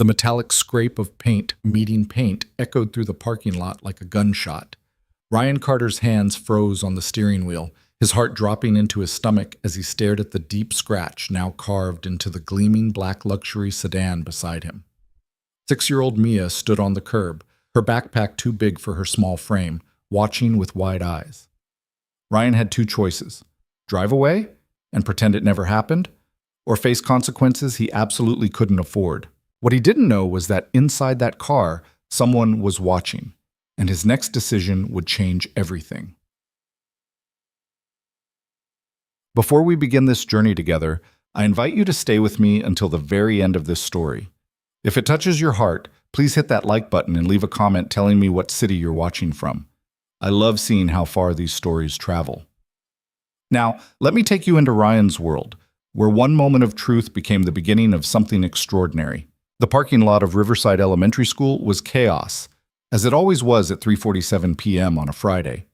The metallic scrape of paint meeting paint echoed through the parking lot like a gunshot. Ryan Carter's hands froze on the steering wheel, his heart dropping into his stomach as he stared at the deep scratch now carved into the gleaming black luxury sedan beside him. 6-year-old Mia stood on the curb, her backpack too big for her small frame, watching with wide eyes. Ryan had two choices: drive away and pretend it never happened, or face consequences he absolutely couldn't afford. What he didn't know was that inside that car, someone was watching, and his next decision would change everything. Before we begin this journey together, I invite you to stay with me until the very end of this story. If it touches your heart, please hit that like button and leave a comment telling me what city you're watching from. I love seeing how far these stories travel. Now, let me take you into Ryan's world, where one moment of truth became the beginning of something extraordinary. The parking lot of Riverside Elementary School was chaos, as it always was at 3:47 p.m. on a Friday.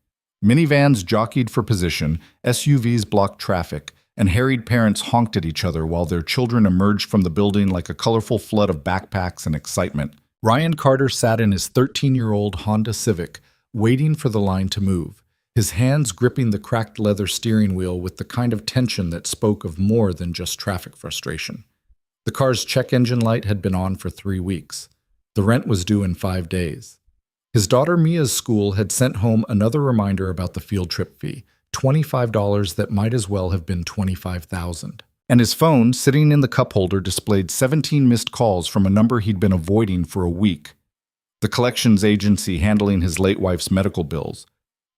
Minivans jockeyed for position, SUVs blocked traffic, and harried parents honked at each other while their children emerged from the building like a colorful flood of backpacks and excitement. Ryan Carter sat in his 13-year-old Honda Civic, waiting for the line to move, his hands gripping the cracked leather steering wheel with the kind of tension that spoke of more than just traffic frustration. The car's check engine light had been on for 3 weeks. The rent was due in 5 days. His daughter Mia's school had sent home another reminder about the field trip fee, $25 that might as well have been $25,000. And his phone, sitting in the cup holder, displayed 17 missed calls from a number he'd been avoiding for a week. The collections agency handling his late wife's medical bills.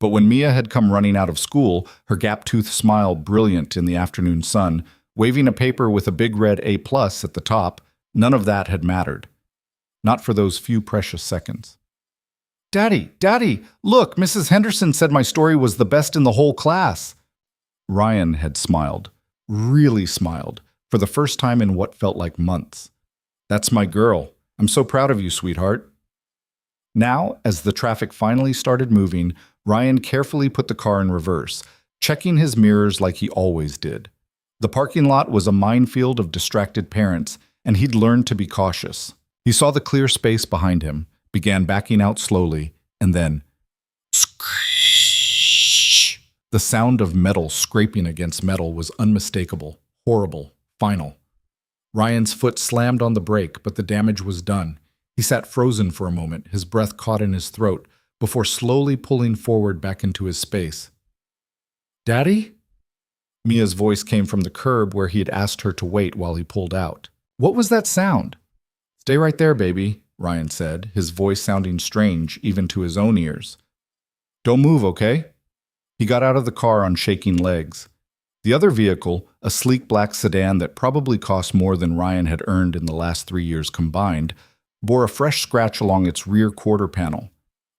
But when Mia had come running out of school, her gap-toothed smile brilliant in the afternoon sun, waving a paper with a big red A+ at the top, none of that had mattered. Not for those few precious seconds. Daddy, look, Mrs. Henderson said my story was the best in the whole class." Ryan had smiled, really smiled, for the first time in what felt like months. "That's my girl. I'm so proud of you, sweetheart." Now, as the traffic finally started moving, Ryan carefully put the car in reverse, checking his mirrors like he always did. The parking lot was a minefield of distracted parents, and he'd learned to be cautious. He saw the clear space behind him, began backing out slowly, and then screech. The sound of metal scraping against metal was unmistakable, horrible, final. Ryan's foot slammed on the brake, but the damage was done. He sat frozen for a moment, his breath caught in his throat, before slowly pulling forward back into his space. "Daddy?" Mia's voice came from the curb where he had asked her to wait while he pulled out. "What was that sound?" "Stay right there, baby," Ryan said, his voice sounding strange even to his own ears. "Don't move, okay?" He got out of the car on shaking legs. The other vehicle, a sleek black sedan that probably cost more than Ryan had earned in the last 3 years combined, bore a fresh scratch along its rear quarter panel.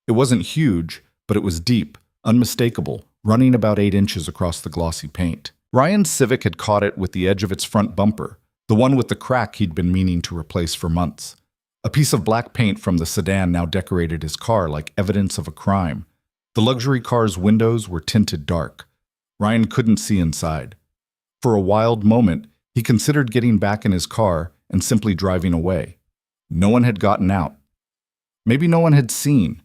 It wasn't huge, but it was deep, unmistakable, running about 8 inches across the glossy paint. Ryan's Civic had caught it with the edge of its front bumper, the one with the crack he'd been meaning to replace for months. A piece of black paint from the sedan now decorated his car like evidence of a crime. The luxury car's windows were tinted dark. Ryan couldn't see inside. For a wild moment, he considered getting back in his car and simply driving away. No one had gotten out. Maybe no one had seen.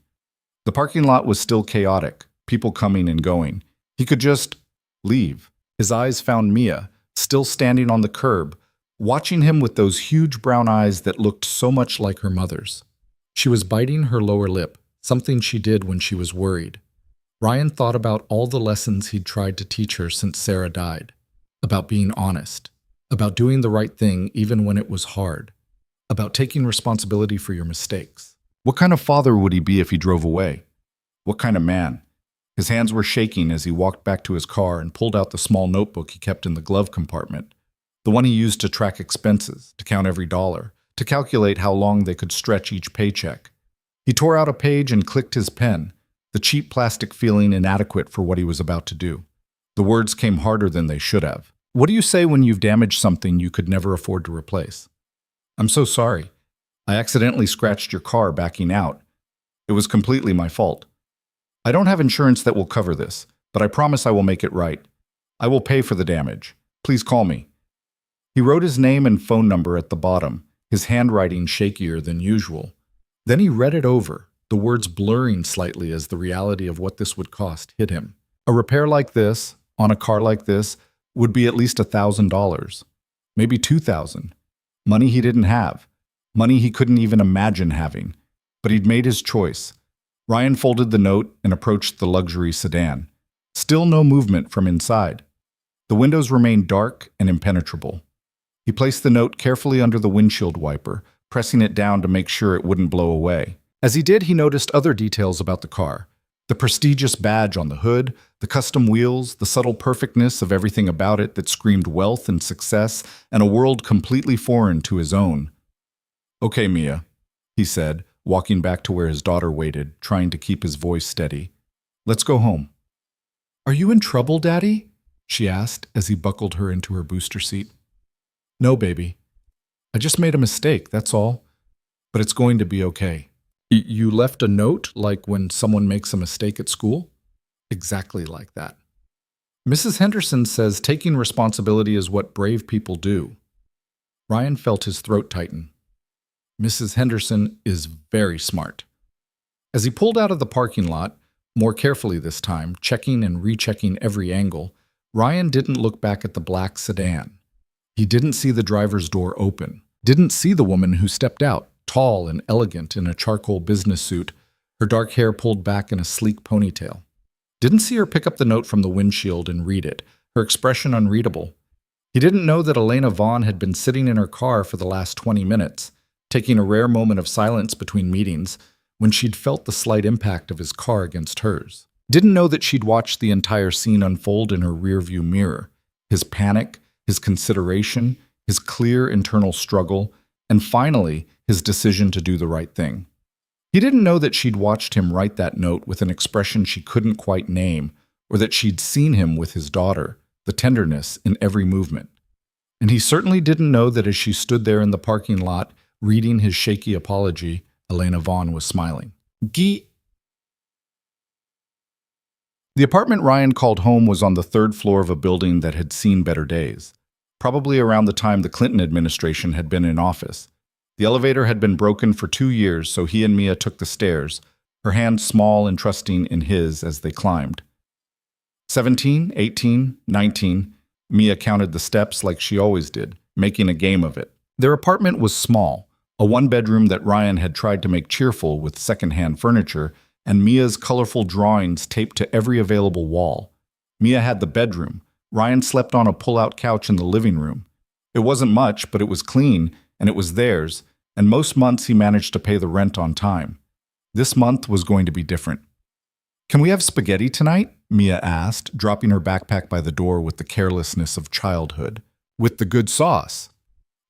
The parking lot was still chaotic, people coming and going. He could just leave. His eyes found Mia, still standing on the curb, watching him with those huge brown eyes that looked so much like her mother's. She was biting her lower lip, something she did when she was worried. Ryan thought about all the lessons he'd tried to teach her since Sarah died. About being honest. About doing the right thing even when it was hard. About taking responsibility for your mistakes. What kind of father would he be if he drove away? What kind of man? His hands were shaking as he walked back to his car and pulled out the small notebook he kept in the glove compartment. The one he used to track expenses, to count every dollar, to calculate how long they could stretch each paycheck. He tore out a page and clicked his pen, the cheap plastic feeling inadequate for what he was about to do. The words came harder than they should have. What do you say when you've damaged something you could never afford to replace? "I'm so sorry. I accidentally scratched your car backing out. It was completely my fault. I don't have insurance that will cover this, but I promise I will make it right. I will pay for the damage. Please call me." He wrote his name and phone number at the bottom, his handwriting shakier than usual. Then he read it over, the words blurring slightly as the reality of what this would cost hit him. A repair like this, on a car like this, would be at least $1,000, maybe $2,000. Money he didn't have, money he couldn't even imagine having. But he'd made his choice. Ryan folded the note and approached the luxury sedan. Still no movement from inside. The windows remained dark and impenetrable. He placed the note carefully under the windshield wiper, pressing it down to make sure it wouldn't blow away. As he did, he noticed other details about the car. The prestigious badge on the hood, the custom wheels, the subtle perfectness of everything about it that screamed wealth and success and a world completely foreign to his own. "Okay, Mia," he said, walking back to where his daughter waited, trying to keep his voice steady. "Let's go home." "Are you in trouble, Daddy?" she asked as he buckled her into her booster seat. "No, baby. I just made a mistake, that's all. But it's going to be okay." You left a note like when someone makes a mistake at school? Exactly like that. Mrs. Henderson says taking responsibility is what brave people do. Ryan felt his throat tighten. Mrs. Henderson is very smart. As he pulled out of the parking lot, more carefully this time, checking and rechecking every angle, Ryan didn't look back at the black sedan. He didn't see the driver's door open, didn't see the woman who stepped out, tall and elegant in a charcoal business suit, her dark hair pulled back in a sleek ponytail. Didn't see her pick up the note from the windshield and read it, her expression unreadable. He didn't know that Elena Vaughn had been sitting in her car for the last 20 minutes, taking a rare moment of silence between meetings when she'd felt the slight impact of his car against hers. Didn't know that she'd watched the entire scene unfold in her rearview mirror, his panic, his consideration, his clear internal struggle, and finally, his decision to do the right thing. He didn't know that she'd watched him write that note with an expression she couldn't quite name, or that she'd seen him with his daughter, the tenderness in every movement. And he certainly didn't know that as she stood there in the parking lot, reading his shaky apology, Elena Vaughn was smiling. The apartment Ryan called home was on the third floor of a building that had seen better days, probably around the time the Clinton administration had been in office. The elevator had been broken for 2 years, so he and Mia took the stairs, her hand small and trusting in his as they climbed. 17, 18, 19, Mia counted the steps like she always did, making a game of it. Their apartment was small, a one-bedroom that Ryan had tried to make cheerful with second-hand furniture, and Mia's colorful drawings taped to every available wall. Mia had the bedroom. Ryan slept on a pull-out couch in the living room. It wasn't much, but it was clean, and it was theirs, and most months he managed to pay the rent on time. This month was going to be different. "Can we have spaghetti tonight?" Mia asked, dropping her backpack by the door with the carelessness of childhood. "With the good sauce."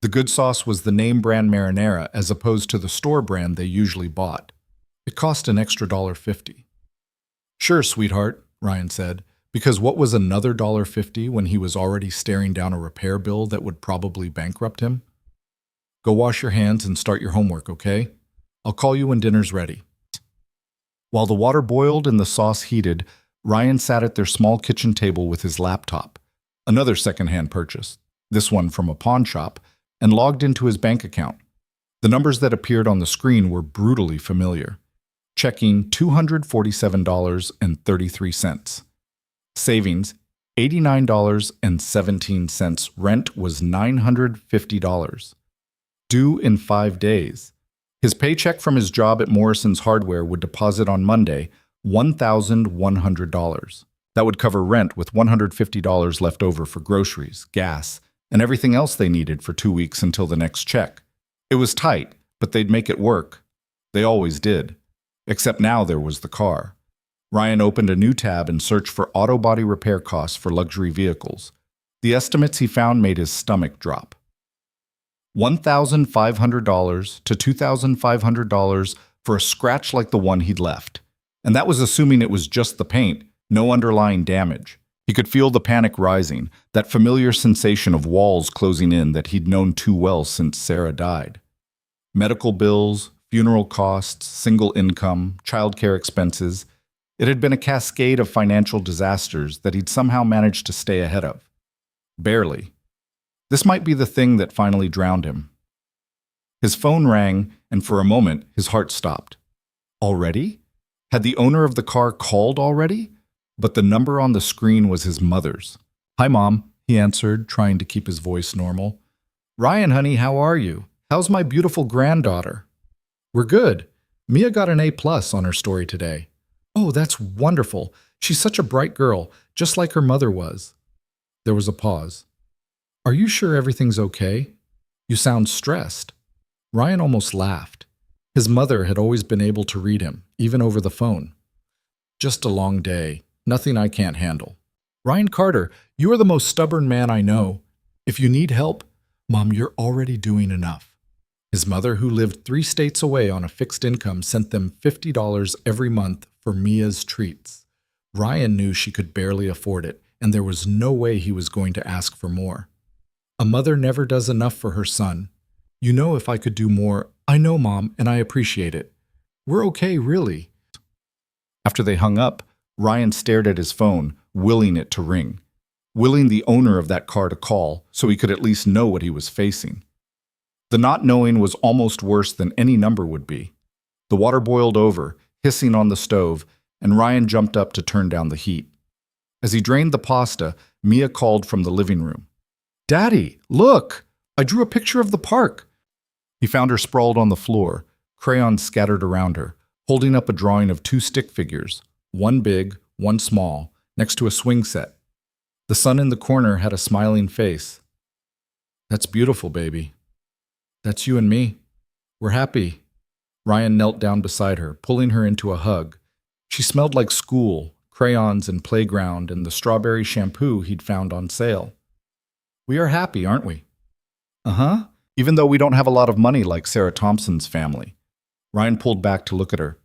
The good sauce was the name brand marinara as opposed to the store brand they usually bought. It cost an extra $1.50. "Sure, sweetheart," Ryan said, because what was another $1.50 when he was already staring down a repair bill that would probably bankrupt him? "Go wash your hands and start your homework, okay? I'll call you when dinner's ready." While the water boiled and the sauce heated, Ryan sat at their small kitchen table with his laptop, another secondhand purchase, this one from a pawn shop, and logged into his bank account. The numbers that appeared on the screen were brutally familiar. Checking $247.33. Savings $89.17. Rent was $950. Due in 5 days. His paycheck from his job at Morrison's Hardware would deposit on Monday $1,100. That would cover rent with $150 left over for groceries, gas, and everything else they needed for 2 weeks until the next check. It was tight, but they'd make it work. They always did. Except now there was the car. Ryan opened a new tab and searched for auto body repair costs for luxury vehicles. The estimates he found made his stomach drop. $1,500 to $2,500 for a scratch like the one he'd left. And that was assuming it was just the paint, no underlying damage. He could feel the panic rising, that familiar sensation of walls closing in that he'd known too well since Sarah died. Medical bills, funeral costs, single income, childcare expenses. It had been a cascade of financial disasters that he'd somehow managed to stay ahead of. Barely. This might be the thing that finally drowned him. His phone rang, and for a moment, his heart stopped. Already? Had the owner of the car called already? But the number on the screen was his mother's. "Hi, Mom," he answered, trying to keep his voice normal. "Ryan, honey, how are you? How's my beautiful granddaughter?" "We're good. Mia got an A+ on her story today." "Oh, that's wonderful. She's such a bright girl, just like her mother was." There was a pause. "Are you sure everything's okay? You sound stressed." Ryan almost laughed. His mother had always been able to read him, even over the phone. "Just a long day. Nothing I can't handle." "Ryan Carter, you are the most stubborn man I know. If you need help, Mom, you're already doing enough." His mother, who lived 3 states away on a fixed income, sent them $50 every month for Mia's treats. Ryan knew she could barely afford it, and there was no way he was going to ask for more. A mother never does enough for her son. "You know, if I could do more." "I know, Mom, and I appreciate it. We're okay, really." After they hung up, Ryan stared at his phone, willing it to ring, willing the owner of that car to call so he could at least know what he was facing. The not knowing was almost worse than any number would be. The water boiled over, hissing on the stove, and Ryan jumped up to turn down the heat. As he drained the pasta, Mia called from the living room. "Daddy, look! I drew a picture of the park." He found her sprawled on the floor, crayons scattered around her, holding up a drawing of 2 stick figures, one big, one small, next to a swing set. The son in the corner had a smiling face. "That's beautiful, baby. That's you and me. We're happy." Ryan knelt down beside her, pulling her into a hug. She smelled like school, crayons and playground, and the strawberry shampoo he'd found on sale. "We are happy, aren't we?" "Uh-huh. Even though we don't have a lot of money like Sarah Thompson's family." Ryan pulled back to look at her.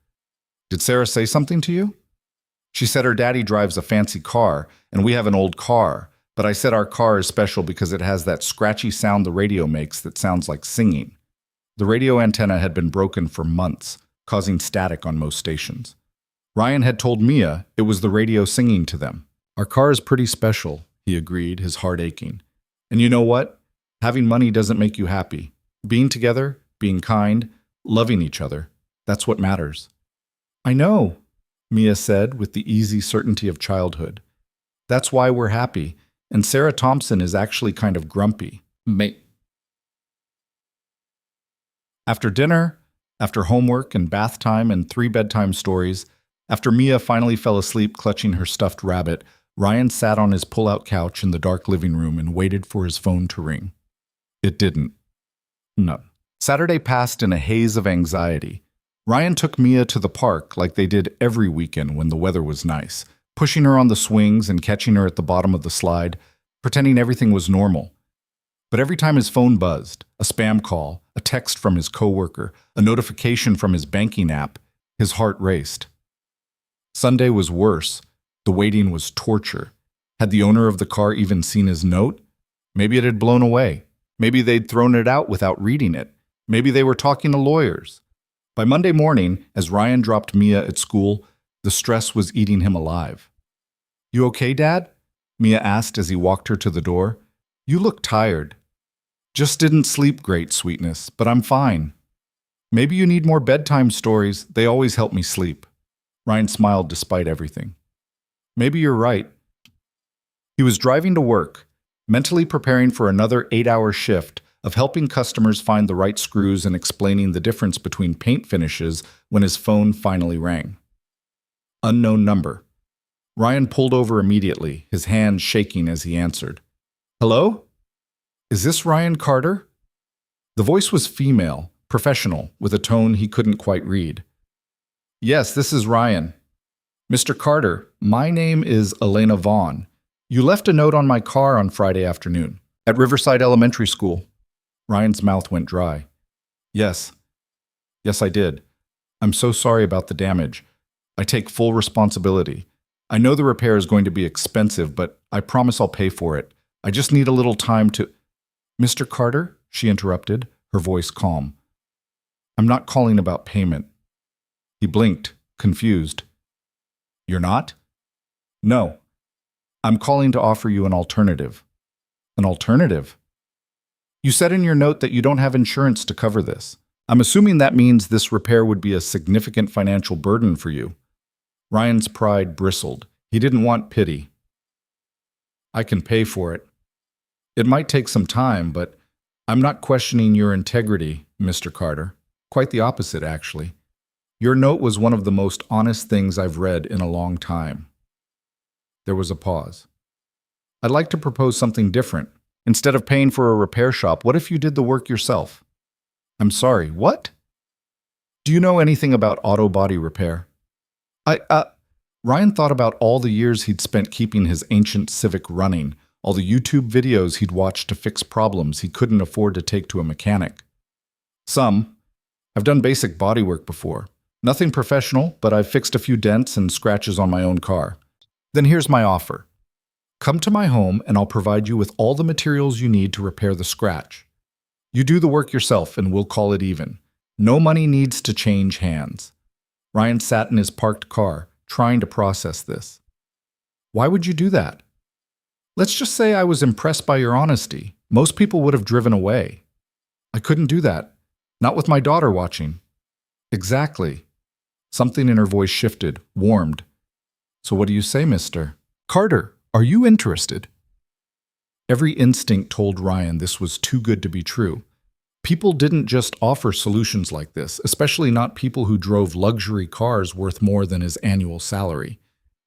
"Did Sarah say something to you?" "She said her daddy drives a fancy car, and we have an old car, but I said our car is special because it has that scratchy sound the radio makes that sounds like singing." The radio antenna had been broken for months, causing static on most stations. Ryan had told Mia it was the radio singing to them. "Our car is pretty special," he agreed, his heart aching. "And you know what? Having money doesn't make you happy. Being together, being kind, loving each other, that's what matters." "I know," Mia said with the easy certainty of childhood. "That's why we're happy, and Sarah Thompson is actually kind of grumpy." After dinner, after homework and bath time and 3 bedtime stories, after Mia finally fell asleep clutching her stuffed rabbit, Ryan sat on his pull-out couch in the dark living room and waited for his phone to ring. It didn't. No. Saturday passed in a haze of anxiety. Ryan took Mia to the park like they did every weekend when the weather was nice, pushing her on the swings and catching her at the bottom of the slide, pretending everything was normal. But every time his phone buzzed, a spam call, a text from his coworker, a notification from his banking app, his heart raced. Sunday was worse. The waiting was torture. Had the owner of the car even seen his note? Maybe it had blown away. Maybe they'd thrown it out without reading it. Maybe they were talking to lawyers. By Monday morning, as Ryan dropped Mia at school, the stress was eating him alive. "You okay, Dad?" Mia asked as he walked her to the door. "You look tired." "Just didn't sleep great, sweetness, but I'm fine." "Maybe you need more bedtime stories. They always help me sleep." Ryan smiled despite everything. "Maybe you're right." He was driving to work, mentally preparing for another 8-hour shift of helping customers find the right screws and explaining the difference between paint finishes when his phone finally rang. Unknown number. Ryan pulled over immediately, his hands shaking as he answered. "Hello? Is this Ryan Carter?" The voice was female, professional, with a tone he couldn't quite read. "Yes, this is Ryan." "Mr. Carter, my name is Elena Vaughn. You left a note on my car on Friday afternoon, at Riverside Elementary School." Ryan's mouth went dry. Yes, I did. I'm so sorry about the damage. I take full responsibility. I know the repair is going to be expensive, but I promise I'll pay for it. I just need a little time to—" "Mr. Carter," she interrupted, her voice calm. "I'm not calling about payment." He blinked, confused. "You're not?" "No. I'm calling to offer you an alternative." "An alternative?" You said in your note that you don't have insurance to cover this. I'm assuming that means this repair would be a significant financial burden for you. Ryan's pride bristled. He didn't want pity. I can pay for it. It might take some time, but I'm not questioning your integrity, Mr. Carter. Quite the opposite, actually. Your note was one of the most honest things I've read in a long time. There was a pause. I'd like to propose something different. Instead of paying for a repair shop, what if you did the work yourself? I'm sorry, what? Do you know anything about auto body repair? Ryan thought about all the years he'd spent keeping his ancient Civic running, all the YouTube videos he'd watched to fix problems he couldn't afford to take to a mechanic. Some. I've done basic bodywork before. Nothing professional, but I've fixed a few dents and scratches on my own car. Then here's my offer. Come to my home and I'll provide you with all the materials you need to repair the scratch. You do the work yourself and we'll call it even. No money needs to change hands. Ryan sat in his parked car, trying to process this. Why would you do that? Let's just say I was impressed by your honesty. Most people would have driven away. I couldn't do that. Not with my daughter watching. Exactly. Something in her voice shifted, warmed. So what do you say, Mr. Carter? Are you interested? Every instinct told Ryan this was too good to be true. People didn't just offer solutions like this, especially not people who drove luxury cars worth more than his annual salary.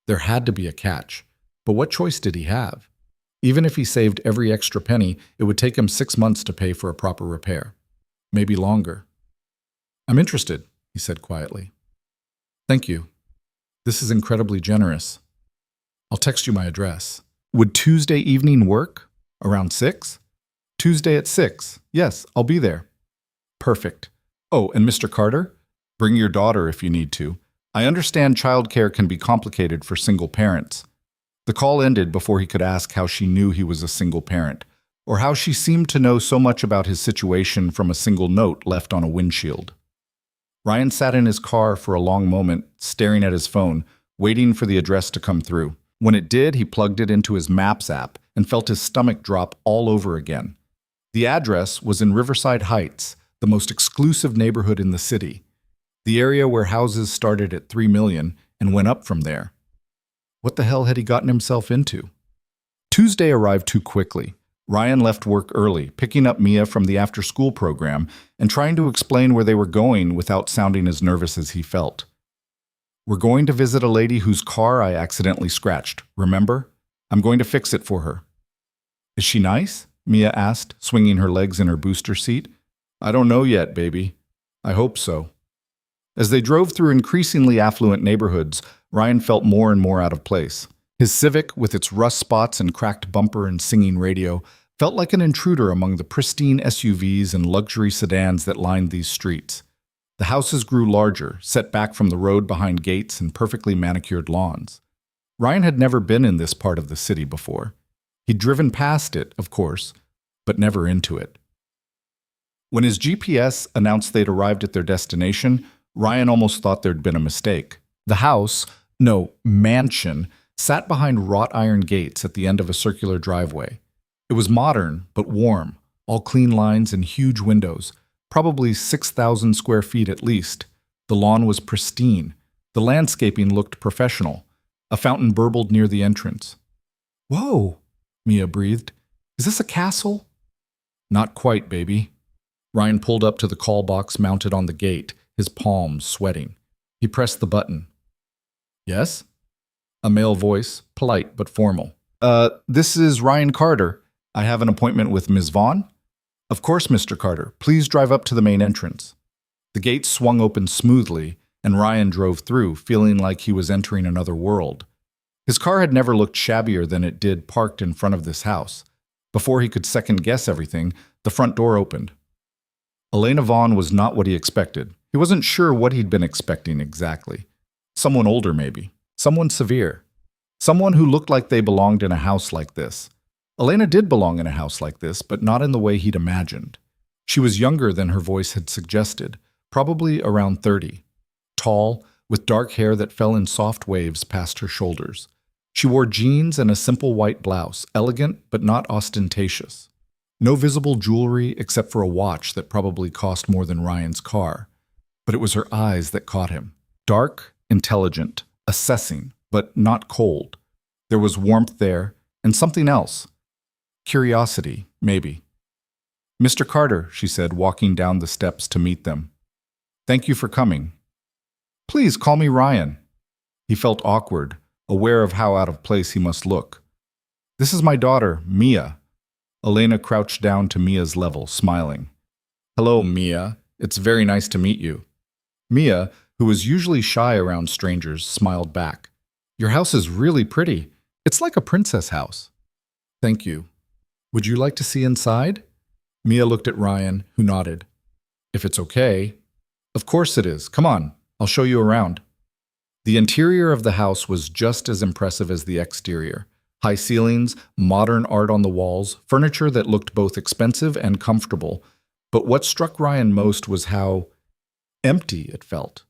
There had to be a catch. But what choice did he have? Even if he saved every extra penny, it would take him 6 months to pay for a proper repair. Maybe longer. I'm interested, he said quietly. Thank you. This is incredibly generous. I'll text you my address. Would Tuesday evening work? Around 6? Tuesday at 6. Yes, I'll be there. Perfect. Oh, and Mr. Carter? Bring your daughter if you need to. I understand childcare can be complicated for single parents. The call ended before he could ask how she knew he was a single parent, or how she seemed to know so much about his situation from a single note left on a windshield. Ryan sat in his car for a long moment, staring at his phone, waiting for the address to come through. When it did, he plugged it into his Maps app and felt his stomach drop all over again. The address was in Riverside Heights, the most exclusive neighborhood in the city, the area where houses started at $3 million and went up from there. What the hell had he gotten himself into? Tuesday arrived too quickly. Ryan left work early, picking up Mia from the after-school program and trying to explain where they were going without sounding as nervous as he felt. We're going to visit a lady whose car I accidentally scratched, remember? I'm going to fix it for her. Is she nice? Mia asked, swinging her legs in her booster seat. I don't know yet, baby. I hope so. As they drove through increasingly affluent neighborhoods, Ryan felt more and more out of place. His Civic, with its rust spots and cracked bumper and singing radio, felt like an intruder among the pristine SUVs and luxury sedans that lined these streets. The houses grew larger, set back from the road behind gates and perfectly manicured lawns. Ryan had never been in this part of the city before. He'd driven past it, of course, but never into it. When his GPS announced they'd arrived at their destination, Ryan almost thought there'd been a mistake. The house, no, mansion, sat behind wrought iron gates at the end of a circular driveway. It was modern, but warm, all clean lines and huge windows, probably 6,000 square feet at least. The lawn was pristine. The landscaping looked professional. A fountain burbled near the entrance. Whoa, Mia breathed. Is this a castle? Not quite, baby. Ryan pulled up to the call box mounted on the gate, his palms sweating. He pressed the button. Yes? A male voice, polite but formal. This is Ryan Carter. I have an appointment with Ms. Vaughn. Of course, Mr. Carter. Please drive up to the main entrance. The gate swung open smoothly, and Ryan drove through, feeling like he was entering another world. His car had never looked shabbier than it did parked in front of this house. Before he could second-guess everything, the front door opened. Elena Vaughn was not what he expected. He wasn't sure what he'd been expecting exactly. Someone older, maybe. Someone severe. Someone who looked like they belonged in a house like this. Elena did belong in a house like this, but not in the way he'd imagined. She was younger than her voice had suggested, probably around 30. Tall, with dark hair that fell in soft waves past her shoulders. She wore jeans and a simple white blouse, elegant but not ostentatious. No visible jewelry except for a watch that probably cost more than Ryan's car. But it was her eyes that caught him. Dark, intelligent, assessing, but not cold. There was warmth there, and something else. Curiosity, maybe. "Mr. Carter," she said, walking down the steps to meet them. "Thank you for coming." "Please call me Ryan." He felt awkward, aware of how out of place he must look. "This is my daughter, Mia." Elena crouched down to Mia's level, smiling. "Hello, Mia. It's very nice to meet you." Mia, who was usually shy around strangers, smiled back. "Your house is really pretty. It's like a princess house." "Thank you. Would you like to see inside?" Mia looked at Ryan, who nodded. "If it's okay." "Of course it is. Come on, I'll show you around." The interior of the house was just as impressive as the exterior. High ceilings, modern art on the walls, furniture that looked both expensive and comfortable. But what struck Ryan most was how empty it felt.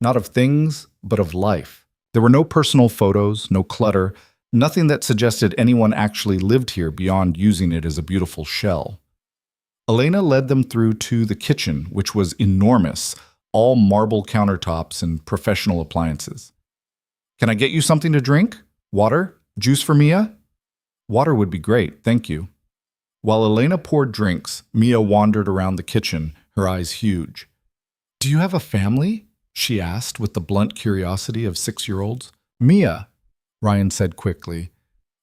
Not of things, but of life. There were no personal photos, no clutter, nothing that suggested anyone actually lived here beyond using it as a beautiful shell. Elena led them through to the kitchen, which was enormous, all marble countertops and professional appliances. "Can I get you something to drink? Water? Juice for Mia?" "Water would be great, thank you." While Elena poured drinks, Mia wandered around the kitchen, her eyes huge. "Do you have a family?" she asked with the blunt curiosity of 6-year-olds. "Mia," Ryan said quickly.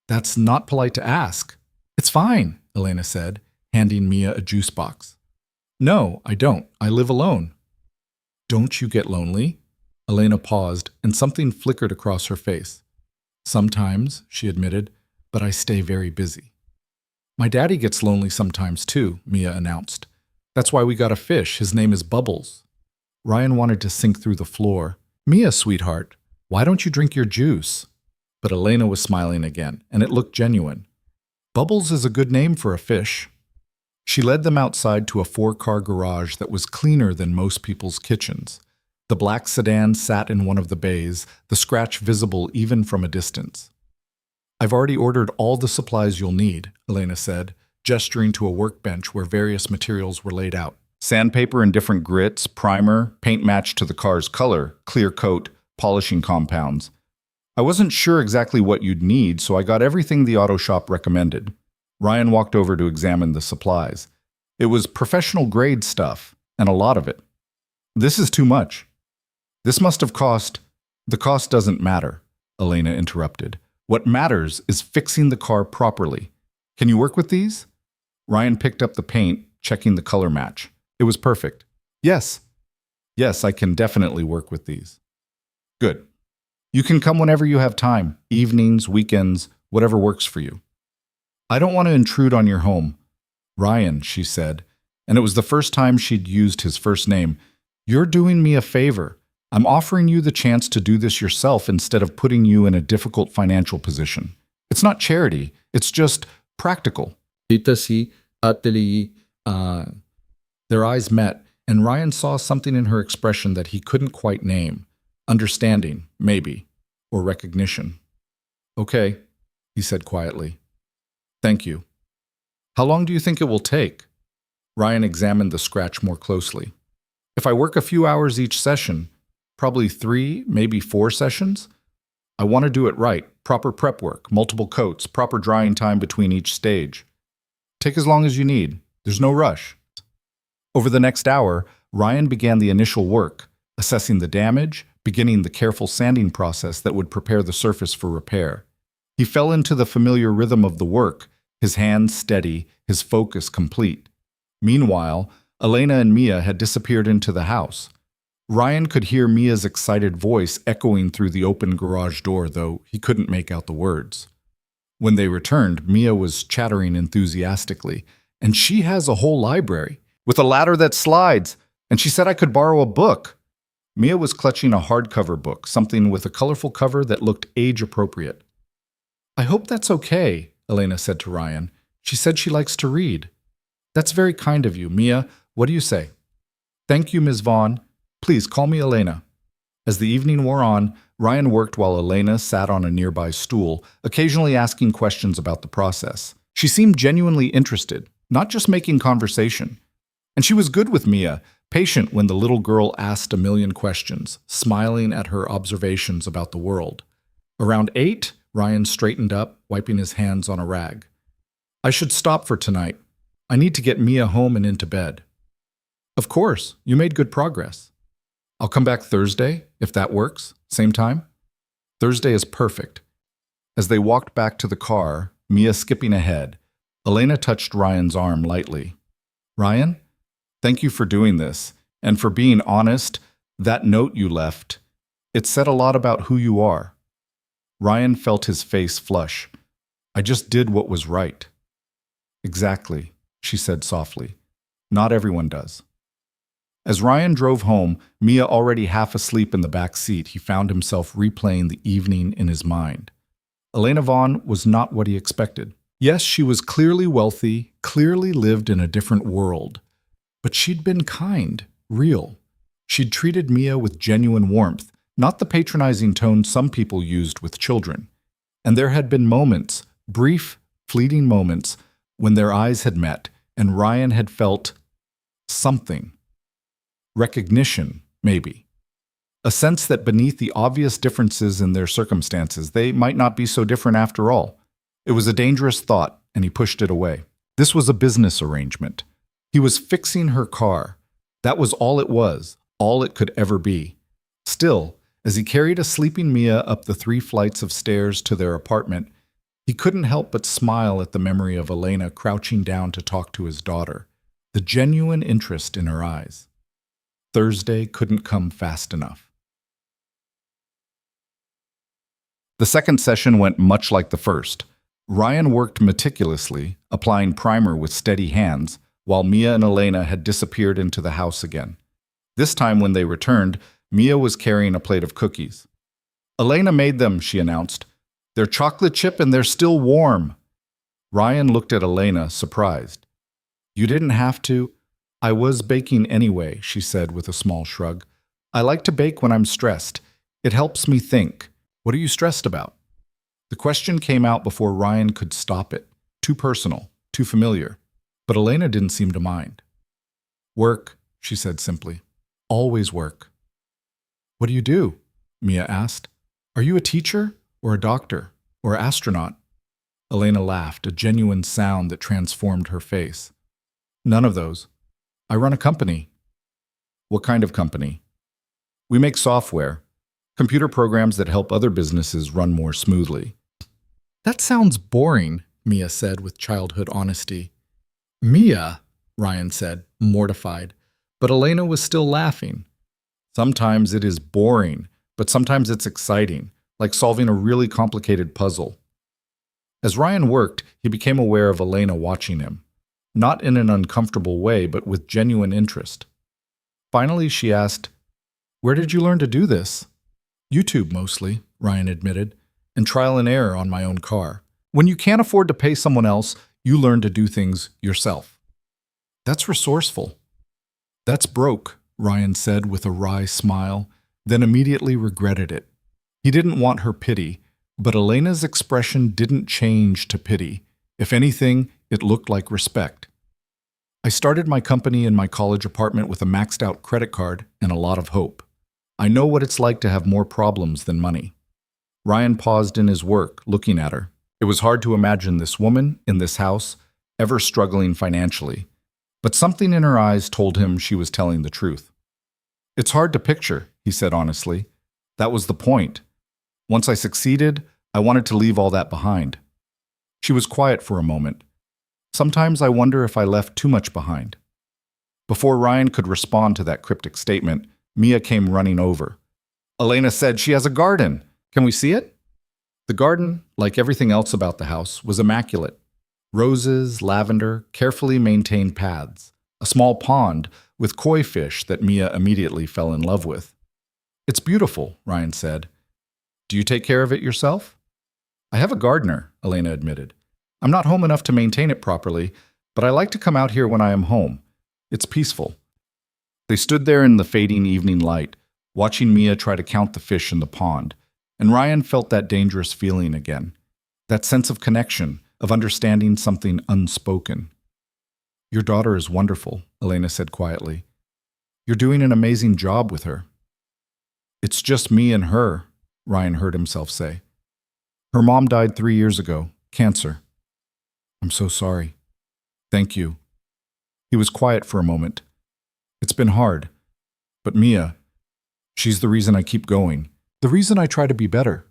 "That's not polite to ask." "It's fine," Elena said, handing Mia a juice box. "No, I don't. I live alone." "Don't you get lonely?" Elena paused, and something flickered across her face. "Sometimes," she admitted, "but I stay very busy." "My daddy gets lonely sometimes too," Mia announced. "That's why we got a fish. His name is Bubbles." Ryan wanted to sink through the floor. "Mia, sweetheart, why don't you drink your juice?" But Elena was smiling again, and it looked genuine. "Bubbles is a good name for a fish." She led them outside to a 4-car garage that was cleaner than most people's kitchens. The black sedan sat in one of the bays, the scratch visible even from a distance. "I've already ordered all the supplies you'll need," Elena said, gesturing to a workbench where various materials were laid out. Sandpaper in different grits, primer, paint matched to the car's color, clear coat, polishing compounds. "I wasn't sure exactly what you'd need, so I got everything the auto shop recommended." Ryan walked over to examine the supplies. It was professional-grade stuff, and a lot of it. "This is too much." "This must have cost—" "The cost doesn't matter," Elena interrupted. "What matters is fixing the car properly. Can you work with these?" Ryan picked up the paint, checking the color match. It was perfect. "Yes. Yes, I can definitely work with these." "Good. You can come whenever you have time, evenings, weekends, whatever works for you." "I don't want to intrude on your home." "Ryan," she said, and it was the first time she'd used his first name. "You're doing me a favor. I'm offering you the chance to do this yourself instead of putting you in a difficult financial position. It's not charity, it's just practical." Their eyes met, and Ryan saw something in her expression that he couldn't quite name. Understanding, maybe, or recognition. "Okay," he said quietly. "Thank you." "How long do you think it will take?" Ryan examined the scratch more closely. "If I work a few hours each session, probably 3, maybe 4 sessions. I want to do it right, proper prep work, multiple coats, proper drying time between each stage. Take as long as you need. There's no rush." Over the next hour, Ryan began the initial work, assessing the damage, beginning the careful sanding process that would prepare the surface for repair. He fell into the familiar rhythm of the work, his hands steady, his focus complete. Meanwhile, Elena and Mia had disappeared into the house. Ryan could hear Mia's excited voice echoing through the open garage door, though he couldn't make out the words. When they returned, Mia was chattering enthusiastically. "And she has a whole library, with a ladder that slides, and she said I could borrow a book." Mia was clutching a hardcover book, something with a colorful cover that looked age-appropriate. "I hope that's okay," Elena said to Ryan. "She said she likes to read." "That's very kind of you, Mia. What do you say?" "Thank you, Ms. Vaughn. Please call me Elena." As the evening wore on, Ryan worked while Elena sat on a nearby stool, occasionally asking questions about the process. She seemed genuinely interested, not just making conversation. And she was good with Mia, patient when the little girl asked a million questions, smiling at her observations about the world. Around 8, Ryan straightened up, wiping his hands on a rag. I should stop for tonight. I need to get Mia home and into bed. Of course, you made good progress. I'll come back Thursday, if that works. Same time? Thursday is perfect. As they walked back to the car, Mia skipping ahead, Elena touched Ryan's arm lightly. Ryan, thank you for doing this, and for being honest. That note you left, it said a lot about who you are. Ryan felt his face flush. I just did what was right. Exactly, she said softly. Not everyone does. As Ryan drove home, Mia already half asleep in the back seat, he found himself replaying the evening in his mind. Elena Vaughn was not what he expected. Yes, she was clearly wealthy, clearly lived in a different world. But she'd been kind, real. She'd treated Mia with genuine warmth, not the patronizing tone some people used with children. And there had been moments, brief, fleeting moments, when their eyes had met and Ryan had felt something. Recognition, maybe. A sense that beneath the obvious differences in their circumstances, they might not be so different after all. It was a dangerous thought, and he pushed it away. This was a business arrangement. He was fixing her car. That was all it could ever be. Still, as he carried a sleeping Mia up the 3 flights of stairs to their apartment, he couldn't help but smile at the memory of Elena crouching down to talk to his daughter, the genuine interest in her eyes. Thursday couldn't come fast enough. The second session went much like the first. Ryan worked meticulously, applying primer with steady hands, while Mia and Elena had disappeared into the house again. This time when they returned, Mia was carrying a plate of cookies. Elena made them, she announced. They're chocolate chip and they're still warm. Ryan looked at Elena, surprised. You didn't have to. I was baking anyway, she said with a small shrug. I like to bake when I'm stressed. It helps me think. What are you stressed about? The question came out before Ryan could stop it. Too personal, too familiar. But Elena didn't seem to mind. Work, she said simply. Always work. What do you do? Mia asked. Are you a teacher, or a doctor, or astronaut? Elena laughed, a genuine sound that transformed her face. None of those. I run a company. What kind of company? We make software, computer programs that help other businesses run more smoothly. That sounds boring, Mia said with childhood honesty. Mia, Ryan said, mortified, but Elena was still laughing. Sometimes it is boring, but sometimes it's exciting, like solving a really complicated puzzle. As Ryan worked, he became aware of Elena watching him. Not in an uncomfortable way, but with genuine interest. Finally, she asked, Where did you learn to do this? YouTube mostly, Ryan admitted, and trial and error on my own car. When you can't afford to pay someone else, you learn to do things yourself. That's resourceful. That's broke, Ryan said with a wry smile, then immediately regretted it. He didn't want her pity, but Elena's expression didn't change to pity. If anything, it looked like respect. I started my company in my college apartment with a maxed-out credit card and a lot of hope. I know what it's like to have more problems than money. Ryan paused in his work, looking at her. It was hard to imagine this woman, in this house, ever struggling financially. But something in her eyes told him she was telling the truth. It's hard to picture, he said honestly. That was the point. Once I succeeded, I wanted to leave all that behind. She was quiet for a moment. Sometimes I wonder if I left too much behind. Before Ryan could respond to that cryptic statement, Mia came running over. Elena said she has a garden. Can we see it? The garden, like everything else about the house, was immaculate. Roses, lavender, carefully maintained paths, a small pond with koi fish that Mia immediately fell in love with. It's beautiful, Ryan said. Do you take care of it yourself? I have a gardener, Elena admitted. I'm not home enough to maintain it properly, but I like to come out here when I am home. It's peaceful. They stood there in the fading evening light, watching Mia try to count the fish in the pond, and Ryan felt that dangerous feeling again, that sense of connection, of understanding something unspoken. Your daughter is wonderful, Elena said quietly. You're doing an amazing job with her. It's just me and her, Ryan heard himself say. Her mom died 3 years ago, cancer. I'm so sorry. Thank you. He was quiet for a moment. It's been hard. But Mia, she's the reason I keep going. The reason I try to be better.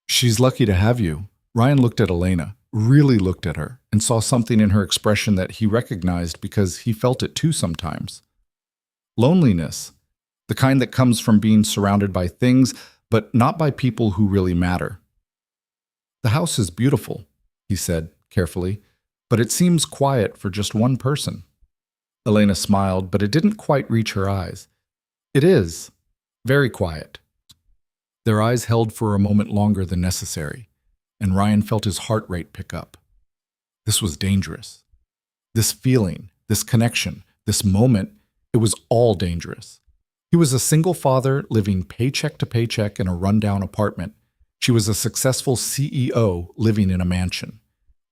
She's lucky to have you. Ryan looked at Elena, really looked at her, and saw something in her expression that he recognized because he felt it too sometimes. Loneliness, the kind that comes from being surrounded by things, but not by people who really matter. The house is beautiful, he said carefully, but it seems quiet for just one person. Elena smiled, but it didn't quite reach her eyes. It is. Very quiet. Their eyes held for a moment longer than necessary, and Ryan felt his heart rate pick up. This was dangerous. This feeling, this connection, this moment, it was all dangerous. He was a single father living paycheck to paycheck in a rundown apartment. She was a successful CEO living in a mansion.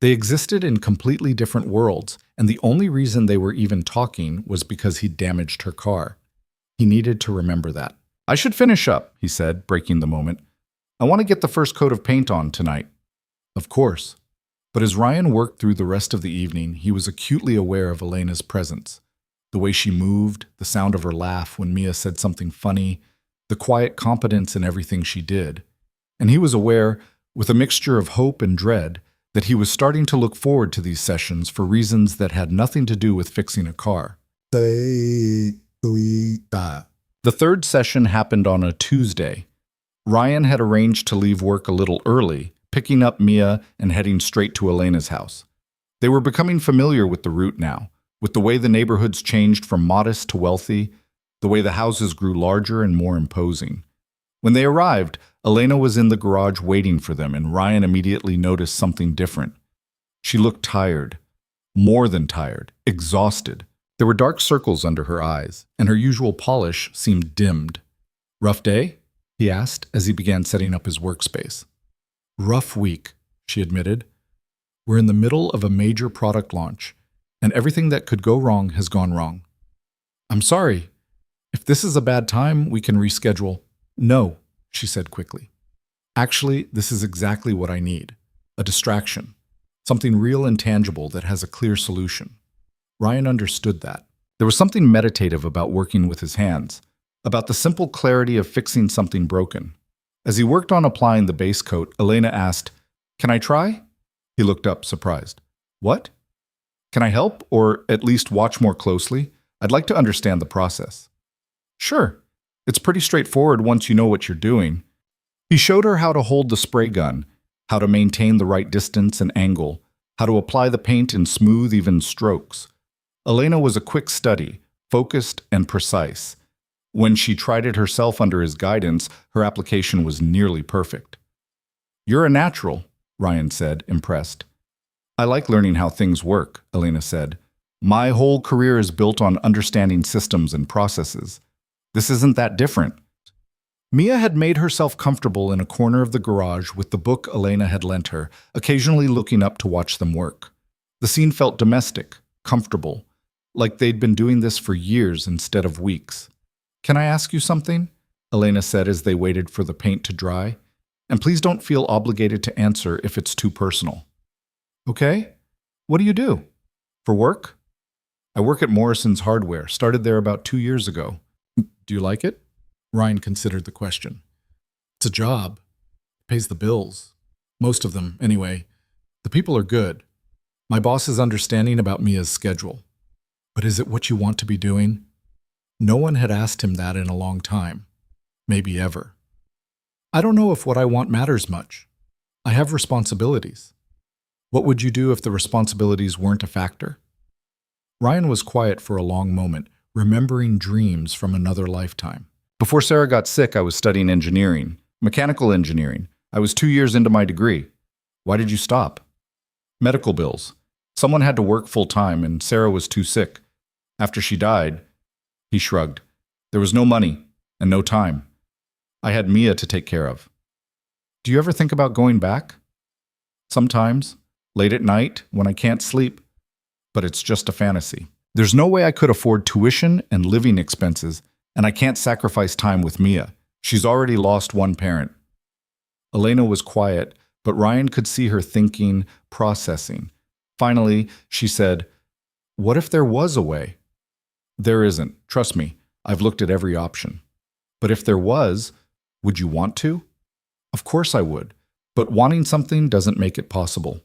They existed in completely different worlds, and the only reason they were even talking was because he damaged her car. He needed to remember that. I should finish up, he said, breaking the moment. I want to get the first coat of paint on tonight. Of course. But as Ryan worked through the rest of the evening, he was acutely aware of Elena's presence. The way she moved, the sound of her laugh when Mia said something funny, the quiet competence in everything she did. And he was aware, with a mixture of hope and dread, that he was starting to look forward to these sessions for reasons that had nothing to do with fixing a car. The third session happened on a Tuesday. Ryan had arranged to leave work a little early, picking up Mia and heading straight to Elena's house. They were becoming familiar with the route now, with the way the neighborhoods changed from modest to wealthy, the way the houses grew larger and more imposing. When they arrived, Elena was in the garage waiting for them, and Ryan immediately noticed something different. She looked tired, more than tired, exhausted. There were dark circles under her eyes, and her usual polish seemed dimmed. Rough day? He asked as he began setting up his workspace. Rough week, she admitted. We're in the middle of a major product launch, and everything that could go wrong has gone wrong. I'm sorry. If this is a bad time, we can reschedule. No, she said quickly. Actually, this is exactly what I need. A distraction. Something real and tangible that has a clear solution. Ryan understood that. There was something meditative about working with his hands, about the simple clarity of fixing something broken. As he worked on applying the base coat, Elena asked, Can I try? He looked up, surprised. What? Can I help, or at least watch more closely? I'd like to understand the process. Sure. It's pretty straightforward once you know what you're doing. He showed her how to hold the spray gun, how to maintain the right distance and angle, how to apply the paint in smooth, even strokes. Elena was a quick study, focused and precise. When she tried it herself under his guidance, her application was nearly perfect. You're a natural, Ryan said, impressed. I like learning how things work, Elena said. My whole career is built on understanding systems and processes. This isn't that different. Mia had made herself comfortable in a corner of the garage with the book Elena had lent her, occasionally looking up to watch them work. The scene felt domestic, comfortable, like they'd been doing this for years instead of weeks. Can I ask you something? Elena said as they waited for the paint to dry. And please don't feel obligated to answer if it's too personal. Okay? What do you do? For work? I work at Morrison's Hardware, started there about 2 years ago. Do you like it? Ryan considered the question. It's a job. It pays the bills. Most of them, anyway. The people are good. My boss is understanding about Mia's schedule. But is it what you want to be doing? No one had asked him that in a long time. Maybe ever. I don't know if what I want matters much. I have responsibilities. What would you do if the responsibilities weren't a factor? Ryan was quiet for a long moment, remembering dreams from another lifetime. Before Sarah got sick, I was studying engineering, mechanical engineering. I was 2 years into my degree. Why did you stop? Medical bills. Someone had to work full-time, and Sarah was too sick. After she died, he shrugged. There was no money and no time. I had Mia to take care of. Do you ever think about going back? Sometimes, late at night, when I can't sleep. but it's just a fantasy. There's no way I could afford tuition and living expenses, and I can't sacrifice time with Mia. She's already lost one parent. Elena was quiet, but Ryan could see her thinking, processing. Finally, she said, "What if there was a way?" "There isn't. Trust me, I've looked at every option." "But if there was, would you want to?" "Of course I would, but wanting something doesn't make it possible."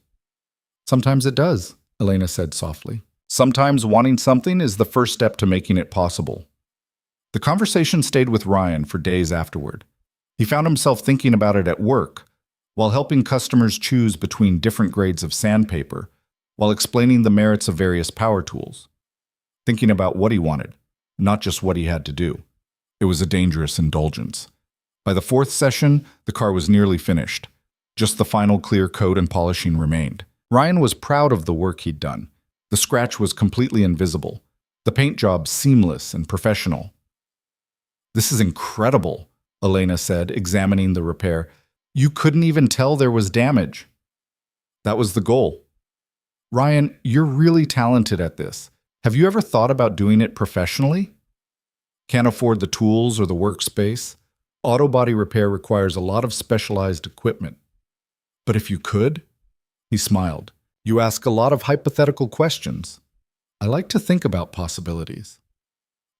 "Sometimes it does," Elena said softly. "Sometimes wanting something is the first step to making it possible." The conversation stayed with Ryan for days afterward. He found himself thinking about it at work, while helping customers choose between different grades of sandpaper, while explaining the merits of various power tools. Thinking about what he wanted, not just what he had to do. It was a dangerous indulgence. By the fourth session, the car was nearly finished. Just the final clear coat and polishing remained. Ryan was proud of the work he'd done. The scratch was completely invisible. The paint job seamless and professional. "This is incredible," Elena said, examining the repair. "You couldn't even tell there was damage." "That was the goal." "Ryan, you're really talented at this. Have you ever thought about doing it professionally?" "Can't afford the tools or the workspace. Auto body repair requires a lot of specialized equipment." "But if you could?" He smiled. "You ask a lot of hypothetical questions." "I like to think about possibilities."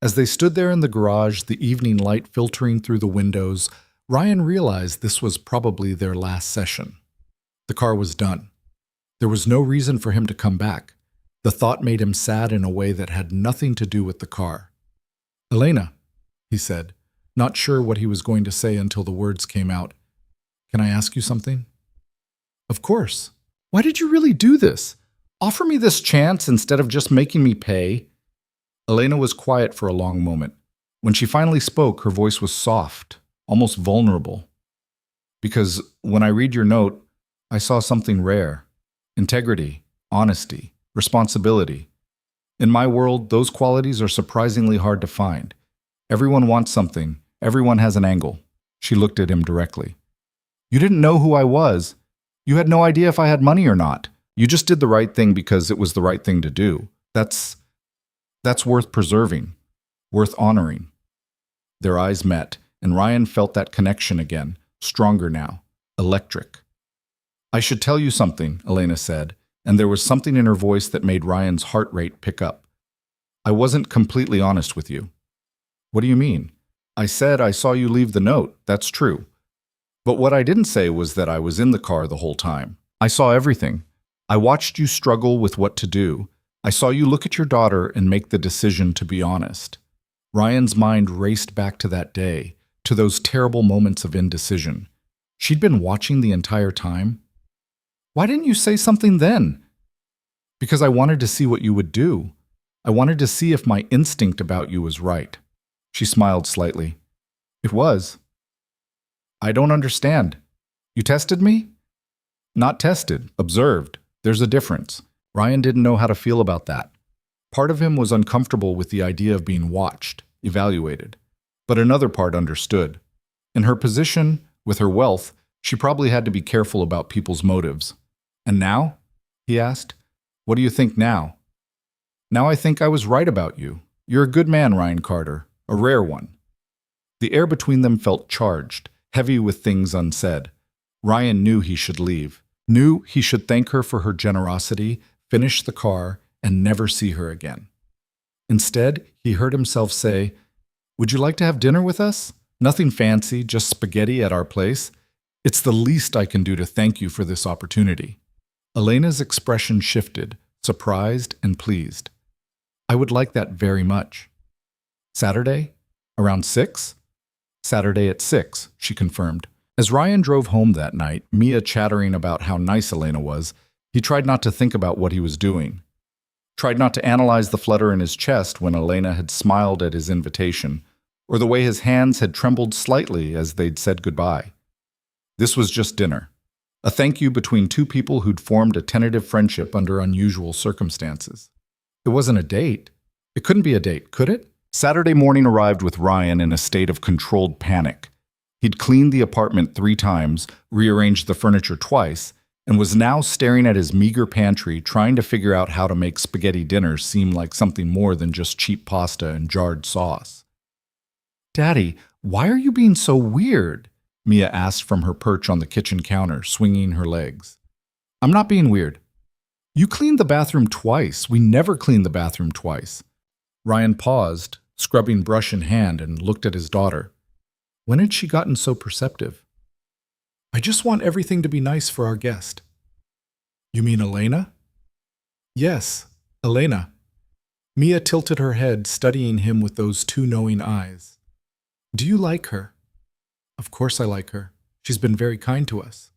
As they stood there in the garage, the evening light filtering through the windows, Ryan realized this was probably their last session. The car was done. There was no reason for him to come back. The thought made him sad in a way that had nothing to do with the car. "Elena," he said, not sure what he was going to say until the words came out. "Can I ask you something?" "Of course. Why did you really do this? Offer me this chance instead of just making me pay." Elena was quiet for a long moment. When she finally spoke, her voice was soft, almost vulnerable. "Because when I read your note, I saw something rare. Integrity, honesty, responsibility. In my world, those qualities are surprisingly hard to find. Everyone wants something. Everyone has an angle." She looked at him directly. "You didn't know who I was. You had no idea if I had money or not. You just did the right thing because it was the right thing to do. That's worth preserving, worth honoring." Their eyes met, and Ryan felt that connection again, stronger now, electric. "I should tell you something," Elena said, and there was something in her voice that made Ryan's heart rate pick up. "I wasn't completely honest with you." "What do you mean?" "I said I saw you leave the note, that's true. But what I didn't say was that I was in the car the whole time. I saw everything. I watched you struggle with what to do. I saw you look at your daughter and make the decision to be honest." Ryan's mind raced back to that day, to those terrible moments of indecision. She'd been watching the entire time. "Why didn't you say something then?" "Because I wanted to see what you would do. I wanted to see if my instinct about you was right." She smiled slightly. "It was." "I don't understand. You tested me?" "Not tested, observed. There's a difference." Ryan didn't know how to feel about that. Part of him was uncomfortable with the idea of being watched, evaluated. But another part understood. In her position, with her wealth, she probably had to be careful about people's motives. "And now?" he asked. "What do you think now?" "Now I think I was right about you. You're a good man, Ryan Carter. A rare one." The air between them felt charged, heavy with things unsaid. Ryan knew he should leave. Knew he should thank her for her generosity, finish the car, and never see her again. Instead, he heard himself say, "Would you like to have dinner with us? Nothing fancy, just spaghetti at our place. It's the least I can do to thank you for this opportunity." Elena's expression shifted, surprised and pleased. "I would like that very much." "Saturday? Around 6? "Saturday at 6, she confirmed. As Ryan drove home that night, Mia chattering about how nice Elena was, he tried not to think about what he was doing. Tried not to analyze the flutter in his chest when Elena had smiled at his invitation, or the way his hands had trembled slightly as they'd said goodbye. This was just dinner. A thank you between two people who'd formed a tentative friendship under unusual circumstances. It wasn't a date. It couldn't be a date, could it? Saturday morning arrived with Ryan in a state of controlled panic. He'd cleaned the apartment 3 times, rearranged the furniture twice, and was now staring at his meager pantry, trying to figure out how to make spaghetti dinners seem like something more than just cheap pasta and jarred sauce. "Daddy, why are you being so weird?" Mia asked from her perch on the kitchen counter, swinging her legs. "I'm not being weird. You cleaned the bathroom twice. We never cleaned the bathroom twice." Ryan paused, scrubbing brush in hand, and looked at his daughter. When had she gotten so perceptive? "I just want everything to be nice for our guest." "You mean Elena?" "Yes, Elena." Mia tilted her head, studying him with those two knowing eyes. "Do you like her?" "Of course I like her. She's been very kind to us."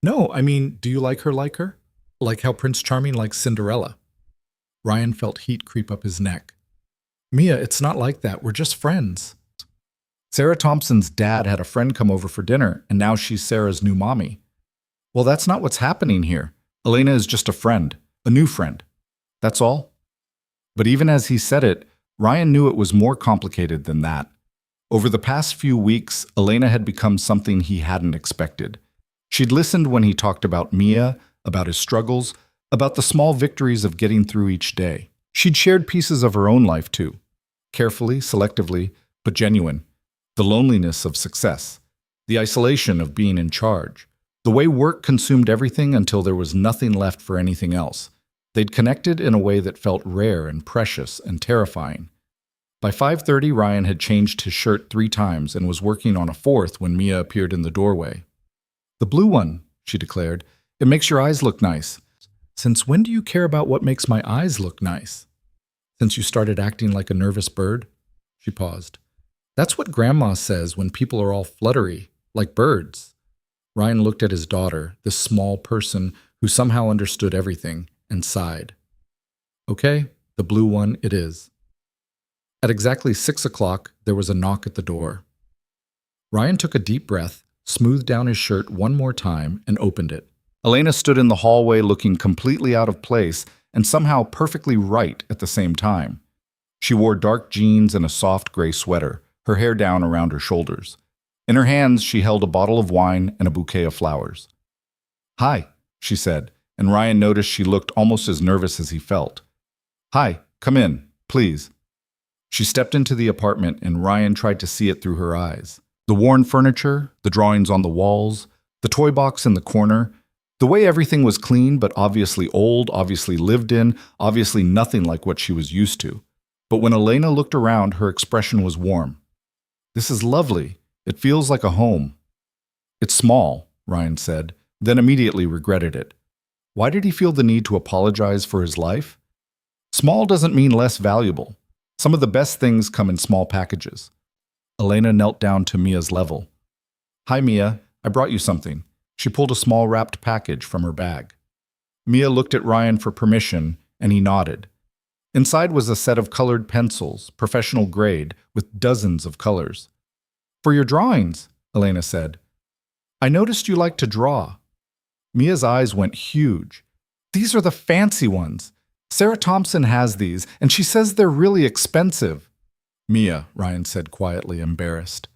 "No, I mean, do you like her? Like how Prince Charming likes Cinderella?" Ryan felt heat creep up his neck. "Mia, it's not like that. We're just friends." Sarah Thompson's dad had a friend come over for dinner, and now she's Sarah's new mommy. Well, that's not what's happening here. Elena is just a friend, a new friend. That's all. But even as he said it, Ryan knew it was more complicated than that. Over the past few weeks, Elena had become something he hadn't expected. She'd listened when he talked about Mia, about his struggles, about the small victories of getting through each day. She'd shared pieces of her own life too. Carefully, selectively, but genuine. The loneliness of success. The isolation of being in charge. The way work consumed everything until there was nothing left for anything else. They'd connected in a way that felt rare and precious and terrifying. By 5:30, Ryan had changed his shirt 3 times and was working on a 4th when Mia appeared in the doorway. "The blue one," she declared. "It makes your eyes look nice." "Since when do you care about what makes my eyes look nice?" "Since you started acting like a nervous bird." She paused. "That's what Grandma says when people are all fluttery, like birds." Ryan looked at his daughter, this small person who somehow understood everything, and sighed. "Okay, the blue one it is." At exactly 6 o'clock, there was a knock at the door. Ryan took a deep breath, smoothed down his shirt one more time, and opened it. Elena stood in the hallway looking completely out of place and somehow perfectly right at the same time. She wore dark jeans and a soft gray sweater, her hair down around her shoulders. In her hands, she held a bottle of wine and a bouquet of flowers. "Hi," she said, and Ryan noticed she looked almost as nervous as he felt. "Hi, come in, please." She stepped into the apartment, and Ryan tried to see it through her eyes. The worn furniture, the drawings on the walls, the toy box in the corner, the way everything was clean but obviously old, obviously lived in, obviously nothing like what she was used to. But when Elena looked around, her expression was warm. "This is lovely. It feels like a home." "It's small," Ryan said, then immediately regretted it. Why did he feel the need to apologize for his life? Small doesn't mean less valuable. Some of the best things come in small packages. Elena knelt down to Mia's level. "Hi, Mia. I brought you something." She pulled a small wrapped package from her bag. Mia looked at Ryan for permission, and he nodded. Inside was a set of colored pencils, professional grade, with dozens of colors. "For your drawings," Elena said. "I noticed you like to draw." Mia's eyes went huge. "These are the fancy ones. Sarah Thompson has these, and she says they're really expensive." "Mia," Ryan said quietly, embarrassed.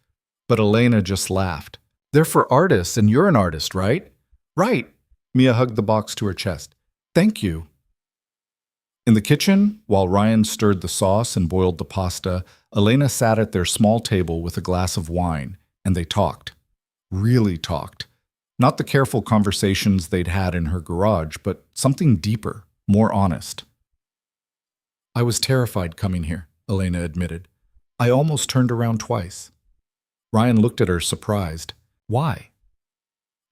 But Elena just laughed. "They're for artists, and you're an artist, right?" "Right." Mia hugged the box to her chest. "Thank you." In the kitchen, while Ryan stirred the sauce and boiled the pasta, Elena sat at their small table with a glass of wine, and they talked. Really talked. Not the careful conversations they'd had in her garage, but something deeper, more honest. "I was terrified coming here," Elena admitted. "I almost turned around twice." Ryan looked at her, surprised. "Why?"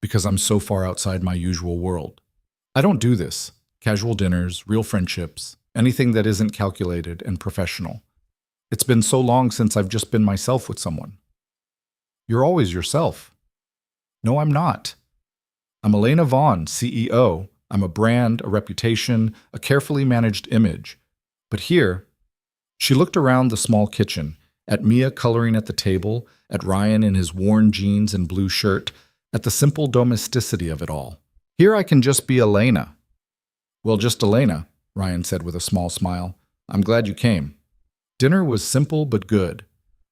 "Because I'm so far outside my usual world. I don't do this. Casual dinners, real friendships, anything that isn't calculated and professional. It's been so long since I've just been myself with someone." "You're always yourself." "No, I'm not. I'm Elena Vaughn, CEO. I'm a brand, a reputation, a carefully managed image. But here," she looked around the small kitchen, at Mia coloring at the table, at Ryan in his worn jeans and blue shirt, at the simple domesticity of it all. "Here I can just be Elena." "Well, just Elena," Ryan said with a small smile. "I'm glad you came." Dinner was simple but good.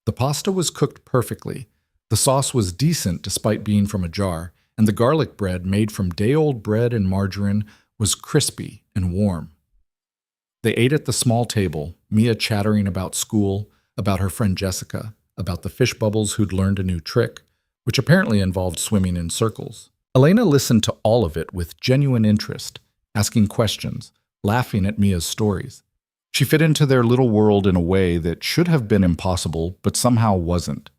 The pasta was cooked perfectly. The sauce was decent despite being from a jar, and the garlic bread made from day-old bread and margarine was crispy and warm. They ate at the small table, Mia chattering about school, about her friend Jessica, about the fish bubbles who'd learned a new trick, which apparently involved swimming in circles. Elena listened to all of it with genuine interest, asking questions, laughing at Mia's stories. She fit into their little world in a way that should have been impossible, but somehow wasn't.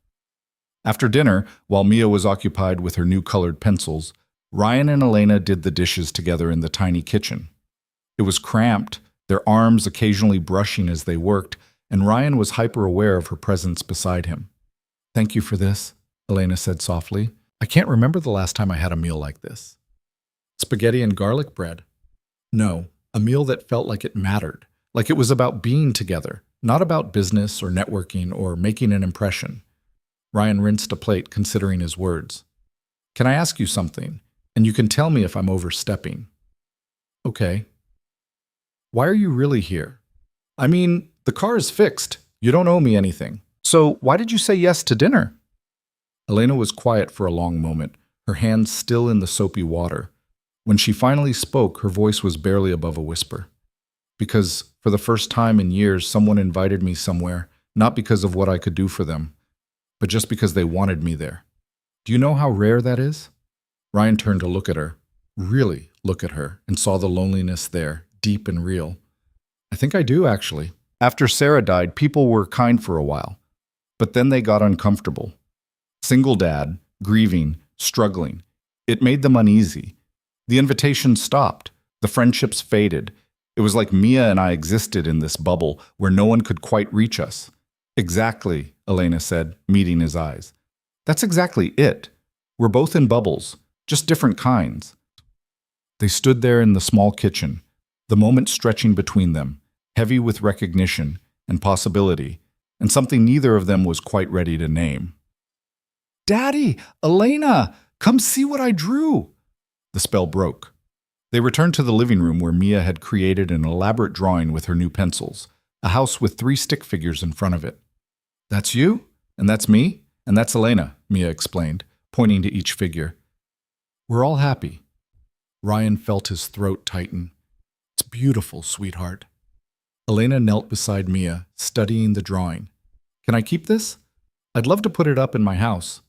After dinner, while Mia was occupied with her new colored pencils, Ryan and Elena did the dishes together in the tiny kitchen. It was cramped, their arms occasionally brushing as they worked, and Ryan was hyper-aware of her presence beside him. "Thank you for this," Elena said softly. "I can't remember the last time I had a meal like this." Spaghetti and garlic bread. No, a meal that felt like it mattered, like it was about being together, not about business or networking or making an impression. Ryan rinsed a plate, considering his words. "Can I ask you something? And you can tell me if I'm overstepping." "Okay." "Why are you really here? I mean, the car is fixed. You don't owe me anything. So why did you say yes to dinner?" Elena was quiet for a long moment, her hands still in the soapy water. When she finally spoke, her voice was barely above a whisper. "Because, for the first time in years, someone invited me somewhere, not because of what I could do for them, but just because they wanted me there. Do you know how rare that is?" Ryan turned to look at her, really look at her, and saw the loneliness there, deep and real. "I think I do, actually. After Sarah died, people were kind for a while, but then they got uncomfortable. Single dad, grieving, struggling. It made them uneasy. The invitations stopped. The friendships faded. It was like Mia and I existed in this bubble where no one could quite reach us." "Exactly," Elena said, meeting his eyes. "That's exactly it. We're both in bubbles, just different kinds." They stood there in the small kitchen, the moment stretching between them, heavy with recognition and possibility, and something neither of them was quite ready to name. "Daddy! Elena! Come see what I drew!" The spell broke. They returned to the living room where Mia had created an elaborate drawing with her new pencils, a house with 3 stick figures in front of it. "That's you, and that's me, and that's Elena," Mia explained, pointing to each figure. "We're all happy." Ryan felt his throat tighten. "It's beautiful, sweetheart." Elena knelt beside Mia, studying the drawing. "Can I keep this? I'd love to put it up in my house."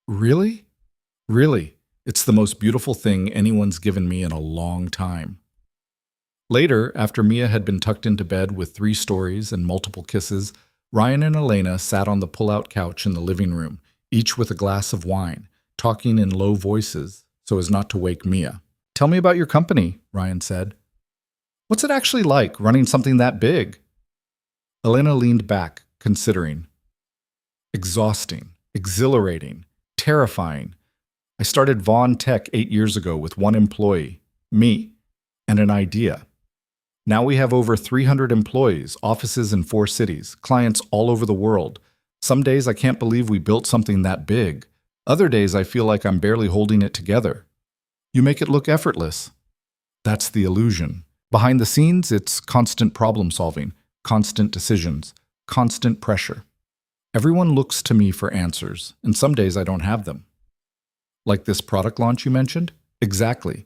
"Really?" "Really. It's the most beautiful thing anyone's given me in a long time." Later, after Mia had been tucked into bed with 3 stories and multiple kisses, Ryan and Elena sat on the pull-out couch in the living room, each with a glass of wine, talking in low voices so as not to wake Mia. "Tell me about your company," Ryan said. "What's it actually like, running something that big?" Elena leaned back, considering. "Exhausting, exhilarating, terrifying. I started Vaughn Tech 8 years ago with 1 employee, me, and an idea. Now we have over 300 employees, offices in 4 cities, clients all over the world. Some days I can't believe we built something that big. Other days I feel like I'm barely holding it together. You make it look effortless." "That's the illusion. Behind the scenes, it's constant problem solving, constant decisions, constant pressure. Everyone looks to me for answers, and some days I don't have them." "Like this product launch you mentioned?" "Exactly.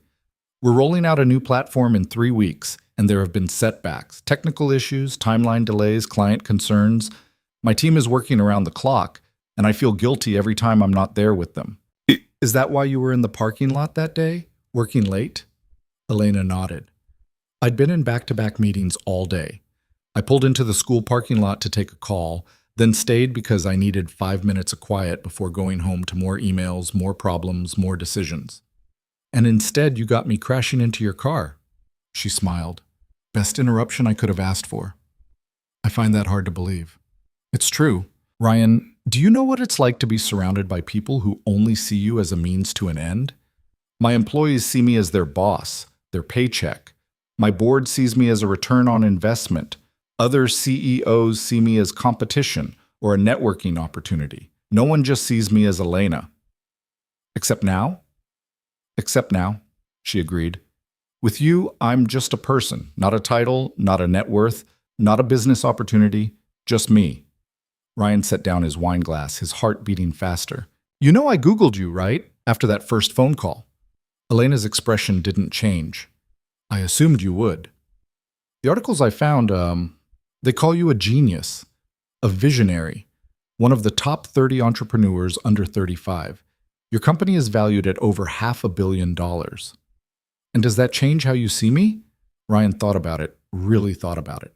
We're rolling out a new platform in 3 weeks, and there have been setbacks, technical issues, timeline delays, client concerns. My team is working around the clock, and I feel guilty every time I'm not there with them." "Is that why you were in the parking lot that day, working late?" Elena nodded. "I'd been in back-to-back meetings all day. I pulled into the school parking lot to take a call, then stayed because I needed 5 minutes of quiet before going home to more emails, more problems, more decisions. And instead, you got me crashing into your car." She smiled. "Best interruption I could have asked for." "I find that hard to believe." "It's true. Ryan, do you know what it's like to be surrounded by people who only see you as a means to an end? My employees see me as their boss, their paycheck. My board sees me as a return on investment. Other CEOs see me as competition or a networking opportunity. No one just sees me as Elena." "Except now?" "Except now," she agreed. "With you, I'm just a person, not a title, not a net worth, not a business opportunity, just me." Ryan set down his wine glass, his heart beating faster. "You know I Googled you, right? after that first phone call. Elena's expression didn't change. I assumed you would. The articles I found, they call you a genius, a visionary, one of the top 30 entrepreneurs under 35. Your company is valued at over $500 million. And does that change how you see me? Ryan thought about it, really thought about it.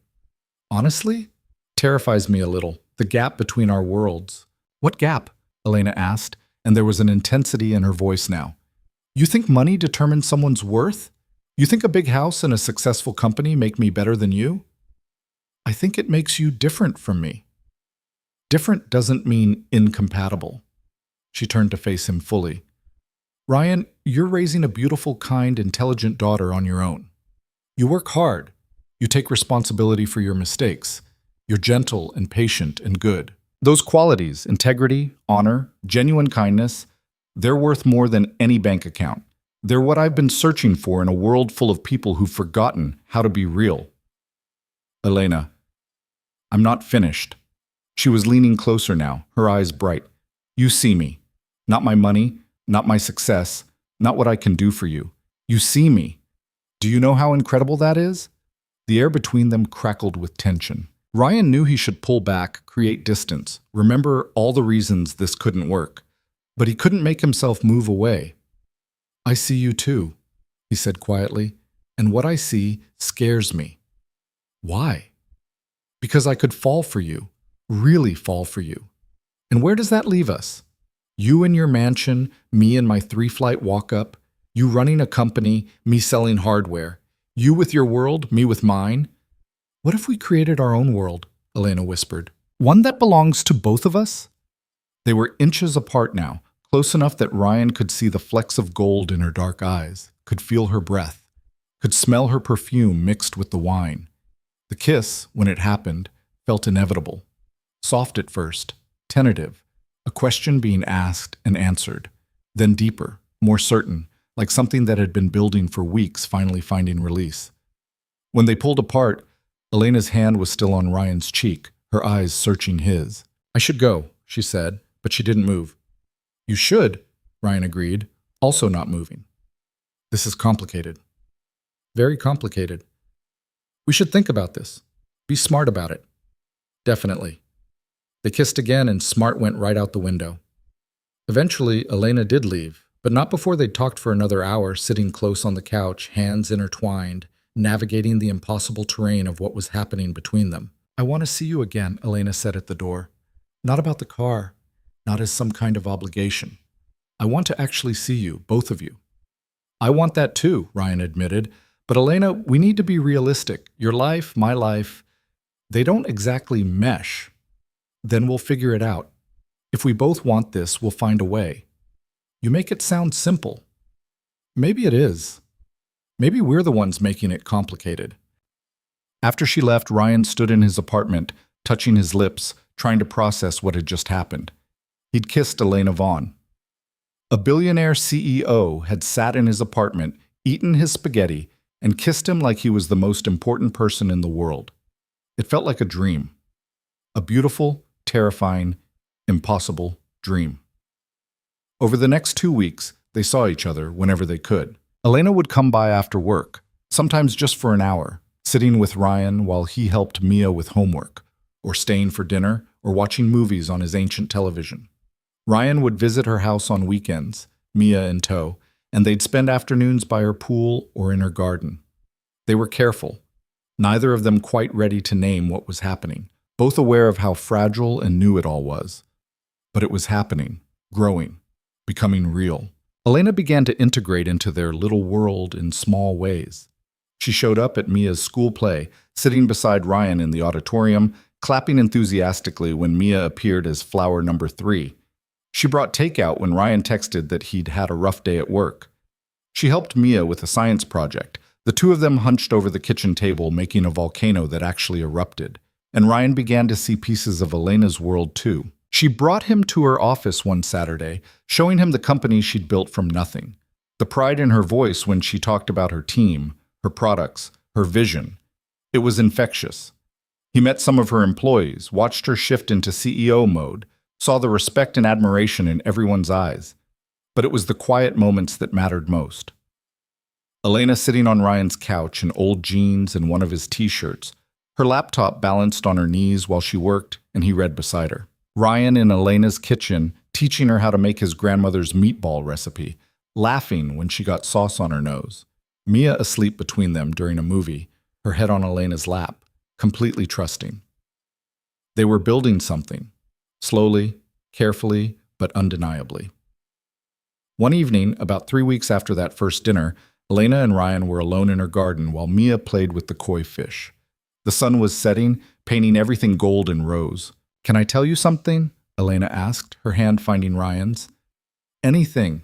Honestly, terrifies me a little, the gap between our worlds. What gap? Elena asked, and there was an intensity in her voice now. You think money determines someone's worth? You think a big house and a successful company make me better than you? I think it makes you different from me. Different doesn't mean incompatible. She turned to face him fully. Ryan, you're raising a beautiful, kind, intelligent daughter on your own. You work hard. You take responsibility for your mistakes. You're gentle and patient and good. Those qualities, integrity, honor, genuine kindness, they're worth more than any bank account. They're what I've been searching for in a world full of people who've forgotten how to be real. Elena, I'm not finished. She was leaning closer now, her eyes bright. You see me. Not my money, not my success, not what I can do for you. You see me. Do you know how incredible that is? The air between them crackled with tension. Ryan knew he should pull back, create distance, remember all the reasons this couldn't work. But he couldn't make himself move away. I see you too, he said quietly, and what I see scares me. Why? Because I could fall for you, really fall for you. And where does that leave us? You in your mansion, me in my 3-flight walk-up, you running a company, me selling hardware, you with your world, me with mine. What if we created our own world? Elena whispered. One that belongs to both of us? They were inches apart now, close enough that Ryan could see the flecks of gold in her dark eyes, could feel her breath, could smell her perfume mixed with the wine. The kiss, when it happened, felt inevitable. Soft at first, tentative, a question being asked and answered, then deeper, more certain, like something that had been building for weeks finally finding release. When they pulled apart, Elena's hand was still on Ryan's cheek, her eyes searching his. I should go, she said, but she didn't move. You should, Ryan agreed, also not moving. This is complicated. Very complicated. We should think about this. Be smart about it. Definitely. They kissed again and smart went right out the window. Eventually, Elena did leave, but not before they'd talked for another hour, sitting close on the couch, hands intertwined, navigating the impossible terrain of what was happening between them. I want to see you again, Elena said at the door. Not about the car, not as some kind of obligation. I want to actually see you, both of you. I want that too, Ryan admitted. But Elena, we need to be realistic. Your life, my life, they don't exactly mesh. Then we'll figure it out. If we both want this, we'll find a way. You make it sound simple. Maybe it is. Maybe we're the ones making it complicated. After she left, Ryan stood in his apartment, touching his lips, trying to process what had just happened. He'd kissed Elena Vaughn. A billionaire CEO had sat in his apartment, eaten his spaghetti, and kissed him like he was the most important person in the world. It felt like a dream. A beautiful, terrifying, impossible dream. Over the next 2 weeks, they saw each other whenever they could. Elena would come by after work, sometimes just for an hour, sitting with Ryan while he helped Mia with homework, or staying for dinner, or watching movies on his ancient television. Ryan would visit her house on weekends, Mia in tow, and they'd spend afternoons by her pool or in her garden. They were careful, neither of them quite ready to name what was happening, both aware of how fragile and new it all was. But it was happening, growing, becoming real. Elena began to integrate into their little world in small ways. She showed up at Mia's school play, sitting beside Ryan in the auditorium, clapping enthusiastically when Mia appeared as flower number 3. She brought takeout when Ryan texted that he'd had a rough day at work. She helped Mia with a science project. The two of them hunched over the kitchen table, making a volcano that actually erupted. And Ryan began to see pieces of Elena's world too. She brought him to her office one Saturday, showing him the company she'd built from nothing. The pride in her voice when she talked about her team, her products, her vision. It was infectious. He met some of her employees, watched her shift into CEO mode, saw the respect and admiration in everyone's eyes. but it was the quiet moments that mattered most. Elena sitting on Ryan's couch in old jeans and one of his t-shirts, her laptop balanced on her knees while she worked, and he read beside her. Ryan in Elena's kitchen, teaching her how to make his grandmother's meatball recipe, laughing when she got sauce on her nose. Mia asleep between them during a movie, her head on Elena's lap, completely trusting. They were building something, slowly, carefully, but undeniably. One evening, about 3 weeks after that first dinner, Elena and Ryan were alone in her garden while Mia played with the koi fish. The sun was setting, painting everything gold and rose. "Can I tell you something?" Elena asked, her hand finding Ryan's. "Anything.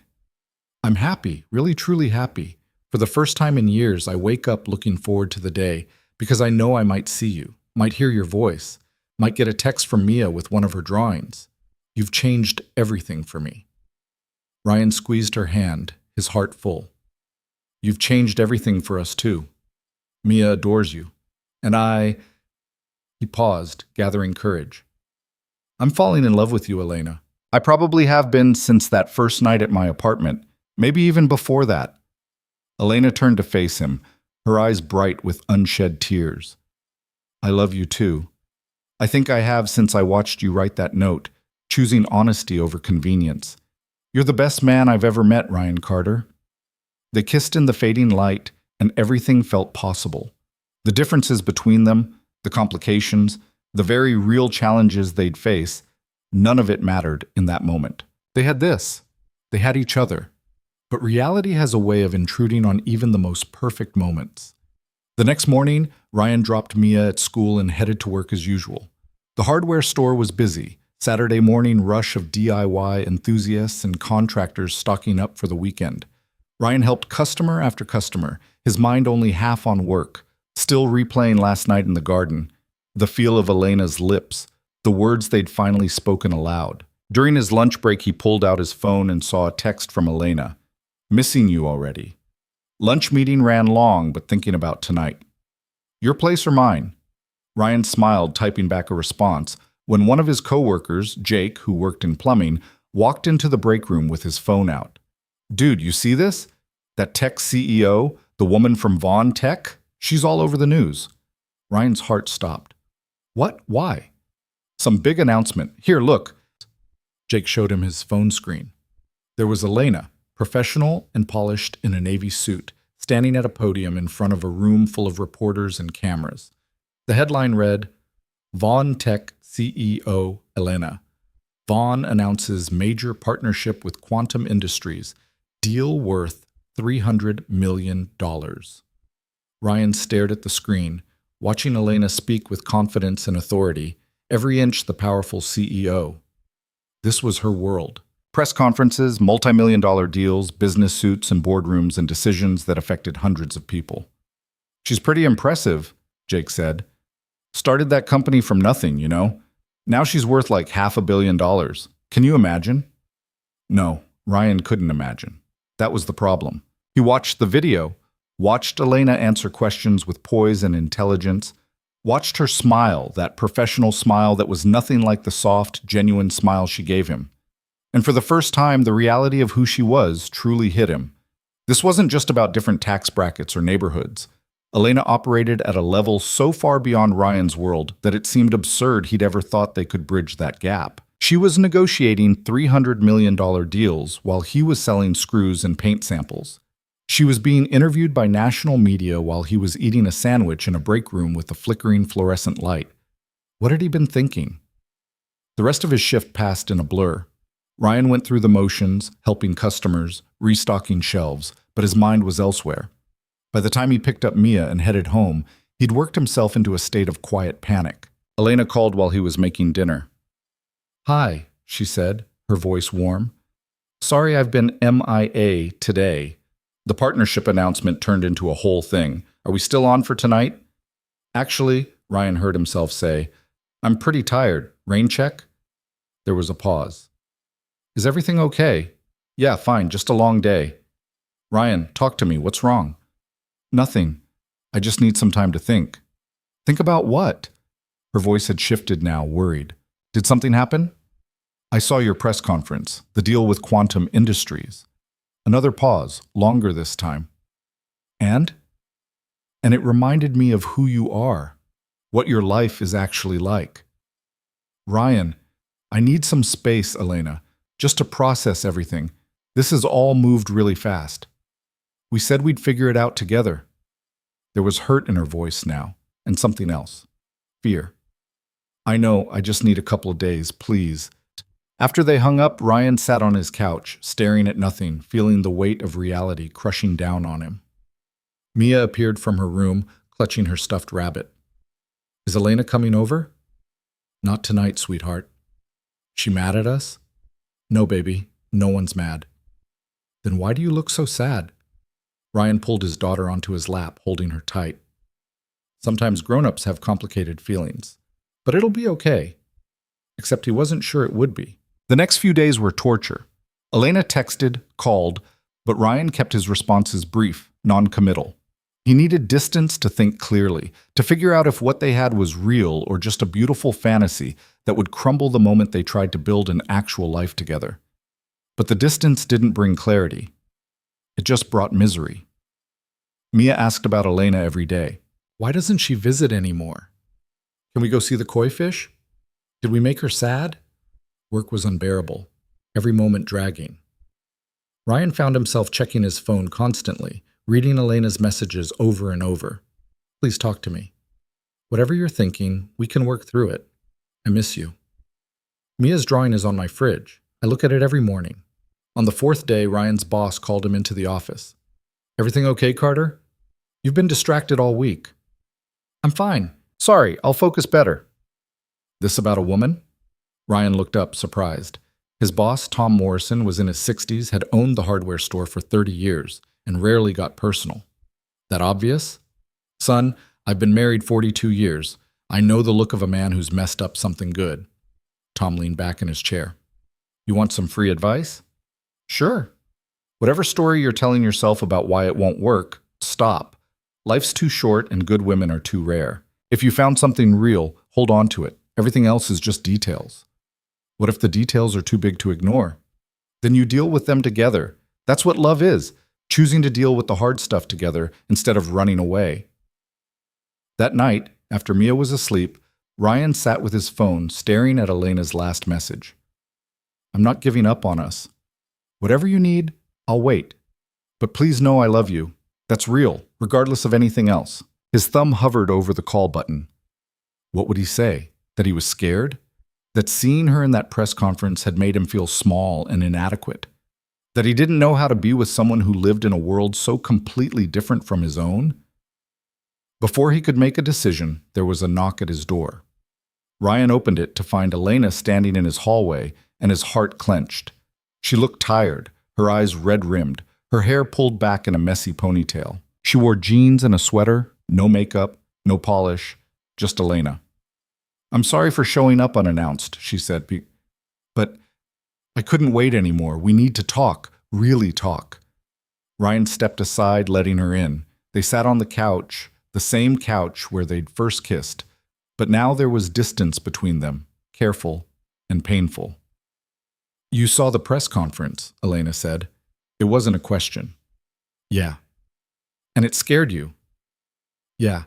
I'm happy, really truly happy. For the first time in years, I wake up looking forward to the day because I know I might see you, might hear your voice, might get a text from Mia with one of her drawings. You've changed everything for me." Ryan squeezed her hand, his heart full. "You've changed everything for us too. Mia adores you. And I—" He paused, gathering courage. "I'm falling in love with you, Elena. I probably have been since that first night at my apartment, maybe even before that." Elena turned to face him, her eyes bright with unshed tears. "I love you too. I think I have since I watched you write that note, choosing honesty over convenience. You're the best man I've ever met, Ryan Carter." They kissed in the fading light, and everything felt possible. The differences between them, the complications, the very real challenges they'd face, none of it mattered in that moment. They had this. They had each other. But reality has a way of intruding on even the most perfect moments. The next morning, Ryan dropped Mia at school and headed to work as usual. The hardware store was busy, Saturday morning rush of DIY enthusiasts and contractors stocking up for the weekend. Ryan helped customer after customer, his mind only half on work, still replaying last night in the garden, the feel of Elena's lips, the words they'd finally spoken aloud. During his lunch break, he pulled out his phone and saw a text from Elena. "Missing you already. Lunch meeting ran long, but thinking about tonight. Your place or mine?" Ryan smiled, typing back a response, when one of his coworkers, Jake, who worked in plumbing, walked into the break room with his phone out. "Dude, you see this? That tech CEO, the woman from Vaughn Tech? She's all over the news." Ryan's heart stopped. "What? Why?" "Some big announcement. Here, look." Jake showed him his phone screen. There was Elena, professional and polished in a navy suit, standing at a podium in front of a room full of reporters and cameras. The headline read, "Vaughn Tech CEO Elena. Vaughn announces major partnership with Quantum Industries. Deal worth $300 million. Ryan stared at the screen, watching Elena speak with confidence and authority, every inch the powerful CEO. This was her world. Press conferences, multi-million-dollar deals, business suits and boardrooms, and decisions that affected hundreds of people. "She's pretty impressive," Jake said. "Started that company from nothing, you know? Now she's worth like $500 million. Can you imagine?" No, Ryan couldn't imagine. That was the problem. He watched the video, watched Elena answer questions with poise and intelligence, watched her smile, that professional smile that was nothing like the soft, genuine smile she gave him. And for the first time, the reality of who she was truly hit him. This wasn't just about different tax brackets or neighborhoods. Elena operated at a level so far beyond Ryan's world that it seemed absurd he'd ever thought they could bridge that gap. She was negotiating $300 million deals while he was selling screws and paint samples. She was being interviewed by national media while he was eating a sandwich in a break room with a flickering fluorescent light. What had he been thinking? The rest of his shift passed in a blur. Ryan went through the motions, helping customers, restocking shelves, but his mind was elsewhere. By the time he picked up Mia and headed home, he'd worked himself into a state of quiet panic. Elena called while he was making dinner. "Hi," she said, her voice warm. "Sorry I've been MIA today. The partnership announcement turned into a whole thing. Are we still on for tonight?" "Actually," Ryan heard himself say, "I'm pretty tired. Rain check?" There was a pause. "Is everything okay?" "Yeah, fine, just a long day." "Ryan, talk to me. What's wrong?" "Nothing. I just need some time to think." "Think about what?" Her voice had shifted now, worried. "Did something happen?" I saw your press conference, the deal with Quantum Industries. Another pause, longer this time. And? And it reminded me of who you are, what your life is actually like. Ryan, I need some space, Elena, just to process everything. This has all moved really fast. We said we'd figure it out together. There was hurt in her voice now, and something else. Fear. I know, I just need a couple of days, please. After they hung up, Ryan sat on his couch, staring at nothing, feeling the weight of reality crushing down on him. Mia appeared from her room, clutching her stuffed rabbit. Is Elena coming over? Not tonight, sweetheart. She mad at us? No, baby, no one's mad. Then why do you look so sad? Ryan pulled his daughter onto his lap, holding her tight. Sometimes grown-ups have complicated feelings, but it'll be okay. Except he wasn't sure it would be. The next few days were torture. Elena texted, called, but Ryan kept his responses brief, non-committal. He needed distance to think clearly, to figure out if what they had was real or just a beautiful fantasy that would crumble the moment they tried to build an actual life together. But the distance didn't bring clarity. It just brought misery. Mia asked about Elena every day. Why doesn't she visit anymore? Can we go see the koi fish? Did we make her sad? Work was unbearable, every moment dragging. Ryan found himself checking his phone constantly, reading Elena's messages over and over. Please talk to me. Whatever you're thinking, we can work through it. I miss you. Mia's drawing is on my fridge. I look at it every morning. On the fourth day, Ryan's boss called him into the office. Everything okay, Carter? You've been distracted all week. I'm fine. Sorry, I'll focus better. This about a woman? Ryan looked up, surprised. His boss, Tom Morrison, was in his 60s, had owned the hardware store for 30 years, and rarely got personal. That obvious? Son, I've been married 42 years. I know the look of a man who's messed up something good. Tom leaned back in his chair. You want some free advice? Sure. Whatever story you're telling yourself about why it won't work, stop. Life's too short and good women are too rare. If you found something real, hold on to it. Everything else is just details. What if the details are too big to ignore? Then you deal with them together. That's what love is, choosing to deal with the hard stuff together instead of running away. That night, after Mia was asleep, Ryan sat with his phone, staring at Elena's last message. I'm not giving up on us. Whatever you need, I'll wait. But please know I love you. That's real, regardless of anything else. His thumb hovered over the call button. What would he say? That he was scared? That seeing her in that press conference had made him feel small and inadequate? That he didn't know how to be with someone who lived in a world so completely different from his own? Before he could make a decision, there was a knock at his door. Ryan opened it to find Elena standing in his hallway, and his heart clenched. She looked tired, her eyes red-rimmed, her hair pulled back in a messy ponytail. She wore jeans and a sweater, no makeup, no polish, just Elena. I'm sorry for showing up unannounced, she said, but I couldn't wait anymore. We need to talk, really talk. Ryan stepped aside, letting her in. They sat on the couch, the same couch where they'd first kissed, but now there was distance between them, careful and painful. You saw the press conference, Elena said. It wasn't a question. Yeah. And it scared you. Yeah.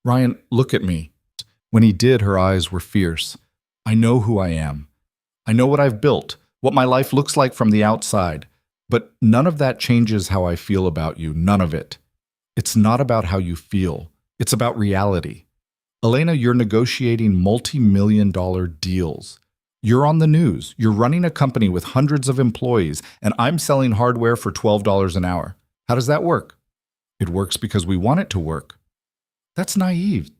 Ryan, look at me. When he did, her eyes were fierce. I know who I am. I know what I've built, what my life looks like from the outside. But none of that changes how I feel about you, none of it. It's not about how you feel. It's about reality. Elena, you're negotiating multi-million-dollar deals. You're on the news. You're running a company with hundreds of employees, and I'm selling hardware for $12 an hour. How does that work? It works because we want it to work. That's naive.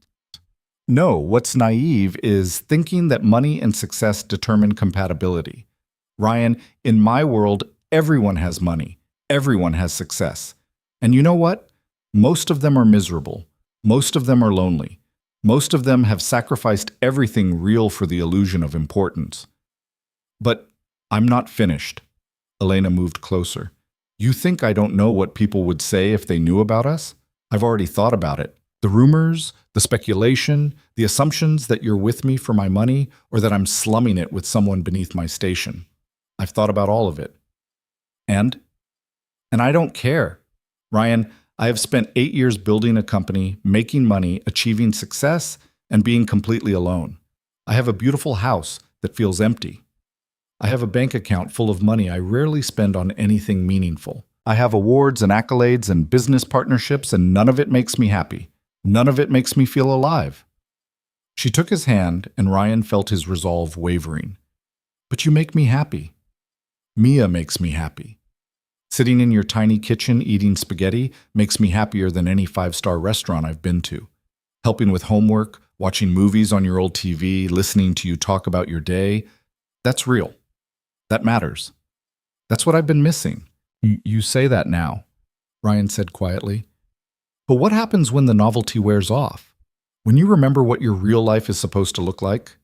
No, what's naive is thinking that money and success determine compatibility. Ryan, in my world, everyone has money. Everyone has success. And you know what? Most of them are miserable. Most of them are lonely. Most of them have sacrificed everything real for the illusion of importance. But I'm not finished. Elena moved closer. You think I don't know what people would say if they knew about us? I've already thought about it. The rumors, the speculation, the assumptions that you're with me for my money or that I'm slumming it with someone beneath my station. I've thought about all of it. And? And I don't care. Ryan, I have spent 8 years building a company, making money, achieving success, and being completely alone. I have a beautiful house that feels empty. I have a bank account full of money I rarely spend on anything meaningful. I have awards and accolades and business partnerships, and none of it makes me happy. None of it makes me feel alive. She took his hand, and Ryan felt his resolve wavering. But you make me happy. Mia makes me happy. Sitting in your tiny kitchen eating spaghetti makes me happier than any 5-star restaurant I've been to. Helping with homework, watching movies on your old TV, listening to you talk about your day, that's real. That matters. That's what I've been missing. You say that now, Ryan said quietly. But what happens when the novelty wears off? When you remember what your real life is supposed to look like?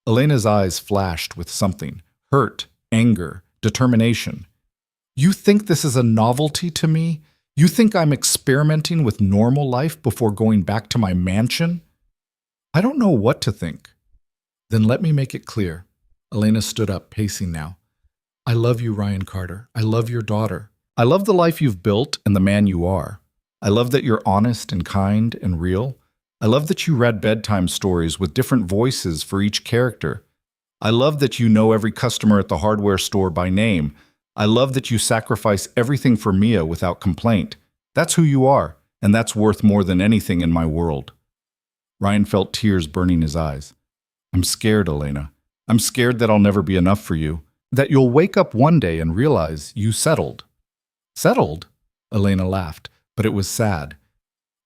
Elena's eyes flashed with something: hurt, anger, determination. You think this is a novelty to me? You think I'm experimenting with normal life before going back to my mansion? I don't know what to think. Then let me make it clear. Elena stood up, pacing now. I love you, Ryan Carter. I love your daughter. I love the life you've built and the man you are. I love that you're honest and kind and real. I love that you read bedtime stories with different voices for each character. I love that you know every customer at the hardware store by name. I love that you sacrifice everything for Mia without complaint. That's who you are, and that's worth more than anything in my world. Ryan felt tears burning his eyes. I'm scared, Elena. I'm scared that I'll never be enough for you. That you'll wake up one day and realize you settled. Settled? Elena laughed, but it was sad.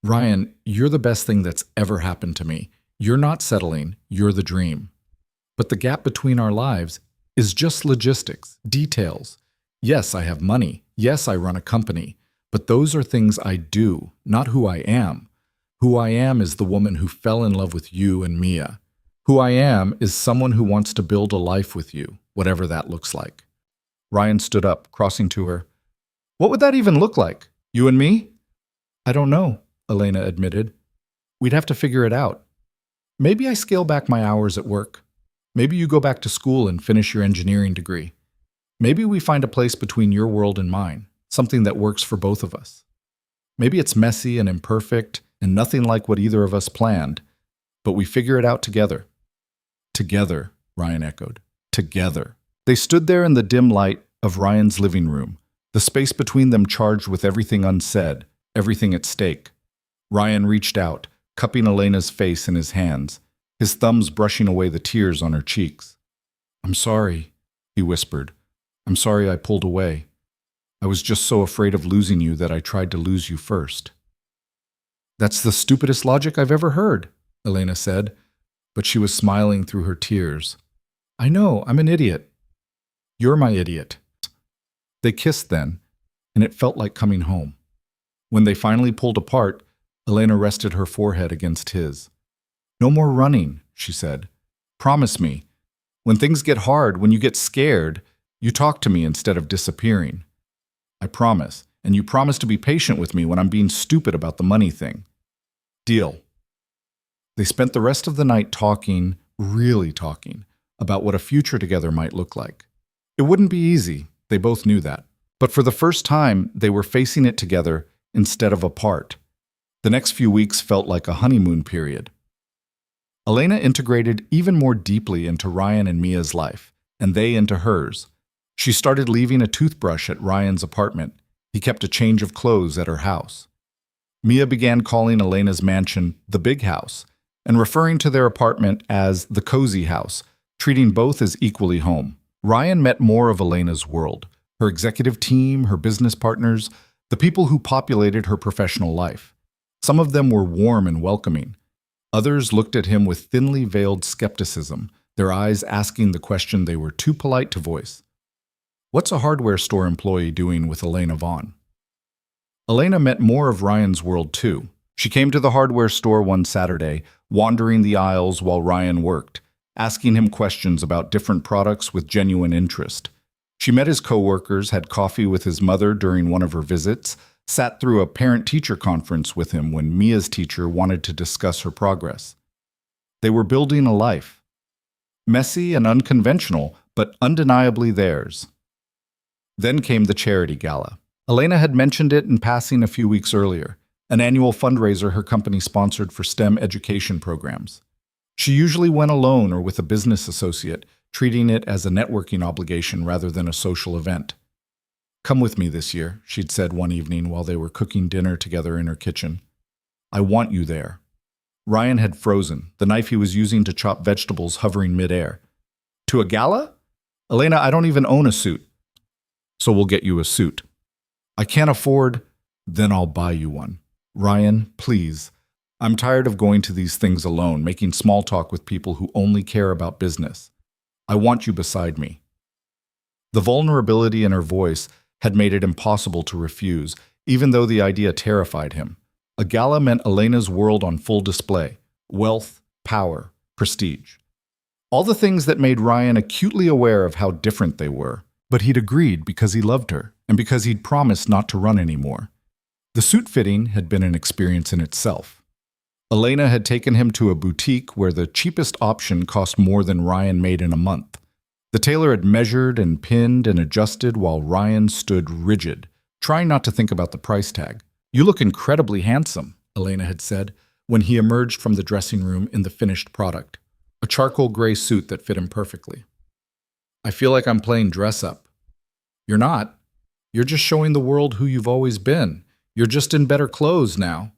Ryan, you're the best thing that's ever happened to me. You're not settling, you're the dream. But the gap between our lives is just logistics, details. Yes, I have money. Yes, I run a company. But those are things I do, not who I am. Who I am is the woman who fell in love with you and Mia. Who I am is someone who wants to build a life with you, whatever that looks like. Ryan stood up, crossing to her. What would that even look like? You and me? I don't know, Elena admitted. We'd have to figure it out. Maybe I scale back my hours at work. Maybe you go back to school and finish your engineering degree. Maybe we find a place between your world and mine, something that works for both of us. Maybe it's messy and imperfect and nothing like what either of us planned, but we figure it out together. Together, Ryan echoed. Together. They stood there in the dim light of Ryan's living room, the space between them charged with everything unsaid, everything at stake. Ryan reached out, cupping Elena's face in his hands, his thumbs brushing away the tears on her cheeks. I'm sorry, he whispered. I'm sorry I pulled away. I was just so afraid of losing you that I tried to lose you first. That's the stupidest logic I've ever heard, Elena said, but she was smiling through her tears. I know, I'm an idiot. You're my idiot. They kissed then, and it felt like coming home. When they finally pulled apart, Elena rested her forehead against his. No more running, she said. Promise me. When things get hard, when you get scared, you talk to me instead of disappearing. I promise, and you promise to be patient with me when I'm being stupid about the money thing. Deal. They spent the rest of the night talking, really talking, about what a future together might look like. It wouldn't be easy, they both knew that. But for the first time, they were facing it together instead of apart. The next few weeks felt like a honeymoon period. Elena integrated even more deeply into Ryan and Mia's life, and they into hers. She started leaving a toothbrush at Ryan's apartment. He kept a change of clothes at her house. Mia began calling Elena's mansion the big house and referring to their apartment as the cozy house, treating both as equally home. Ryan met more of Elena's world, her executive team, her business partners, the people who populated her professional life. Some of them were warm and welcoming. Others looked at him with thinly veiled skepticism, their eyes asking the question they were too polite to voice. What's a hardware store employee doing with Elena Vaughn? Elena met more of Ryan's world too. She came to the hardware store one Saturday, wandering the aisles while Ryan worked, asking him questions about different products with genuine interest. She met his coworkers, had coffee with his mother during one of her visits, sat through a parent-teacher conference with him when Mia's teacher wanted to discuss her progress. They were building a life. Messy and unconventional, but undeniably theirs. Then came the charity gala. Elena had mentioned it in passing a few weeks earlier, an annual fundraiser her company sponsored for STEM education programs. She usually went alone or with a business associate, treating it as a networking obligation rather than a social event. "Come with me this year," she'd said one evening while they were cooking dinner together in her kitchen. "I want you there." Ryan had frozen, the knife he was using to chop vegetables hovering midair. "To a gala? Elena, I don't even own a suit." "So we'll get you a suit." "I can't afford—" "Then I'll buy you one. Ryan, please. I'm tired of going to these things alone, making small talk with people who only care about business. I want you beside me." The vulnerability in her voice had made it impossible to refuse, even though the idea terrified him. A gala meant Elena's world on full display: wealth, power, prestige. All the things that made Ryan acutely aware of how different they were. But he'd agreed because he loved her, and because he'd promised not to run anymore. The suit fitting had been an experience in itself. Elena had taken him to a boutique where the cheapest option cost more than Ryan made in a month. The tailor had measured and pinned and adjusted while Ryan stood rigid, trying not to think about the price tag. "You look incredibly handsome," Elena had said, when he emerged from the dressing room in the finished product, a charcoal gray suit that fit him perfectly. "I feel like I'm playing dress-up." "You're not. You're just showing the world who you've always been. You're just in better clothes now."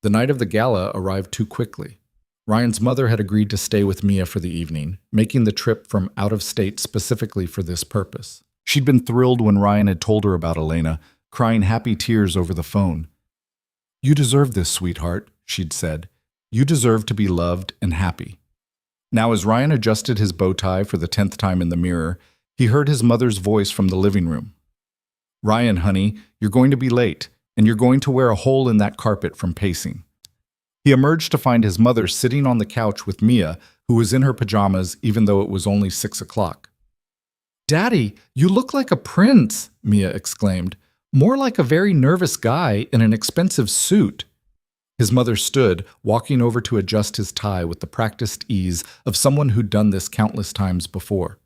The night of the gala arrived too quickly. Ryan's mother had agreed to stay with Mia for the evening, making the trip from out of state specifically for this purpose. She'd been thrilled when Ryan had told her about Elena, crying happy tears over the phone. "You deserve this, sweetheart," she'd said. "You deserve to be loved and happy." Now, as Ryan adjusted his bow tie for the 10th time in the mirror, he heard his mother's voice from the living room. "Ryan, honey, you're going to be late, and you're going to wear a hole in that carpet from pacing." He emerged to find his mother sitting on the couch with Mia, who was in her pajamas even though it was only 6 o'clock. "Daddy, you look like a prince," Mia exclaimed. "More like a very nervous guy in an expensive suit." His mother stood, walking over to adjust his tie with the practiced ease of someone who'd done this countless times before.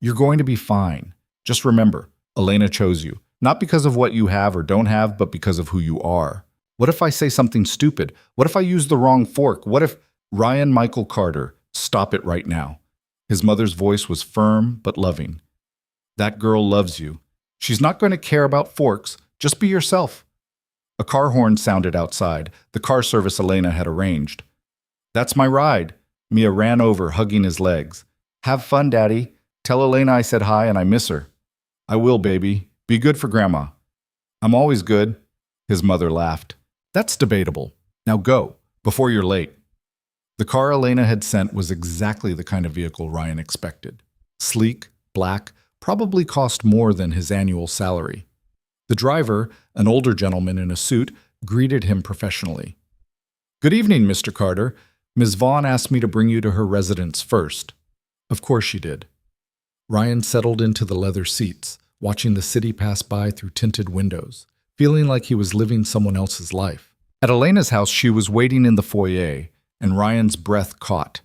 "You're going to be fine. Just remember, Elena chose you, not because of what you have or don't have, but because of who you are. What if I say something stupid? What if I use the wrong fork? What if—" "Ryan Michael Carter, stop it right now." His mother's voice was firm but loving. "That girl loves you. She's not going to care about forks. Just be yourself." A car horn sounded outside, the car service Elena had arranged. "That's my ride." Mia ran over, hugging his legs. "Have fun, Daddy. Tell Elena I said hi and I miss her." "I will, baby. Be good for Grandma." "I'm always good." His mother laughed. "That's debatable. Now go, before you're late." The car Elena had sent was exactly the kind of vehicle Ryan expected. Sleek, black, probably cost more than his annual salary. The driver, an older gentleman in a suit, greeted him professionally. "Good evening, Mr. Carter. Ms. Vaughn asked me to bring you to her residence first." Of course she did. Ryan settled into the leather seats, watching the city pass by through tinted windows, feeling like he was living someone else's life. At Elena's house, she was waiting in the foyer, and Ryan's breath caught.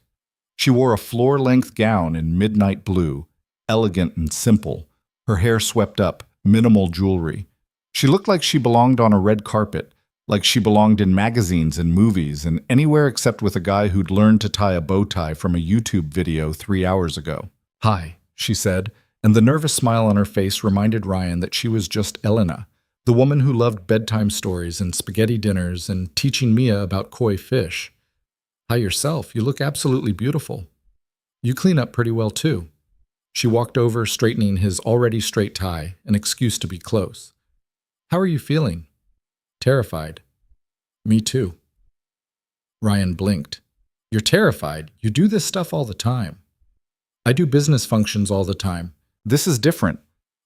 She wore a floor-length gown in midnight blue, elegant and simple, her hair swept up, minimal jewelry. She looked like she belonged on a red carpet, like she belonged in magazines and movies and anywhere except with a guy who'd learned to tie a bow tie from a YouTube video 3 hours ago. "Hi," she said, and the nervous smile on her face reminded Ryan that she was just Elena, the woman who loved bedtime stories and spaghetti dinners and teaching Mia about koi fish. "Hi yourself. You look absolutely beautiful. You clean up pretty well, too." She walked over, straightening his already straight tie, an excuse to be close. "How are you feeling?" "Terrified." "Me too." Ryan blinked. "You're terrified? You do this stuff all the time." "I do business functions all the time. This is different.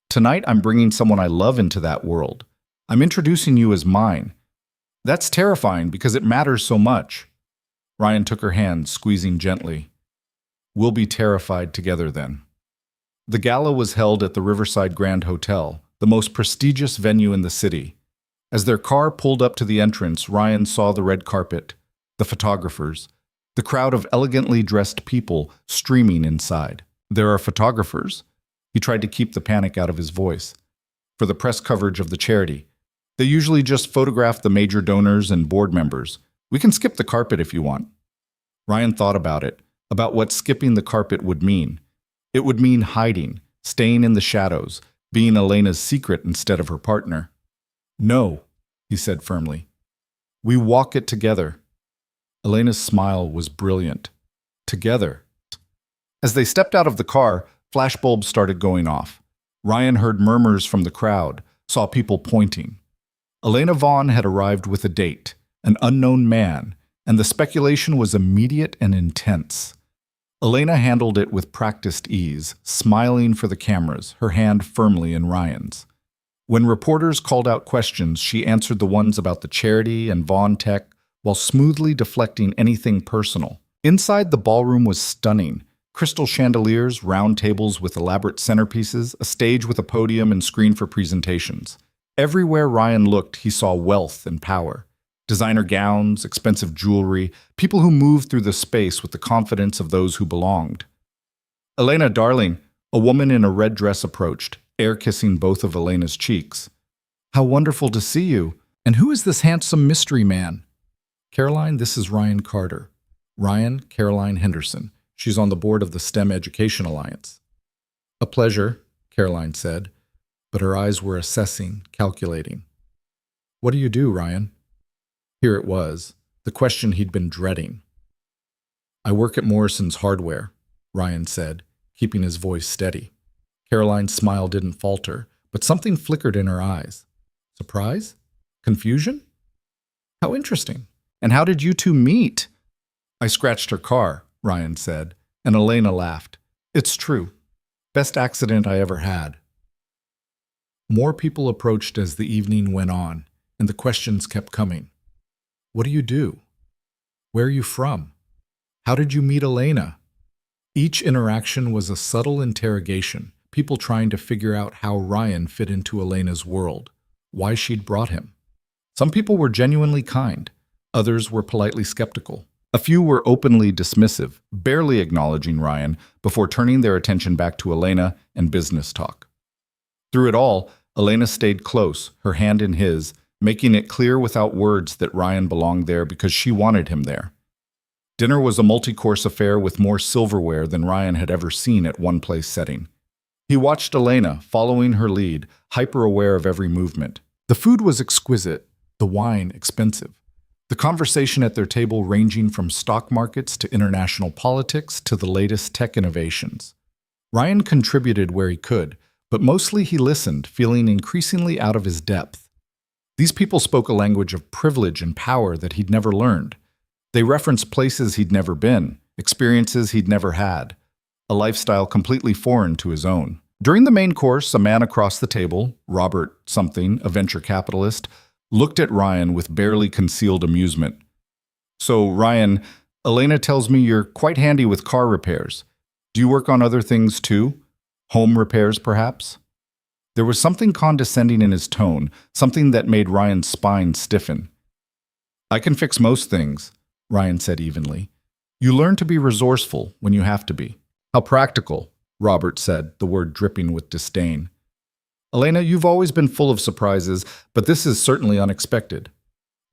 Tonight I'm bringing someone I love into that world. I'm introducing you as mine. That's terrifying because it matters so much." Ryan took her hand, squeezing gently. "We'll be terrified together then." The gala was held at the Riverside Grand Hotel, the most prestigious venue in the city. As their car pulled up to the entrance, Ryan saw the red carpet, the photographers, the crowd of elegantly dressed people streaming inside. There are photographers. He tried to keep the panic out of his voice. For the press coverage of the charity. They usually just photograph the major donors and board members. We can skip the carpet if you want. Ryan thought about it, about what skipping the carpet would mean. It would mean hiding, staying in the shadows, being Elena's secret instead of her partner. No, he said firmly. We walk it together. Elena's smile was brilliant. Together. As they stepped out of the car, flashbulbs started going off. Ryan heard murmurs from the crowd, saw people pointing. Elena Vaughn had arrived with a date, an unknown man, and the speculation was immediate and intense. Elena handled it with practiced ease, smiling for the cameras, her hand firmly in Ryan's. When reporters called out questions, she answered the ones about the charity and Vaughn Tech while smoothly deflecting anything personal. Inside, the ballroom was stunning. Crystal chandeliers, round tables with elaborate centerpieces, a stage with a podium and screen for presentations. Everywhere Ryan looked, he saw wealth and power. Designer gowns, expensive jewelry, people who moved through the space with the confidence of those who belonged. Elena, darling, a woman in a red dress approached, air-kissing both of Elena's cheeks. How wonderful to see you. And who is this handsome mystery man? Caroline, this is Ryan Carter. Ryan, Caroline Henderson. She's on the board of the STEM Education Alliance. A pleasure, Caroline said, but her eyes were assessing, calculating. What do you do, Ryan? Here it was, the question he'd been dreading. I work at Morrison's Hardware, Ryan said, keeping his voice steady. Caroline's smile didn't falter, but something flickered in her eyes. Surprise? Confusion? How interesting. And how did you two meet? I scratched her car, Ryan said, and Elena laughed. It's true. Best accident I ever had. More people approached as the evening went on, and the questions kept coming. What do you do? Where are you from? How did you meet Elena? Each interaction was a subtle interrogation, people trying to figure out how Ryan fit into Elena's world, why she'd brought him. Some people were genuinely kind, others were politely skeptical. A few were openly dismissive, barely acknowledging Ryan before turning their attention back to Elena and business talk. Through it all, Elena stayed close, her hand in his, making it clear without words that Ryan belonged there because she wanted him there. Dinner was a multi-course affair with more silverware than Ryan had ever seen at one place setting. He watched Elena, following her lead, hyper-aware of every movement. The food was exquisite, the wine expensive. The conversation at their table ranging from stock markets to international politics to the latest tech innovations. Ryan contributed where he could, but mostly he listened, feeling increasingly out of his depth. These people spoke a language of privilege and power that he'd never learned. They referenced places he'd never been, experiences he'd never had, a lifestyle completely foreign to his own. During the main course, a man across the table, Robert something, a venture capitalist, looked at Ryan with barely concealed amusement. So, Ryan, Elena tells me you're quite handy with car repairs. Do you work on other things too? Home repairs, perhaps? There was something condescending in his tone, something that made Ryan's spine stiffen. I can fix most things, Ryan said evenly. You learn to be resourceful when you have to be. How practical, Robert said, the word dripping with disdain. Elena, you've always been full of surprises, but this is certainly unexpected.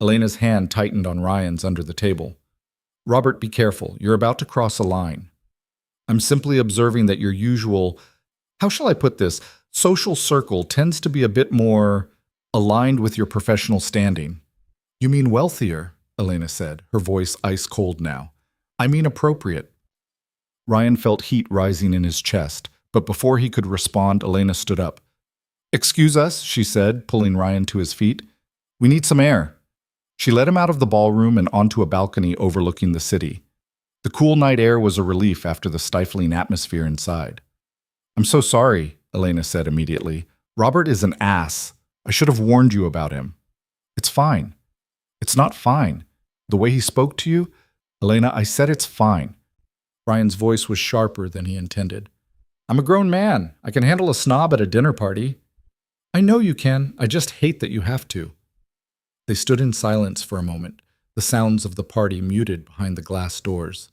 Elena's hand tightened on Ryan's under the table. Robert, be careful. You're about to cross a line. I'm simply observing that your usual, how shall I put this, social circle tends to be a bit more aligned with your professional standing. You mean wealthier, Elena said, her voice ice cold now. I mean appropriate. Ryan felt heat rising in his chest, but before he could respond, Elena stood up. Excuse us, she said, pulling Ryan to his feet. We need some air. She led him out of the ballroom and onto a balcony overlooking the city. The cool night air was a relief after the stifling atmosphere inside. I'm so sorry, Elena said immediately. Robert is an ass. I should have warned you about him. It's fine. It's not fine. The way he spoke to you? Elena, I said it's fine. Ryan's voice was sharper than he intended. I'm a grown man. I can handle a snob at a dinner party. I know you can. I just hate that you have to. They stood in silence for a moment, the sounds of the party muted behind the glass doors.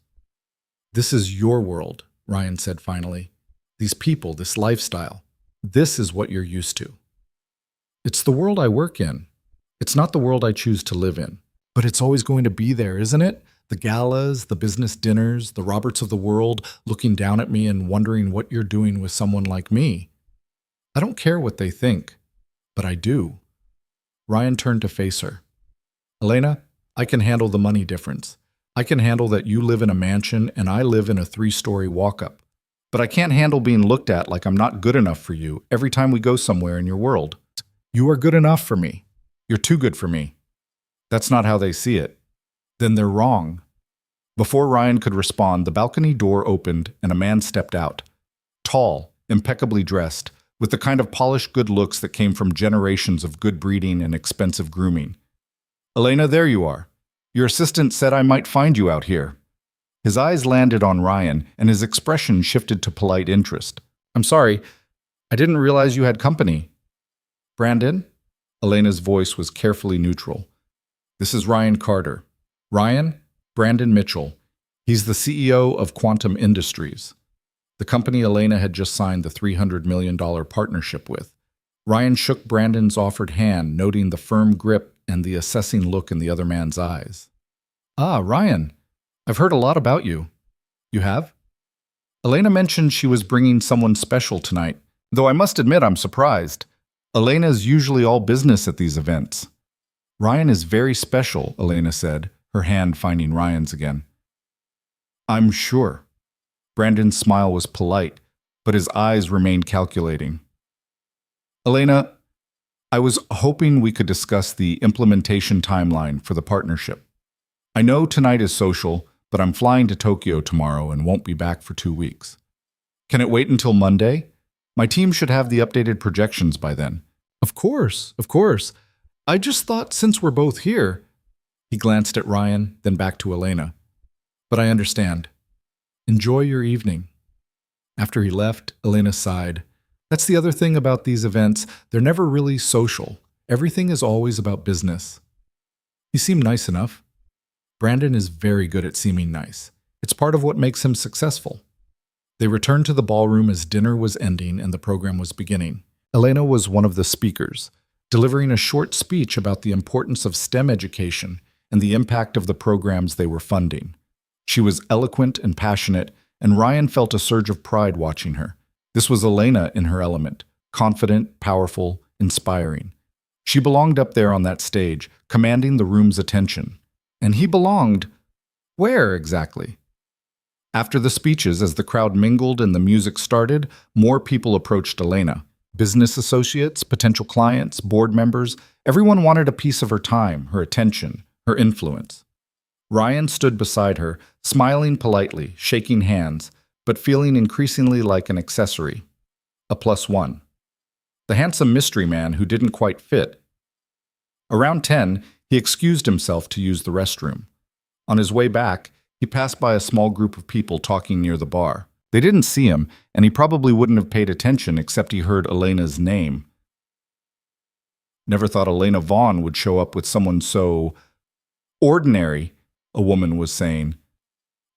"This is your world," Ryan said finally. "These people, this lifestyle. This is what you're used to." "It's the world I work in. It's not the world I choose to live in. But it's always going to be there, isn't it? The galas, the business dinners, the Roberts of the world looking down at me and wondering what you're doing with someone like me. I don't care what they think, but I do." Ryan turned to face her. "Elena, I can handle the money difference. I can handle that you live in a mansion and I live in a 3-story walk-up. But I can't handle being looked at like I'm not good enough for you every time we go somewhere in your world. You are good enough for me. You're too good for me." "That's not how they see it." "Then they're wrong." Before Ryan could respond, the balcony door opened and a man stepped out. Tall, impeccably dressed, with the kind of polished good looks that came from generations of good breeding and expensive grooming. "Elena, there you are. Your assistant said I might find you out here." His eyes landed on Ryan, and his expression shifted to polite interest. "I'm sorry, I didn't realize you had company." "Brandon?" Elena's voice was carefully neutral. "This is Ryan Carter. Ryan, Brandon Mitchell. He's the CEO of Quantum Industries, the company Elena had just signed the $300 million partnership with." Ryan shook Brandon's offered hand, noting the firm grip and the assessing look in the other man's eyes. "Ah, Ryan, I've heard a lot about you." "You have?" "Elena mentioned she was bringing someone special tonight, though I must admit I'm surprised. Elena's usually all business at these events." "Ryan is very special," Elena said, her hand finding Ryan's again. "I'm sure." Brandon's smile was polite, but his eyes remained calculating. "Elena, I was hoping we could discuss the implementation timeline for the partnership. I know tonight is social, but I'm flying to Tokyo tomorrow and won't be back for 2 weeks. Can it wait until Monday? My team should have the updated projections by then." Of course. I just thought since we're both here." He glanced at Ryan, then back to Elena. "But I understand. Enjoy your evening." After he left, Elena sighed. "That's the other thing about these events. They're never really social. Everything is always about business." He seemed nice enough. Brandon is very good at seeming nice. It's part of what makes him successful. They returned to the ballroom as dinner was ending and the program was beginning. Elena was one of the speakers, delivering a short speech about the importance of STEM education and the impact of the programs they were funding. She was eloquent and passionate, and Ryan felt a surge of pride watching her. This was Elena in her element, confident, powerful, inspiring. She belonged up there on that stage, commanding the room's attention. And he belonged where exactly? After the speeches, as the crowd mingled and the music started, more people approached Elena. Business associates, potential clients, board members, everyone wanted a piece of her time, her attention, her influence. Ryan stood beside her, smiling politely, shaking hands, but feeling increasingly like an accessory, a +1. The handsome mystery man who didn't quite fit. Around 10, he excused himself to use the restroom. On his way back, he passed by a small group of people talking near the bar. They didn't see him, and he probably wouldn't have paid attention except he heard Elena's name. "Never thought Elena Vaughn would show up with someone so ordinary," a woman was saying.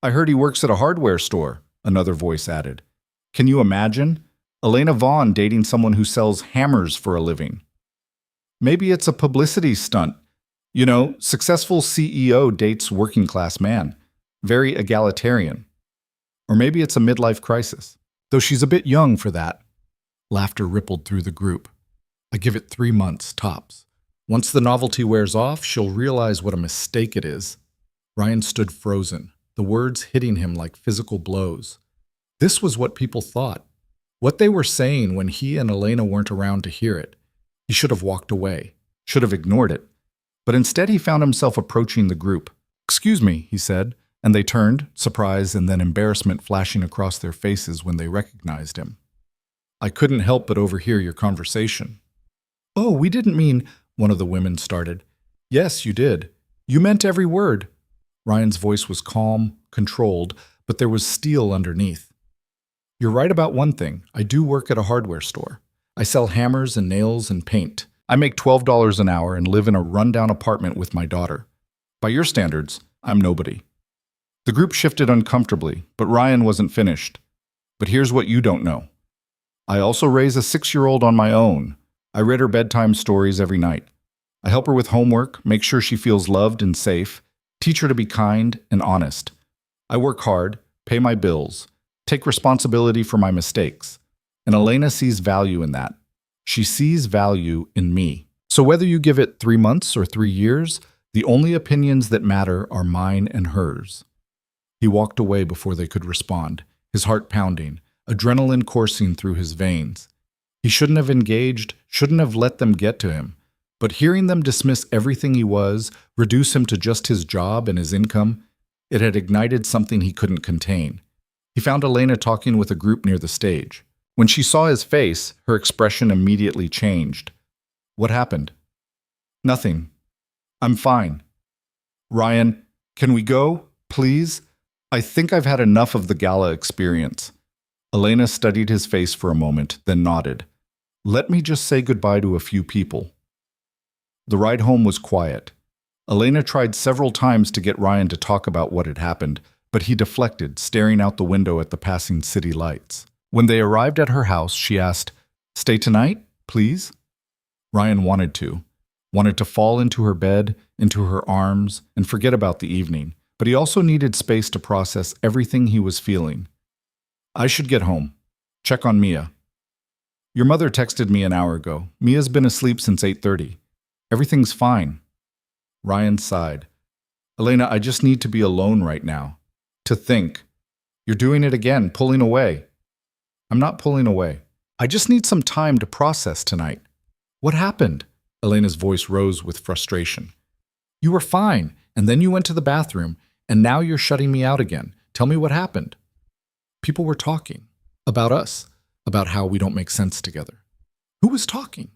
"I heard he works at a hardware store," another voice added. "Can you imagine? Elena Vaughn dating someone who sells hammers for a living." "Maybe it's a publicity stunt. You know, successful CEO dates working-class man. Very egalitarian. Or maybe it's a midlife crisis. Though she's a bit young for that." Laughter rippled through the group. "I give it 3 months, tops. Once the novelty wears off, she'll realize what a mistake it is." Ryan stood frozen, the words hitting him like physical blows. This was what people thought. What they were saying when he and Elena weren't around to hear it. He should have walked away, should have ignored it. But instead he found himself approaching the group. "Excuse me," he said, and they turned, surprise and then embarrassment flashing across their faces when they recognized him. "I couldn't help but overhear your conversation." "Oh, we didn't mean," one of the women started. "Yes, you did. You meant every word." Ryan's voice was calm, controlled, but there was steel underneath. "You're right about one thing. I do work at a hardware store. I sell hammers and nails and paint. I make $12 an hour and live in a rundown apartment with my daughter. By your standards, I'm nobody. The group shifted uncomfortably, but Ryan wasn't finished. But here's what you don't know. I also raise a 6-year-old on my own. I read her bedtime stories every night. I help her with homework, make sure she feels loved and safe, teach her to be kind and honest. I work hard, pay my bills, take responsibility for my mistakes. And Elena sees value in that. She sees value in me. So whether you give it 3 months or 3 years, the only opinions that matter are mine and hers. He walked away before they could respond, his heart pounding, adrenaline coursing through his veins. He shouldn't have engaged, shouldn't have let them get to him. But hearing them dismiss everything he was, reduce him to just his job and his income, it had ignited something he couldn't contain. He found Elena talking with a group near the stage. When she saw his face, her expression immediately changed. What happened? Nothing. I'm fine. Ryan, can we go, please? I think I've had enough of the gala experience. Elena studied his face for a moment, then nodded. Let me just say goodbye to a few people. The ride home was quiet. Elena tried several times to get Ryan to talk about what had happened, but he deflected, staring out the window at the passing city lights. When they arrived at her house, she asked, "Stay tonight, please?" Ryan wanted to fall into her bed, into her arms, and forget about the evening, but he also needed space to process everything he was feeling. I should get home. Check on Mia. Your mother texted me an hour ago. Mia's been asleep since 8:30. Everything's fine. Ryan sighed. Elena, I just need to be alone right now. To think. You're doing it again, pulling away. I'm not pulling away. I just need some time to process tonight. What happened? Elena's voice rose with frustration. You were fine, and then you went to the bathroom, and now you're shutting me out again. Tell me what happened. People were talking. About us. About how we don't make sense together. Who was talking?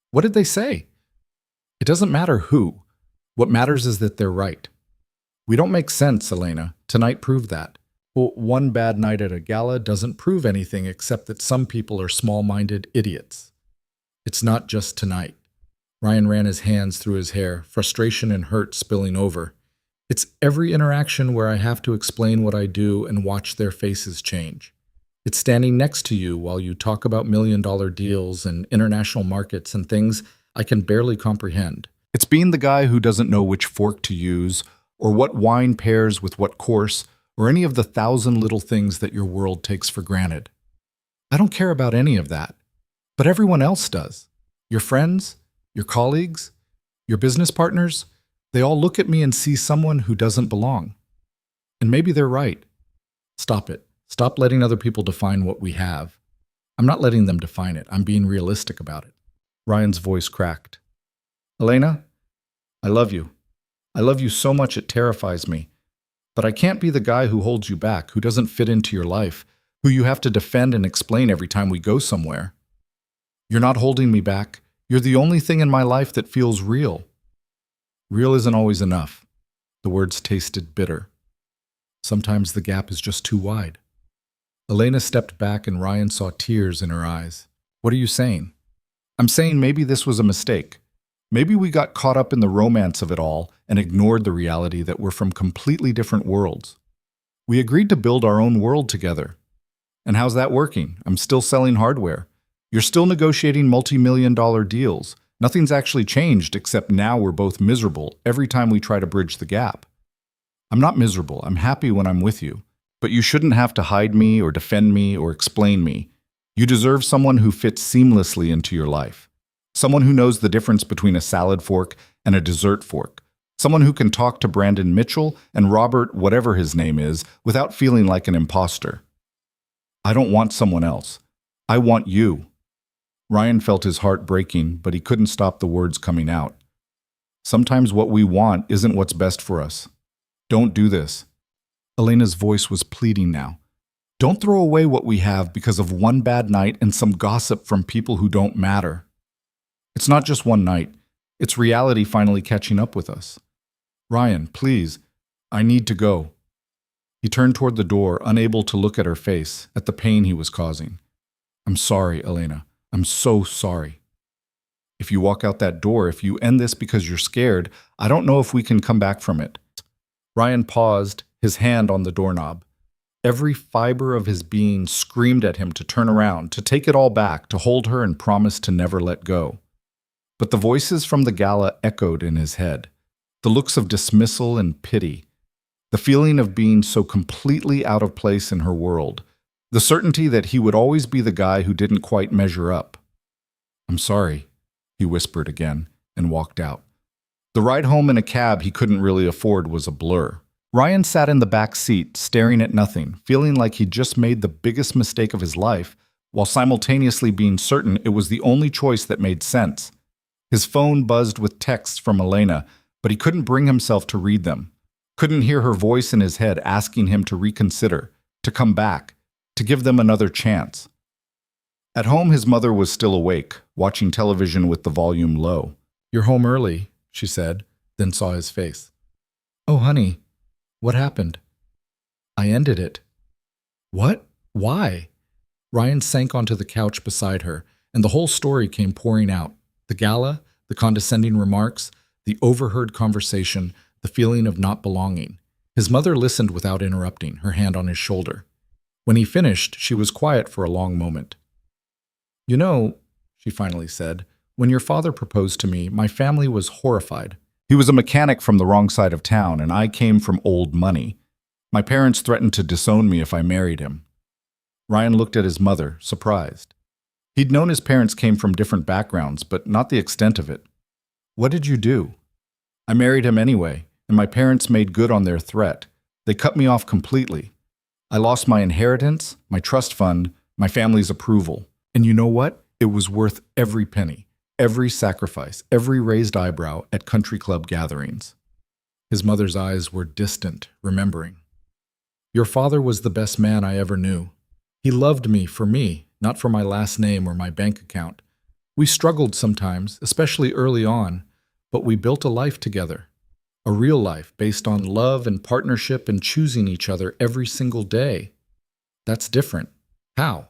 What did they say? It doesn't matter who. What matters is that they're right. We don't make sense, Elena. Tonight proved that. Well, one bad night at a gala doesn't prove anything except that some people are small-minded idiots. It's not just tonight. Ryan ran his hands through his hair, frustration and hurt spilling over. It's every interaction where I have to explain what I do and watch their faces change. It's standing next to you while you talk about million-dollar deals and international markets and things I can barely comprehend. It's being the guy who doesn't know which fork to use, or what wine pairs with what course, or any of the 1,000 little things that your world takes for granted. I don't care about any of that, but everyone else does. Your friends, your colleagues, your business partners, they all look at me and see someone who doesn't belong. And maybe they're right. Stop it. Stop letting other people define what we have. I'm not letting them define it. I'm being realistic about it. Ryan's voice cracked. Elena, I love you. I love you so much it terrifies me. But I can't be the guy who holds you back, who doesn't fit into your life, who you have to defend and explain every time we go somewhere. You're not holding me back. You're the only thing in my life that feels real. Real isn't always enough. The words tasted bitter. Sometimes the gap is just too wide. Elena stepped back and Ryan saw tears in her eyes. What are you saying? I'm saying maybe this was a mistake. Maybe we got caught up in the romance of it all and ignored the reality that we're from completely different worlds. We agreed to build our own world together. And how's that working? I'm still selling hardware. You're still negotiating multi-million-dollar deals. Nothing's actually changed except now we're both miserable every time we try to bridge the gap. I'm not miserable. I'm happy when I'm with you. But you shouldn't have to hide me or defend me or explain me. You deserve someone who fits seamlessly into your life. Someone who knows the difference between a salad fork and a dessert fork. Someone who can talk to Brandon Mitchell and Robert, whatever his name is, without feeling like an imposter. I don't want someone else. I want you. Ryan felt his heart breaking, but he couldn't stop the words coming out. Sometimes what we want isn't what's best for us. Don't do this. Elena's voice was pleading now. Don't throw away what we have because of one bad night and some gossip from people who don't matter. It's not just one night. It's reality finally catching up with us. Ryan, please, I need to go. He turned toward the door, unable to look at her face, at the pain he was causing. I'm sorry, Elena. I'm so sorry. If you walk out that door, if you end this because you're scared, I don't know if we can come back from it." Ryan paused, his hand on the doorknob. Every fiber of his being screamed at him to turn around, to take it all back, to hold her and promise to never let go. But the voices from the gala echoed in his head. The looks of dismissal and pity. The feeling of being so completely out of place in her world. The certainty that he would always be the guy who didn't quite measure up. "I'm sorry," he whispered again, and walked out. The ride home in a cab he couldn't really afford was a blur. Ryan sat in the back seat, staring at nothing, feeling like he'd just made the biggest mistake of his life, while simultaneously being certain it was the only choice that made sense. His phone buzzed with texts from Elena, but he couldn't bring himself to read them. Couldn't hear her voice in his head asking him to reconsider, to come back, to give them another chance. At home, his mother was still awake, watching television with the volume low. "You're home early," she said, then saw his face. "Oh, honey, what happened?" "I ended it." "What? Why?" Ryan sank onto the couch beside her, and the whole story came pouring out. The gala, the condescending remarks, the overheard conversation, the feeling of not belonging. His mother listened without interrupting, her hand on his shoulder. When he finished, she was quiet for a long moment. "You know," she finally said, "when your father proposed to me, my family was horrified. He was a mechanic from the wrong side of town, and I came from old money. My parents threatened to disown me if I married him." Ryan looked at his mother, surprised. He'd known his parents came from different backgrounds, but not the extent of it. "What did you do?" "I married him anyway, and my parents made good on their threat. They cut me off completely. I lost my inheritance, my trust fund, my family's approval. And you know what? It was worth every penny, every sacrifice, every raised eyebrow at country club gatherings." His mother's eyes were distant, remembering. "Your father was the best man I ever knew. He loved me, not for my last name or my bank account. We struggled sometimes, especially early on, but we built a life together. A real life based on love and partnership and choosing each other every single day. That's different. How?"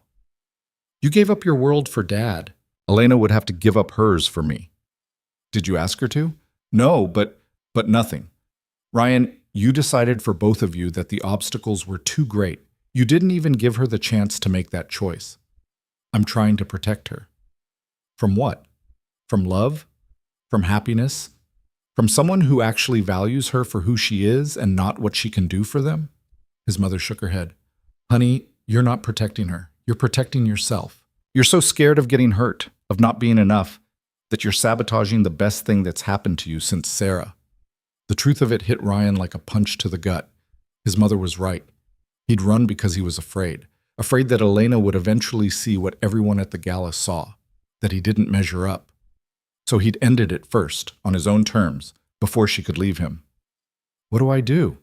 "You gave up your world for Dad. Elena would have to give up hers for me." "Did you ask her to?" "No, but nothing. Ryan, you decided for both of you that the obstacles were too great. You didn't even give her the chance to make that choice. I'm trying to protect her." "From what? From love? From happiness? From someone who actually values her for who she is and not what she can do for them?" His mother shook her head. "Honey, you're not protecting her. You're protecting yourself. You're so scared of getting hurt, of not being enough, that you're sabotaging the best thing that's happened to you since Sarah." The truth of it hit Ryan like a punch to the gut. His mother was right. He'd run because he was afraid that Elena would eventually see what everyone at the gala saw, that he didn't measure up. So he'd ended it first, on his own terms, before she could leave him. "What do I do?"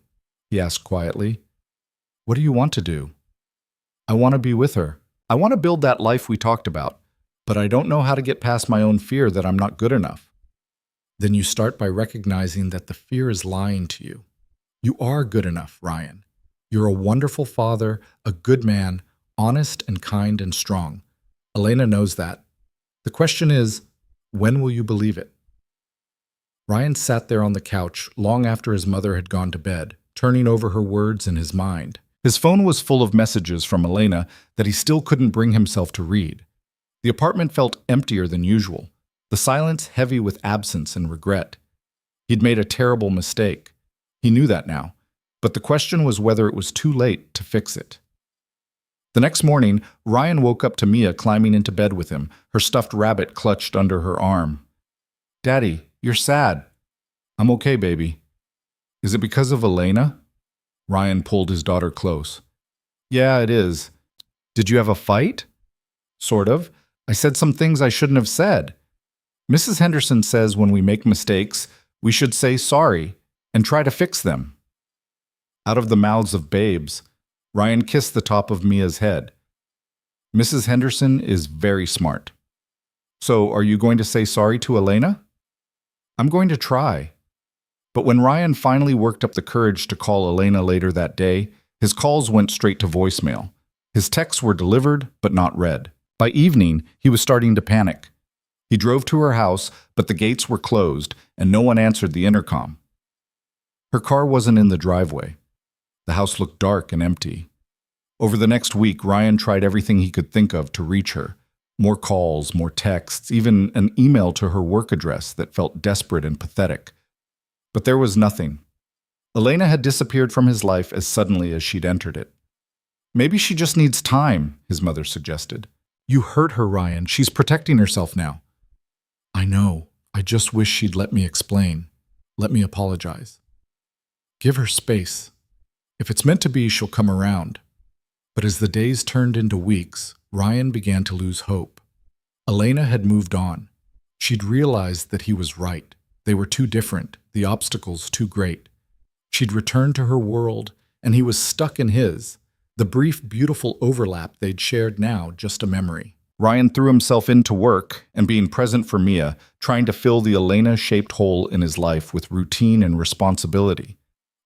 he asked quietly. "What do you want to do?" "I want to be with her. I want to build that life we talked about, but I don't know how to get past my own fear that I'm not good enough." Then you start by recognizing that the fear is lying to you. You are good enough, Ryan. You're a wonderful father, a good man, honest and kind and strong. Elena knows that. The question is, when will you believe it? Ryan sat there on the couch long after his mother had gone to bed, turning over her words in his mind. His phone was full of messages from Elena that he still couldn't bring himself to read. The apartment felt emptier than usual, the silence heavy with absence and regret. He'd made a terrible mistake. He knew that now, but the question was whether it was too late to fix it. The next morning, Ryan woke up to Mia climbing into bed with him, her stuffed rabbit clutched under her arm. "Daddy, you're sad." "I'm okay, baby." "Is it because of Elena?" Ryan pulled his daughter close. "Yeah, it is." "Did you have a fight?" "Sort of. I said some things I shouldn't have said. Mrs. Henderson says when we make mistakes, we should say sorry and try to fix them." Out of the mouths of babes, Ryan kissed the top of Mia's head. "Mrs. Henderson is very smart. So are you going to say sorry to Elena?" "I'm going to try." But when Ryan finally worked up the courage to call Elena later that day, his calls went straight to voicemail. His texts were delivered, but not read. By evening, he was starting to panic. He drove to her house, but the gates were closed and no one answered the intercom. Her car wasn't in the driveway. The house looked dark and empty. Over the next week, Ryan tried everything he could think of to reach her. More calls, more texts, even an email to her work address that felt desperate and pathetic. But there was nothing. Elena had disappeared from his life as suddenly as she'd entered it. Maybe she just needs time, his mother suggested. You hurt her, Ryan. She's protecting herself now. I know. I just wish she'd let me explain. Let me apologize. Give her space. If it's meant to be, she'll come around. But as the days turned into weeks, Ryan began to lose hope. Elena had moved on. She'd realized that he was right. They were too different, the obstacles too great. She'd returned to her world, and he was stuck in his. The brief, beautiful overlap they'd shared now just a memory. Ryan threw himself into work and being present for Mia, trying to fill the Elena-shaped hole in his life with routine and responsibility.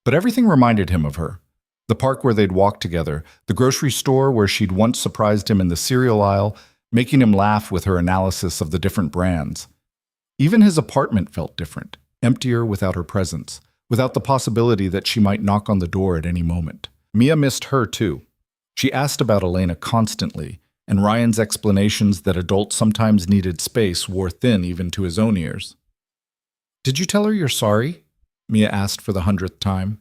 But everything reminded him of her. The park where they'd walked together, the grocery store where she'd once surprised him in the cereal aisle, making him laugh with her analysis of the different brands. Even his apartment felt different, emptier without her presence, without the possibility that she might knock on the door at any moment. Mia missed her too. She asked about Elena constantly, and Ryan's explanations that adults sometimes needed space wore thin even to his own ears. Did you tell her you're sorry? Mia asked for the 100th time.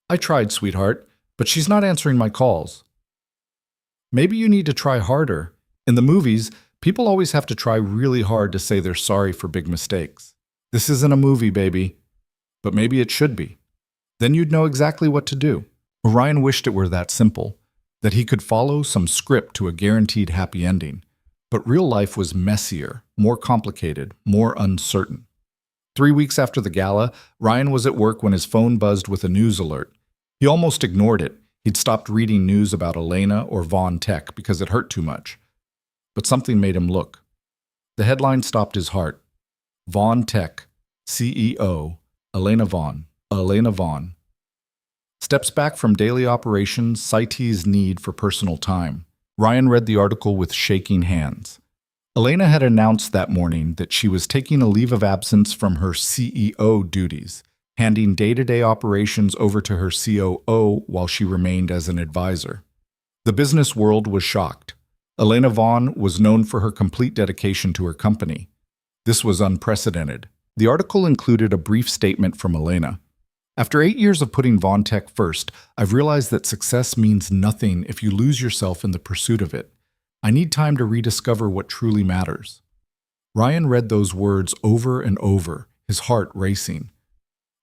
I tried, sweetheart, but she's not answering my calls. Maybe you need to try harder. In the movies, people always have to try really hard to say they're sorry for big mistakes. This isn't a movie, baby. But maybe it should be. Then you'd know exactly what to do. Ryan wished it were that simple, that he could follow some script to a guaranteed happy ending. But real life was messier, more complicated, more uncertain. 3 weeks after the gala, Ryan was at work when his phone buzzed with a news alert. He almost ignored it. He'd stopped reading news about Elena or Vaughn Tech because it hurt too much. But something made him look. The headline stopped his heart. Vaughn Tech, CEO, Elena Vaughn. Steps back from daily operations, CITES need for personal time. Ryan read the article with shaking hands. Elena had announced that morning that she was taking a leave of absence from her CEO duties, handing day-to-day operations over to her COO while she remained as an advisor. The business world was shocked. Elena Vaughn was known for her complete dedication to her company. This was unprecedented. The article included a brief statement from Elena. After 8 years of putting Vaughn Tech first, I've realized that success means nothing if you lose yourself in the pursuit of it. I need time to rediscover what truly matters. Ryan read those words over and over, his heart racing.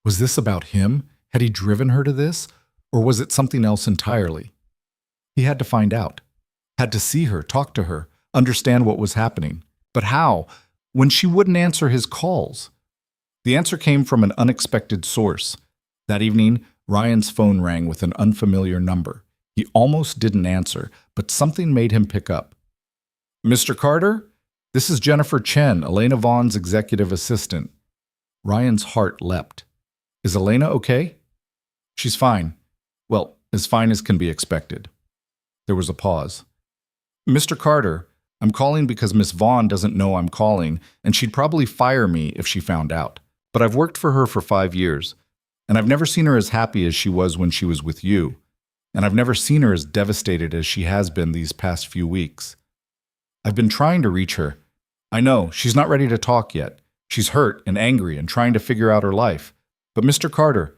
Was this about him? Had he driven her to this? Or was it something else entirely? He had to find out. Had to see her, talk to her, understand what was happening. But how? When she wouldn't answer his calls. The answer came from an unexpected source. That evening, Ryan's phone rang with an unfamiliar number. He almost didn't answer, but something made him pick up. Mr. Carter? This is Jennifer Chen, Elena Vaughn's executive assistant. Ryan's heart leapt. Is Elena okay? She's fine. Well, as fine as can be expected. There was a pause. Mr. Carter, I'm calling because Miss Vaughn doesn't know I'm calling, and she'd probably fire me if she found out. But I've worked for her for 5 years, and I've never seen her as happy as she was when she was with you. And I've never seen her as devastated as she has been these past few weeks. I've been trying to reach her. I know, she's not ready to talk yet. She's hurt and angry and trying to figure out her life. But Mr. Carter,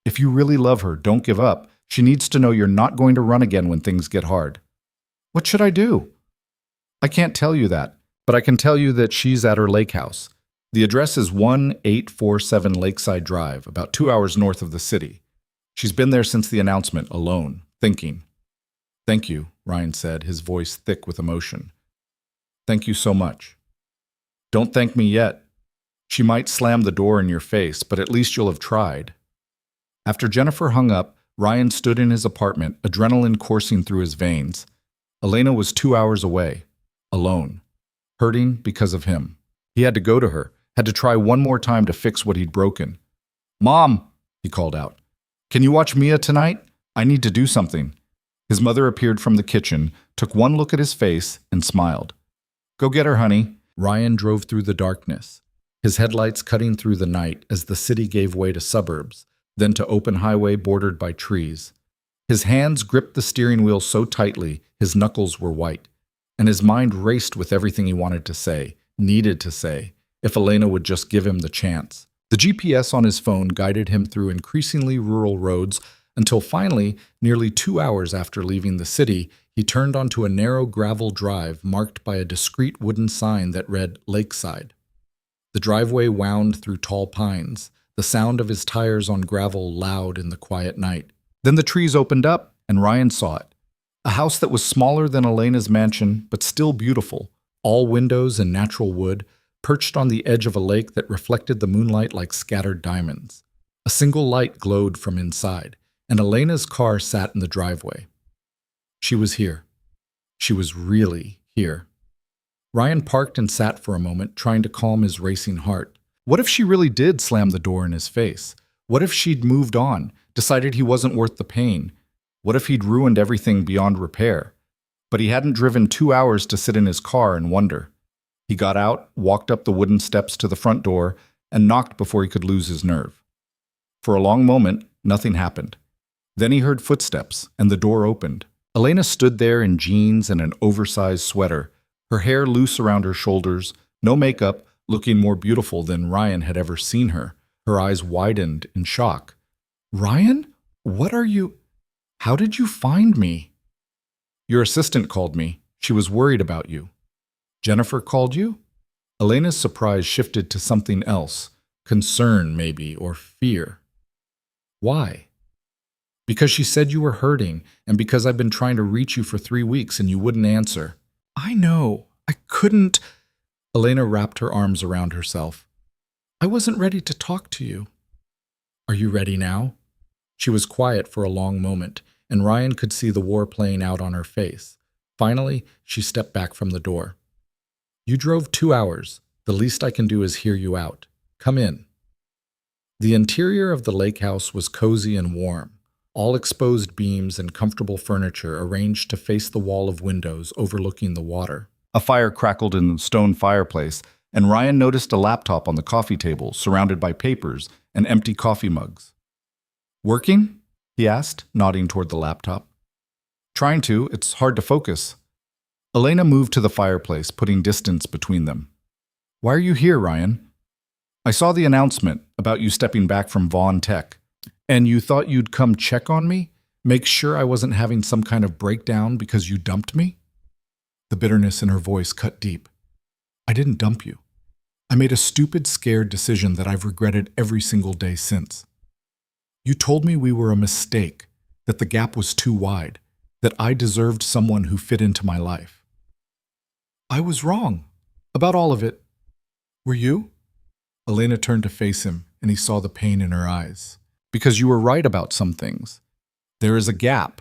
if you really love her, don't give up. She needs to know you're not going to run again when things get hard. What should I do? I can't tell you that, but I can tell you that she's at her lake house. The address is 1847 Lakeside Drive, about 2 hours north of the city. She's been there since the announcement, alone, thinking. Thank you, Ryan said, his voice thick with emotion. Thank you so much. Don't thank me yet. She might slam the door in your face, but at least you'll have tried. After Jennifer hung up, Ryan stood in his apartment, adrenaline coursing through his veins. Elena was 2 hours away, alone, hurting because of him. He had to go to her, had to try one more time to fix what he'd broken. Mom, he called out. Can you watch Mia tonight? I need to do something. His mother appeared from the kitchen, took one look at his face, and smiled. Go get her, honey. Ryan drove through the darkness, his headlights cutting through the night as the city gave way to suburbs, then to open highway bordered by trees. His hands gripped the steering wheel so tightly his knuckles were white, and his mind raced with everything he wanted to say, needed to say, if Elena would just give him the chance. The GPS on his phone guided him through increasingly rural roads until finally, nearly 2 hours after leaving the city, he turned onto a narrow gravel drive marked by a discreet wooden sign that read Lakeside. The driveway wound through tall pines, the sound of his tires on gravel loud in the quiet night. Then the trees opened up, and Ryan saw it. A house that was smaller than Elena's mansion, but still beautiful, all windows and natural wood, perched on the edge of a lake that reflected the moonlight like scattered diamonds. A single light glowed from inside, and Elena's car sat in the driveway. She was here. She was really here. Ryan parked and sat for a moment, trying to calm his racing heart. What if she really did slam the door in his face? What if she'd moved on, decided he wasn't worth the pain? What if he'd ruined everything beyond repair? But he hadn't driven 2 hours to sit in his car and wonder. He got out, walked up the wooden steps to the front door, and knocked before he could lose his nerve. For a long moment, nothing happened. Then he heard footsteps, and the door opened. Elena stood there in jeans and an oversized sweater, her hair loose around her shoulders, no makeup, looking more beautiful than Ryan had ever seen her. Her eyes widened in shock. "Ryan? What are you? How did you find me?" "Your assistant called me. She was worried about you." "Jennifer called you?" Elena's surprise shifted to something else, concern maybe, or fear. "Why?" "Because she said you were hurting, and because I've been trying to reach you for 3 weeks and you wouldn't answer." "I know. I couldn't." Elena wrapped her arms around herself. "I wasn't ready to talk to you." "Are you ready now?" She was quiet for a long moment, and Ryan could see the war playing out on her face. Finally, she stepped back from the door. "You drove 2 hours. The least I can do is hear you out. Come in." The interior of the lake house was cozy and warm, all exposed beams and comfortable furniture arranged to face the wall of windows overlooking the water. A fire crackled in the stone fireplace, and Ryan noticed a laptop on the coffee table, surrounded by papers and empty coffee mugs. "Working?" he asked, nodding toward the laptop. "Trying to. It's hard to focus." Elena moved to the fireplace, putting distance between them. "Why are you here, Ryan?" "I saw the announcement about you stepping back from Vaughn Tech. And you thought you'd come check on me? Make sure I wasn't having some kind of breakdown because you dumped me?" The bitterness in her voice cut deep. "I didn't dump you. I made a stupid, scared decision that I've regretted every single day since. You told me we were a mistake, that the gap was too wide, that I deserved someone who fit into my life. I was wrong. About all of it. Were you?" Elena turned to face him, and he saw the pain in her eyes. "Because you were right about some things. There is a gap.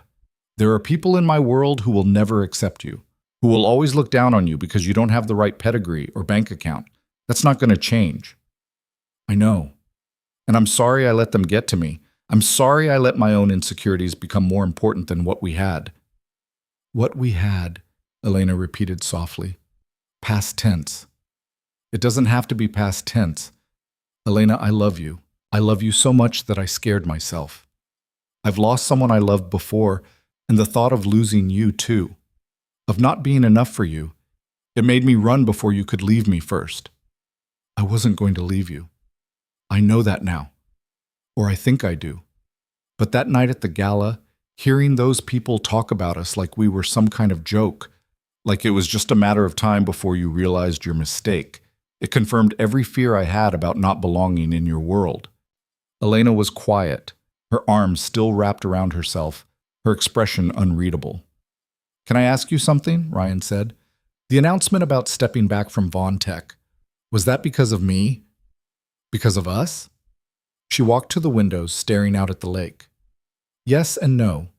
There are people in my world who will never accept you, who will always look down on you because you don't have the right pedigree or bank account. That's not going to change." "I know. And I'm sorry I let them get to me. I'm sorry I let my own insecurities become more important than what we had." "What we had," Elena repeated softly. "Past tense. It doesn't have to be past tense. Elena, I love you. I love you so much that I scared myself. I've lost someone I loved before, and the thought of losing you too, of not being enough for you, it made me run before you could leave me first. I wasn't going to leave you. I know that now. Or I think I do. But that night at the gala, hearing those people talk about us like we were some kind of joke, like it was just a matter of time before you realized your mistake, it confirmed every fear I had about not belonging in your world." Elena was quiet, her arms still wrapped around herself, her expression unreadable. "Can I ask you something?" Ryan said. "The announcement about stepping back from Vaughn Tech, was that because of me? Because of us?" She walked to the windows, staring out at the lake. "Yes and no.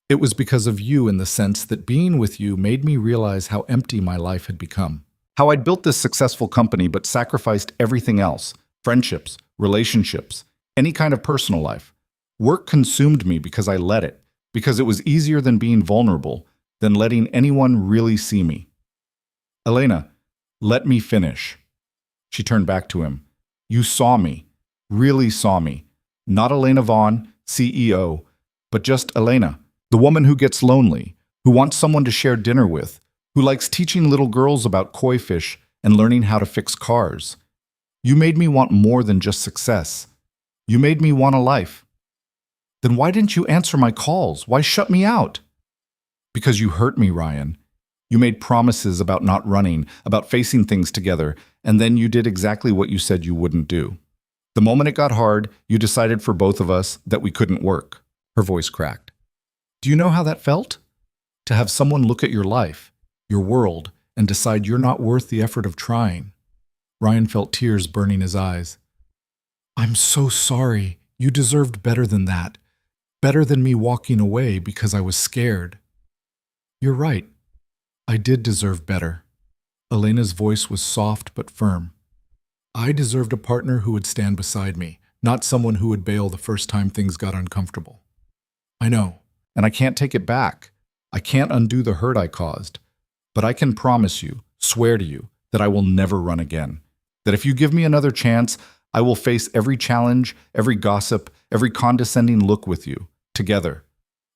It was because of you in the sense that being with you made me realize how empty my life had become. How I'd built this successful company but sacrificed everything else, friendships, relationships, any kind of personal life. Work consumed me because I let it, because it was easier than being vulnerable, than letting anyone really see me. Elena, Let me finish. She turned back to him. You saw me. Really saw me. Not Elena Vaughn, CEO, but just Elena, the woman who gets lonely, who wants someone to share dinner with, who likes teaching little girls about koi fish and learning how to fix cars. You made me want more than just success. You made me want a life. Then why didn't you answer my calls? Why shut me out? Because you hurt me, Ryan. You made promises about not running, about facing things together, and then you did exactly what you said you wouldn't do. The moment it got hard, you decided for both of us that we couldn't work. Her voice cracked. Do you know how that felt? To have someone look at your life, your world, and decide you're not worth the effort of trying. Ryan felt tears burning his eyes. I'm so sorry. You deserved better than that. Better than me walking away because I was scared. You're right. I did deserve better. Elena's voice was soft but firm. I deserved a partner who would stand beside me, not someone who would bail the first time things got uncomfortable. I know, and I can't take it back. I can't undo the hurt I caused. But I can promise you, swear to you, that I will never run again. That if you give me another chance, I will face every challenge, every gossip, every condescending look with you, together,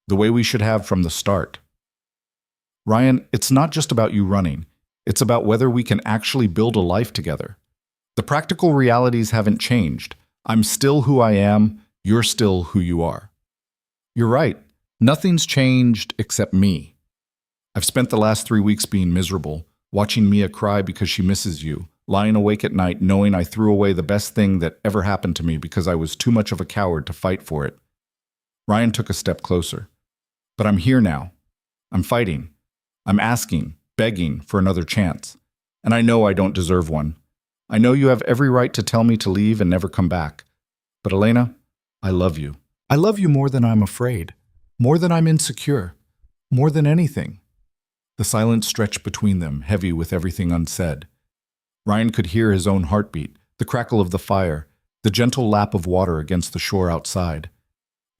the way we should have from the start. Ryan, it's not just about you running. It's about whether we can actually build a life together. The practical realities haven't changed. I'm still who I am. You're still who you are. You're right. Nothing's changed except me. I've spent the last 3 weeks being miserable, watching Mia cry because she misses you, lying awake at night knowing I threw away the best thing that ever happened to me because I was too much of a coward to fight for it. Ryan took a step closer. But I'm here now. I'm fighting. I'm asking, begging for another chance. And I know I don't deserve one. I know you have every right to tell me to leave and never come back. But Elena, I love you. I love you more than I'm afraid, more than I'm insecure, more than anything. The silence stretched between them, heavy with everything unsaid. Ryan could hear his own heartbeat, the crackle of the fire, the gentle lap of water against the shore outside.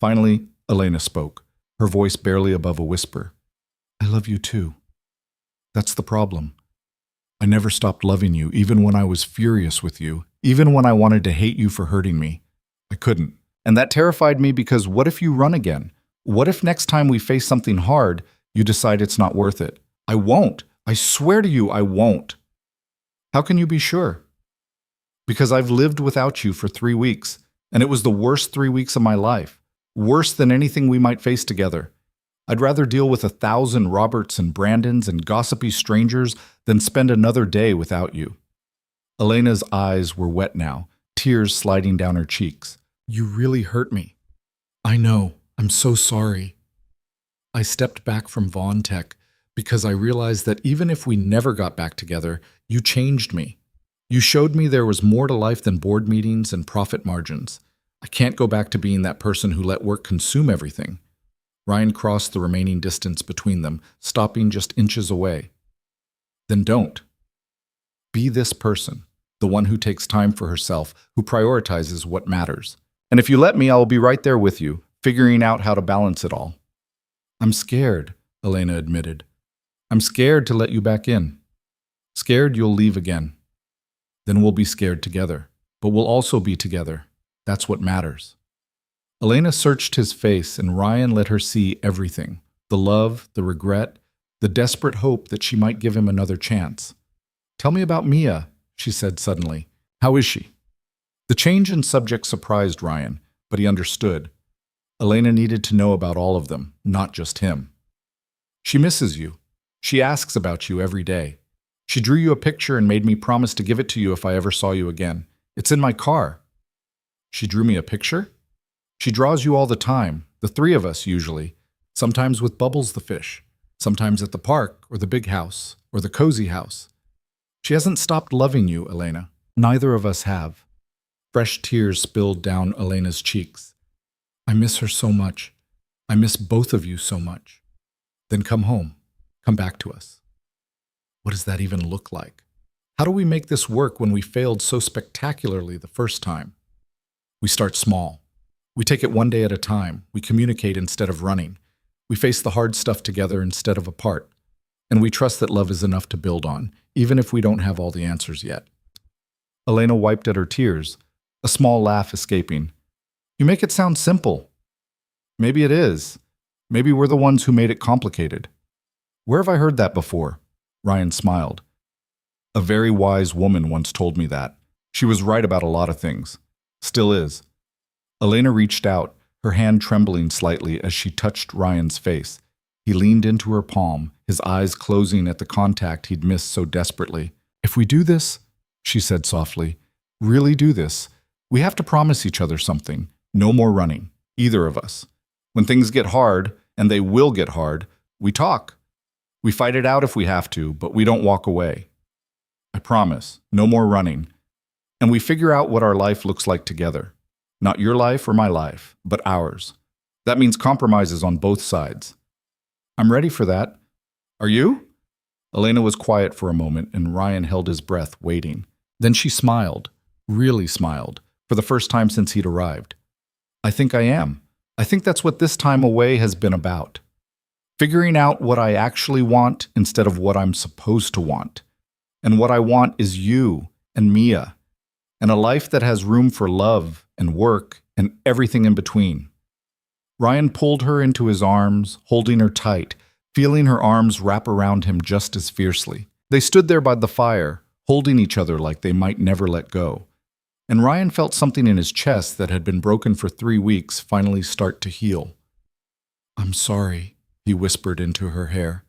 Finally, Elena spoke, her voice barely above a whisper. I love you too. That's the problem. I never stopped loving you, even when I was furious with you, even when I wanted to hate you for hurting me. I couldn't. And that terrified me because what if you run again? What if next time we face something hard, you decide it's not worth it? I won't. I swear to you, I won't. How can you be sure? Because I've lived without you for 3 weeks, and it was the worst 3 weeks of my life, worse than anything we might face together. I'd rather deal with 1,000 Roberts and Brandons and gossipy strangers than spend another day without you. Elena's eyes were wet now, tears sliding down her cheeks. You really hurt me. I know. I'm so sorry. I stepped back from Vaughn Tech because I realized that even if we never got back together, you changed me. You showed me there was more to life than board meetings and profit margins. I can't go back to being that person who let work consume everything. Ryan crossed the remaining distance between them, stopping just inches away. Then don't. Be this person, the one who takes time for herself, who prioritizes what matters. And if you let me, I will be right there with you, figuring out how to balance it all. I'm scared, Elena admitted. I'm scared to let you back in. Scared you'll leave again. Then we'll be scared together, but we'll also be together. That's what matters. Elena searched his face, and Ryan let her see everything, the love, the regret, the desperate hope that she might give him another chance. Tell me about Mia, she said suddenly. How is she? The change in subject surprised Ryan, but he understood. Elena needed to know about all of them, not just him. She misses you. She asks about you every day. She drew you a picture and made me promise to give it to you if I ever saw you again. It's in my car. She drew me a picture? She draws you all the time, the 3 of us usually, sometimes with Bubbles the fish, sometimes at the park or the big house or the cozy house. She hasn't stopped loving you, Elena. Neither of us have. Fresh tears spilled down Elena's cheeks. I miss her so much. I miss both of you so much. Then come home. Come back to us. What does that even look like? How do we make this work when we failed so spectacularly the first time? We start small. We take it one day at a time. We communicate instead of running. We face the hard stuff together instead of apart. and we trust that love is enough to build on, even if we don't have all the answers yet. Elena wiped at her tears, a small laugh escaping. You make it sound simple. Maybe it is. Maybe we're the ones who made it complicated. Where have I heard that before? Ryan smiled. A very wise woman once told me that. She was right about a lot of things. Still is. Elena reached out, her hand trembling slightly as she touched Ryan's face. He leaned into her palm, his eyes closing at the contact he'd missed so desperately. If we do this, she said softly, really do this, we have to promise each other something. No more running, either of us. When things get hard, and they will get hard, we talk. We fight it out if we have to, but we don't walk away. I promise, no more running. And we figure out what our life looks like together. Not your life or my life, but ours. That means compromises on both sides. I'm ready for that. Are you? Elena was quiet for a moment, and Ryan held his breath, waiting. Then she smiled, really smiled, for the first time since he'd arrived. I think I am. I think that's what this time away has been about. Figuring out what I actually want instead of what I'm supposed to want. And what I want is you and Mia, and a life that has room for love and work and everything in between. Ryan pulled her into his arms, holding her tight, feeling her arms wrap around him just as fiercely. They stood there by the fire, holding each other like they might never let go. And Ryan felt something in his chest that had been broken for 3 weeks finally start to heal. I'm sorry, he whispered into her hair.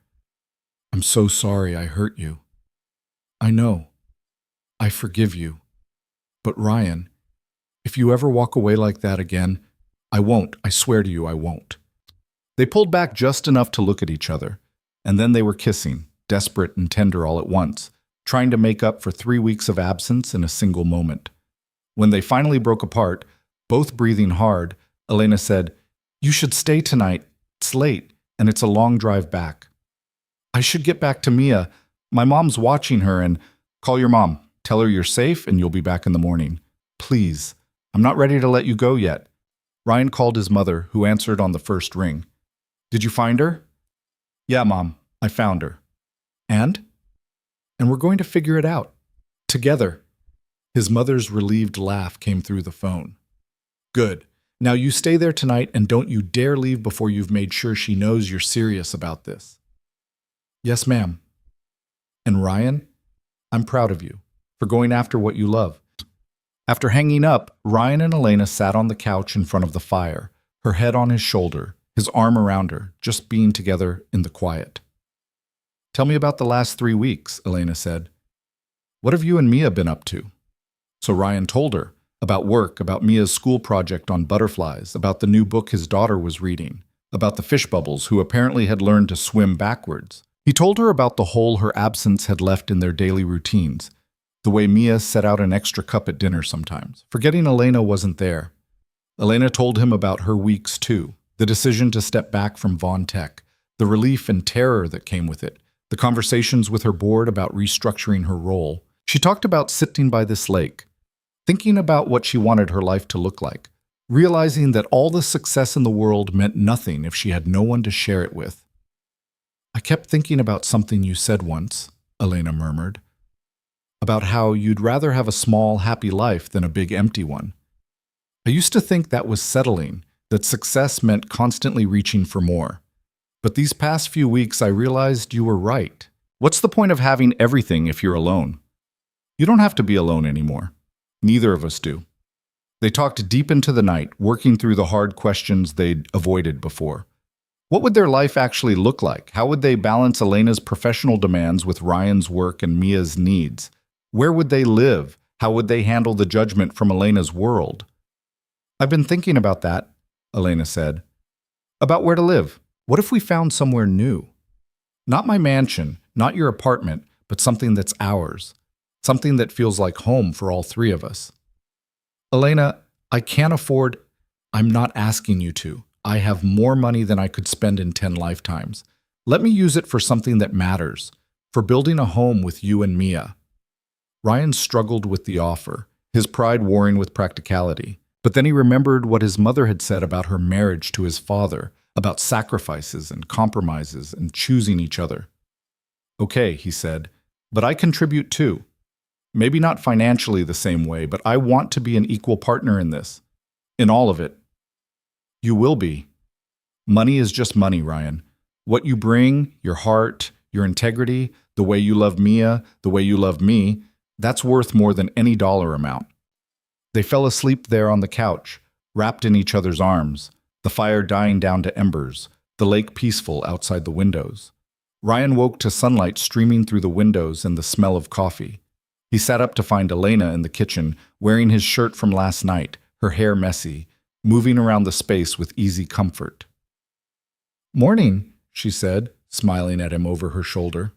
I'm so sorry I hurt you. I know. I forgive you. But Ryan, if you ever walk away like that again, I won't. I swear to you I won't. They pulled back just enough to look at each other, and then they were kissing, desperate and tender all at once, trying to make up for 3 weeks of absence in a single moment. When they finally broke apart, both breathing hard, Elena said, You should stay tonight. It's late, and it's a long drive back. I should get back to Mia. My mom's watching her, and call your mom. Tell her you're safe and you'll be back in the morning. Please. I'm not ready to let you go yet. Ryan called his mother, who answered on the first ring. Did you find her? Yeah, Mom. I found her. And? And we're going to figure it out. Together. His mother's relieved laugh came through the phone. Good. Now you stay there tonight and don't you dare leave before you've made sure she knows you're serious about this. Yes, ma'am. And Ryan, I'm proud of you for going after what you love. After hanging up, Ryan and Elena sat on the couch in front of the fire, her head on his shoulder, his arm around her, just being together in the quiet. Tell me about the last 3 weeks, Elena said. What have you and Mia been up to? So Ryan told her about work, about Mia's school project on butterflies, about the new book his daughter was reading, about the fish bubbles who apparently had learned to swim backwards. He told her about the hole her absence had left in their daily routines, the way Mia set out an extra cup at dinner sometimes, forgetting Elena wasn't there. Elena told him about her weeks too, the decision to step back from Von Tech, the relief and terror that came with it, the conversations with her board about restructuring her role. She talked about sitting by this lake, thinking about what she wanted her life to look like, realizing that all the success in the world meant nothing if she had no one to share it with. I kept thinking about something you said once, Elena murmured, about how you'd rather have a small, happy life than a big, empty one. I used to think that was settling, that success meant constantly reaching for more. But these past few weeks I realized you were right. What's the point of having everything if you're alone? You don't have to be alone anymore. Neither of us do. They talked deep into the night, working through the hard questions they'd avoided before. What would their life actually look like? How would they balance Elena's professional demands with Ryan's work and Mia's needs? Where would they live? How would they handle the judgment from Elena's world? I've been thinking about that, Elena said. About where to live. What if we found somewhere new? Not my mansion, not your apartment, but something that's ours. Something that feels like home for all 3 of us. Elena, I can't afford. I'm not asking you to. I have more money than I could spend in 10 lifetimes. Let me use it for something that matters, for building a home with you and Mia. Ryan struggled with the offer, his pride warring with practicality. But then he remembered what his mother had said about her marriage to his father, about sacrifices and compromises and choosing each other. Okay, he said, but I contribute too. Maybe not financially the same way, but I want to be an equal partner in this. In all of it. You will be. Money is just money, Ryan. What you bring, your heart, your integrity, the way you love Mia, the way you love me, that's worth more than any dollar amount. They fell asleep there on the couch, wrapped in each other's arms, the fire dying down to embers, the lake peaceful outside the windows. Ryan woke to sunlight streaming through the windows and the smell of coffee. He sat up to find Elena in the kitchen, wearing his shirt from last night, her hair messy, moving around the space with easy comfort. "Morning," she said, smiling at him over her shoulder.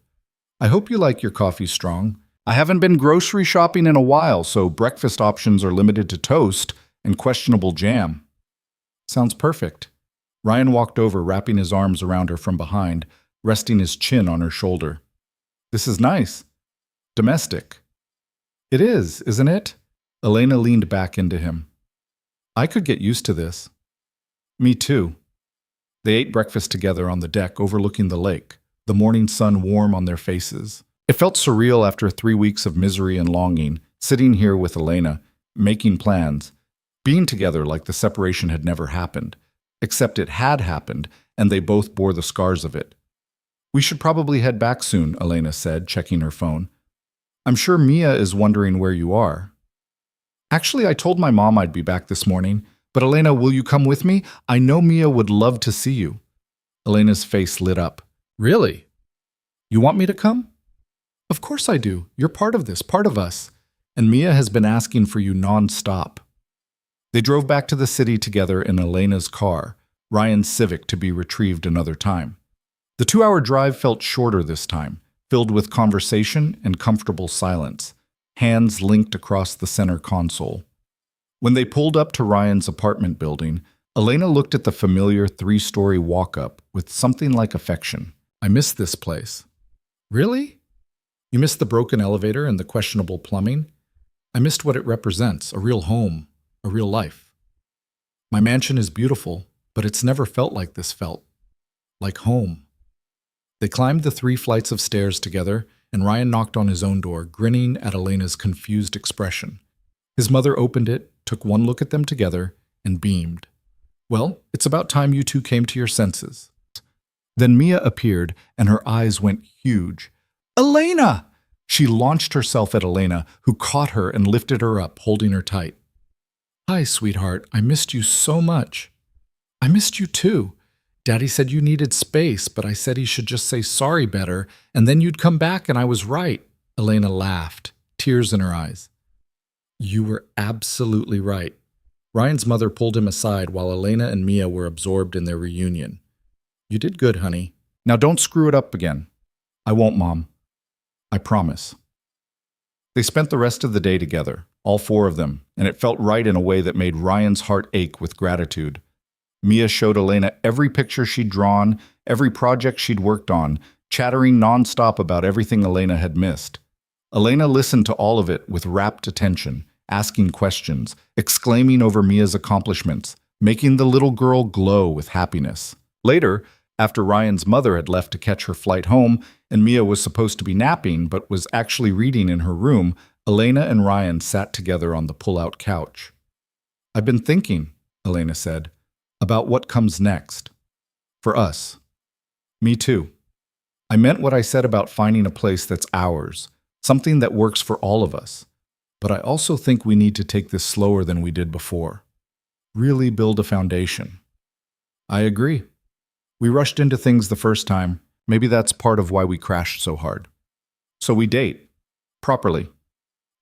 "I hope you like your coffee strong. I haven't been grocery shopping in a while, so breakfast options are limited to toast and questionable jam." "Sounds perfect." Ryan walked over, wrapping his arms around her from behind, resting his chin on her shoulder. "This is nice. Domestic." "It is, isn't it?" Elena leaned back into him. "I could get used to this." "Me too." They ate breakfast together on the deck overlooking the lake, the morning sun warm on their faces. It felt surreal after 3 weeks of misery and longing, sitting here with Elena, making plans, being together like the separation had never happened, except it had happened, and they both bore the scars of it. "We should probably head back soon," Elena said, checking her phone. "I'm sure Mia is wondering where you are." "Actually, I told my mom I'd be back this morning. But Elena, will you come with me? I know Mia would love to see you." Elena's face lit up. "Really? You want me to come?" "Of course I do. You're part of this, part of us. And Mia has been asking for you non-stop." They drove back to the city together in Elena's car, Ryan's Civic to be retrieved another time. The 2-hour drive felt shorter this time, filled with conversation and comfortable silence, hands linked across the center console. When they pulled up to Ryan's apartment building, Elena looked at the familiar 3-story walk-up with something like affection. "I miss this place." "Really? You missed the broken elevator and the questionable plumbing?" "I missed what it represents, a real home, a real life. My mansion is beautiful, but it's never felt like this felt. Like home." They climbed the 3 flights of stairs together, and Ryan knocked on his own door, grinning at Elena's confused expression. His mother opened it, took one look at them together, and beamed. "Well, it's about time you two came to your senses." Then Mia appeared, and her eyes went huge. "Elena!" She launched herself at Elena, who caught her and lifted her up, holding her tight. "Hi, sweetheart. I missed you so much." "I missed you too. Daddy said you needed space, but I said he should just say sorry better, and then you'd come back, and I was right." Elena laughed, tears in her eyes. "You were absolutely right." Ryan's mother pulled him aside while Elena and Mia were absorbed in their reunion. "You did good, honey. Now don't screw it up again." "I won't, Mom. I promise." They spent the rest of the day together, all 4 of them, and it felt right in a way that made Ryan's heart ache with gratitude. Mia showed Elena every picture she'd drawn, every project she'd worked on, chattering nonstop about everything Elena had missed. Elena listened to all of it with rapt attention, asking questions, exclaiming over Mia's accomplishments, making the little girl glow with happiness. Later, after Ryan's mother had left to catch her flight home, and Mia was supposed to be napping but was actually reading in her room, Elena and Ryan sat together on the pull-out couch. "I've been thinking," Elena said, "about what comes next. For us." "Me too. I meant what I said about finding a place that's ours, something that works for all of us. But I also think we need to take this slower than we did before. Really build a foundation." "I agree. We rushed into things the first time. Maybe that's part of why we crashed so hard. So we date. Properly.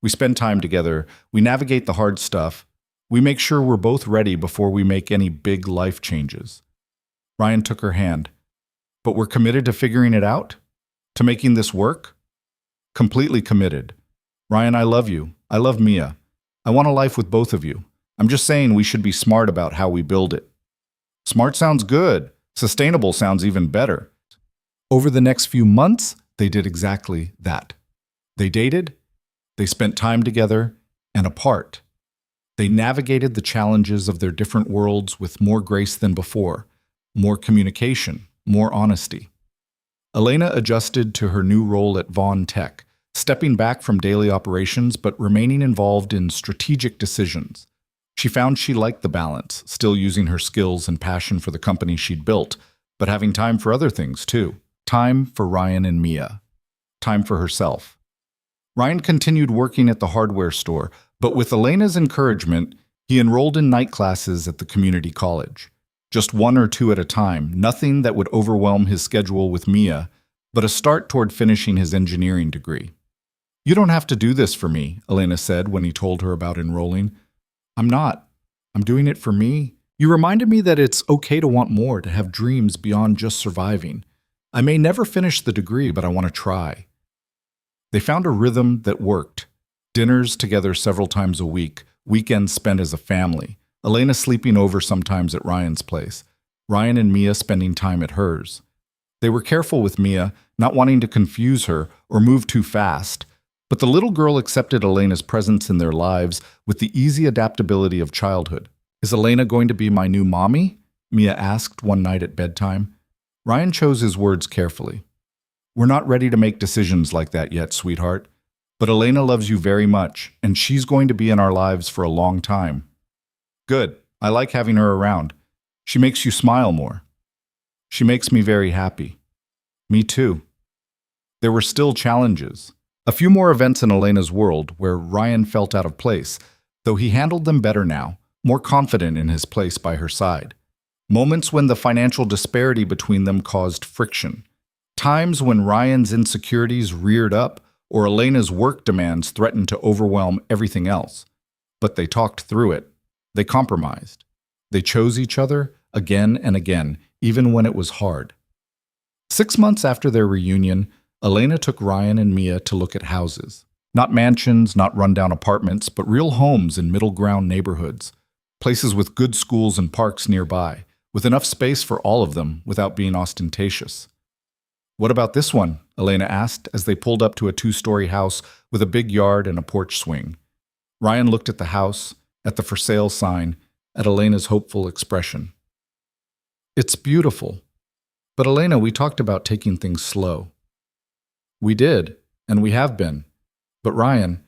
We spend time together. We navigate the hard stuff. We make sure we're both ready before we make any big life changes." Ryan took her hand. "But we're committed to figuring it out? To making this work?" "Completely committed. Ryan, I love you. I love Mia. I want a life with both of you. I'm just saying we should be smart about how we build it." "Smart sounds good. Sustainable sounds even better." Over the next few months, they did exactly that. They dated, they spent time together, and apart. They navigated the challenges of their different worlds with more grace than before, more communication, more honesty. Elena adjusted to her new role at Vaughn Tech, stepping back from daily operations but remaining involved in strategic decisions. She found she liked the balance, still using her skills and passion for the company she'd built, but having time for other things too. Time for Ryan and Mia. Time for herself. Ryan continued working at the hardware store, but with Elena's encouragement, he enrolled in night classes at the community college. Just 1 or 2 at a time, nothing that would overwhelm his schedule with Mia, but a start toward finishing his engineering degree. "You don't have to do this for me," Elena said when he told her about enrolling. "I'm not. I'm doing it for me. You reminded me that it's okay to want more, to have dreams beyond just surviving. I may never finish the degree, but I want to try." They found a rhythm that worked. Dinners together several times a week, weekends spent as a family, Elena sleeping over sometimes at Ryan's place, Ryan and Mia spending time at hers. They were careful with Mia, not wanting to confuse her or move too fast, but the little girl accepted Elena's presence in their lives with the easy adaptability of childhood. "Is Elena going to be my new mommy?" Mia asked one night at bedtime. Ryan chose his words carefully. "We're not ready to make decisions like that yet, sweetheart. But Elena loves you very much, and she's going to be in our lives for a long time." "Good. I like having her around. She makes you smile more." "She makes me very happy." "Me too." There were still challenges. A few more events in Elena's world where Ryan felt out of place, though he handled them better now, more confident in his place by her side. Moments when the financial disparity between them caused friction. Times when Ryan's insecurities reared up or Elena's work demands threatened to overwhelm everything else. But they talked through it. They compromised. They chose each other again and again, even when it was hard. 6 months after their reunion, Elena took Ryan and Mia to look at houses. Not mansions, not rundown apartments, but real homes in middle-ground neighborhoods. Places with good schools and parks nearby, with enough space for all of them without being ostentatious. "What about this one?" Elena asked as they pulled up to a 2-story house with a big yard and a porch swing. Ryan looked at the house, at the for sale sign, at Elena's hopeful expression. "It's beautiful. But Elena, we talked about taking things slow." "We did, and we have been. But Ryan,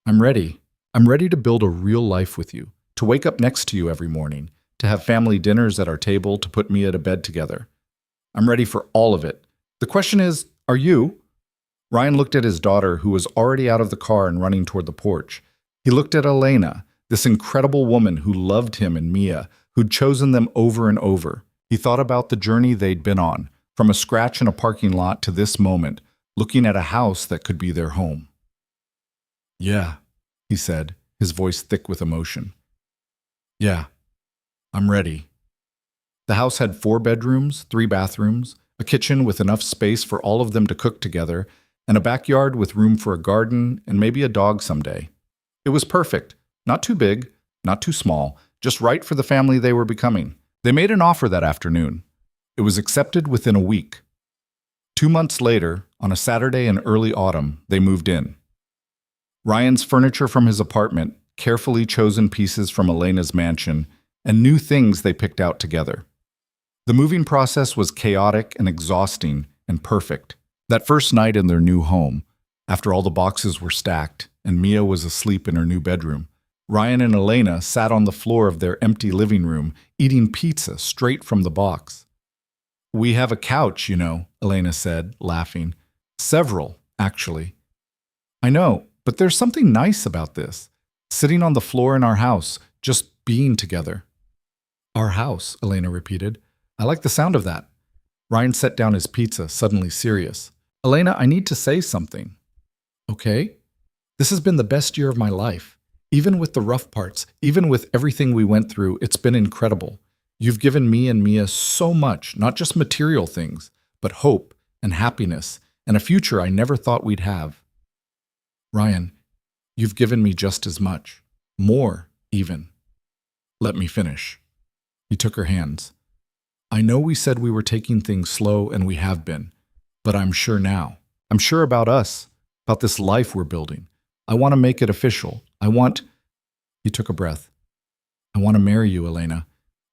I'm ready. I'm ready to build a real life with you, to wake up next to you every morning, to have family dinners at our table, to put Mia to bed together. I'm ready for all of it. The question is, are you?" Ryan looked at his daughter, who was already out of the car and running toward the porch. He looked at Elena, this incredible woman who loved him and Mia, who'd chosen them over and over. He thought about the journey they'd been on, from a scratch in a parking lot to this moment, looking at a house that could be their home. "Yeah," he said, his voice thick with emotion. "Yeah, I'm ready." The house had 4 bedrooms, 3 bathrooms, a kitchen with enough space for all of them to cook together, and a backyard with room for a garden and maybe a dog someday. It was perfect, not too big, not too small, just right for the family they were becoming. They made an offer that afternoon. It was accepted within a week. 2 months later, on a Saturday in early autumn, they moved in. Ryan's furniture from his apartment, carefully chosen pieces from Elena's mansion, and new things they picked out together. The moving process was chaotic and exhausting and perfect. That first night in their new home, after all the boxes were stacked and Mia was asleep in her new bedroom, Ryan and Elena sat on the floor of their empty living room, eating pizza straight from the box. "We have a couch, you know," Elena said, laughing. "Several, actually." "I know, but there's something nice about this. Sitting on the floor in our house, just being together." "Our house," Elena repeated. "I like the sound of that." Ryan set down his pizza, suddenly serious. "Elena, I need to say something." "Okay?" "This has been the best year of my life. Even with the rough parts, even with everything we went through, it's been incredible. You've given me and Mia so much, not just material things, but hope and happiness and a future I never thought we'd have." "Ryan, you've given me just as much. More, even." "Let me finish." He took her hands. "I know we said we were taking things slow, and we have been. But I'm sure now. I'm sure about us, about this life we're building. I want to make it official. He took a breath. "I want to marry you, Elena.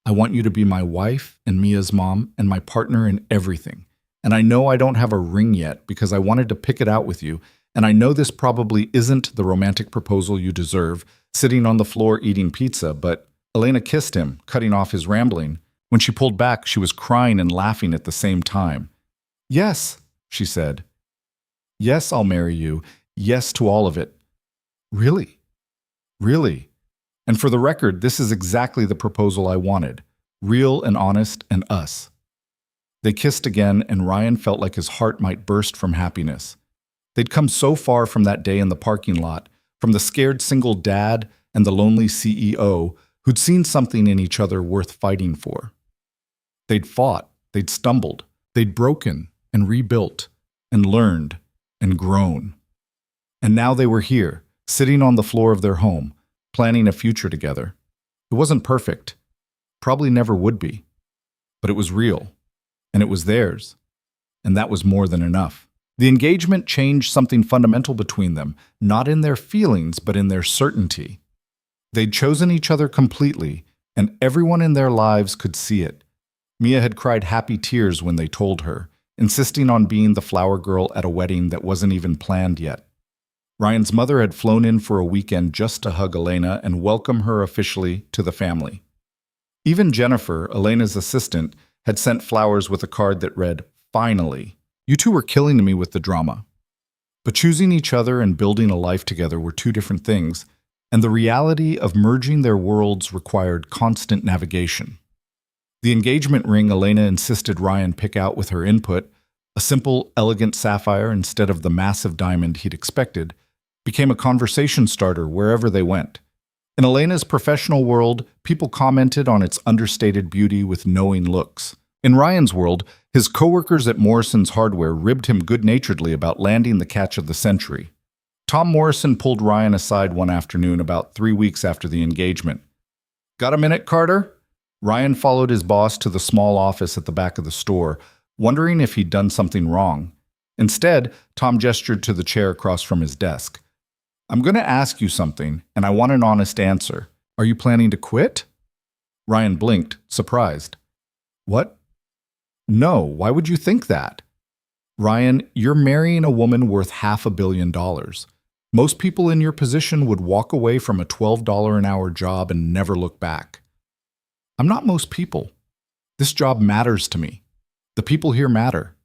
I want you to be my wife and Mia's mom and my partner in everything. And I know I don't have a ring yet because I wanted to pick it out with you. And I know this probably isn't the romantic proposal you deserve, sitting on the floor eating pizza, but Elena kissed him, cutting off his rambling. When she pulled back, she was crying and laughing at the same time. Yes, she said. Yes, I'll marry you. Yes to all of it. Really? Really? And for the record, this is exactly the proposal I wanted. Real and honest and us. They kissed again, and Ryan felt like his heart might burst from happiness. They'd come so far from that day in the parking lot, from the scared single dad and the lonely CEO who'd seen something in each other worth fighting for. They'd fought, they'd stumbled, they'd broken and rebuilt and learned and grown. And now they were here, sitting on the floor of their home, planning a future together. It wasn't perfect, probably never would be, but it was real, and it was theirs, and that was more than enough. The engagement changed something fundamental between them, not in their feelings, but in their certainty. They'd chosen each other completely, and everyone in their lives could see it. Mia had cried happy tears when they told her, insisting on being the flower girl at a wedding that wasn't even planned yet. Ryan's mother had flown in for a weekend just to hug Elena and welcome her officially to the family. Even Jennifer, Elena's assistant, had sent flowers with a card that read, "Finally. You two were killing me with the drama." But choosing each other and building a life together were two different things, and the reality of merging their worlds required constant navigation. The engagement ring Elena insisted Ryan pick out with her input, a simple, elegant sapphire instead of the massive diamond he'd expected, became a conversation starter wherever they went. In Elena's professional world, people commented on its understated beauty with knowing looks. In Ryan's world, his coworkers at Morrison's Hardware ribbed him good-naturedly about landing the catch of the century. Tom Morrison pulled Ryan aside one afternoon about 3 weeks after the engagement. "Got a minute, Carter?" Ryan followed his boss to the small office at the back of the store, wondering if he'd done something wrong. Instead, Tom gestured to the chair across from his desk. "I'm going to ask you something, and I want an honest answer. Are you planning to quit?" Ryan blinked, surprised. "What? No, why would you think that?" "Ryan, you're marrying a woman worth $500 million. Most people in your position would walk away from a $12 an hour job and never look back." "I'm not most people. This job matters to me. The people here matter.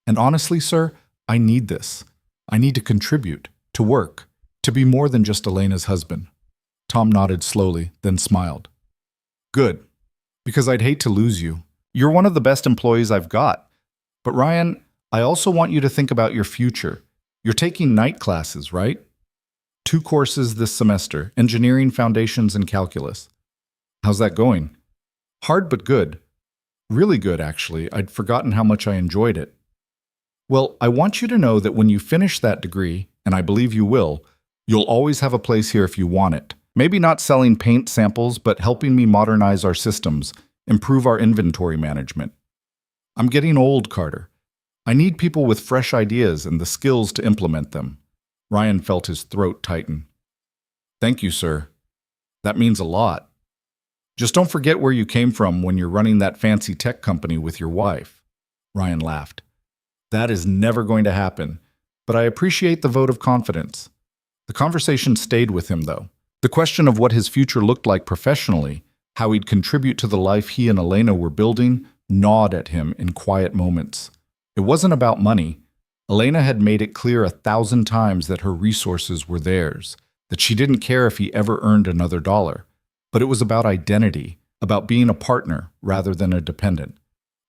And honestly, sir, I need this. I need to contribute, to work, to be more than just Elena's husband." Tom nodded slowly, then smiled. "Good, because I'd hate to lose you. You're one of the best employees I've got. But Ryan, I also want you to think about your future. You're taking night classes, right? 2 courses this semester, engineering, foundations, and calculus. How's that going?" "Hard but good. Really good, actually. I'd forgotten how much I enjoyed it." "Well, I want you to know that when you finish that degree, and I believe you will, you'll always have a place here if you want it. Maybe not selling paint samples, but helping me modernize our systems, improve our inventory management. I'm getting old, Carter. I need people with fresh ideas and the skills to implement them." Ryan felt his throat tighten. "Thank you, sir. That means a lot. Just don't forget where you came from when you're running that fancy tech company with your wife." Ryan laughed. "That is never going to happen, but I appreciate the vote of confidence." The conversation stayed with him, though. The question of what his future looked like professionally, how he'd contribute to the life he and Elena were building, gnawed at him in quiet moments. It wasn't about money. Elena had made it clear 1,000 times that her resources were theirs, that she didn't care if he ever earned another dollar. But it was about identity, about being a partner rather than a dependent.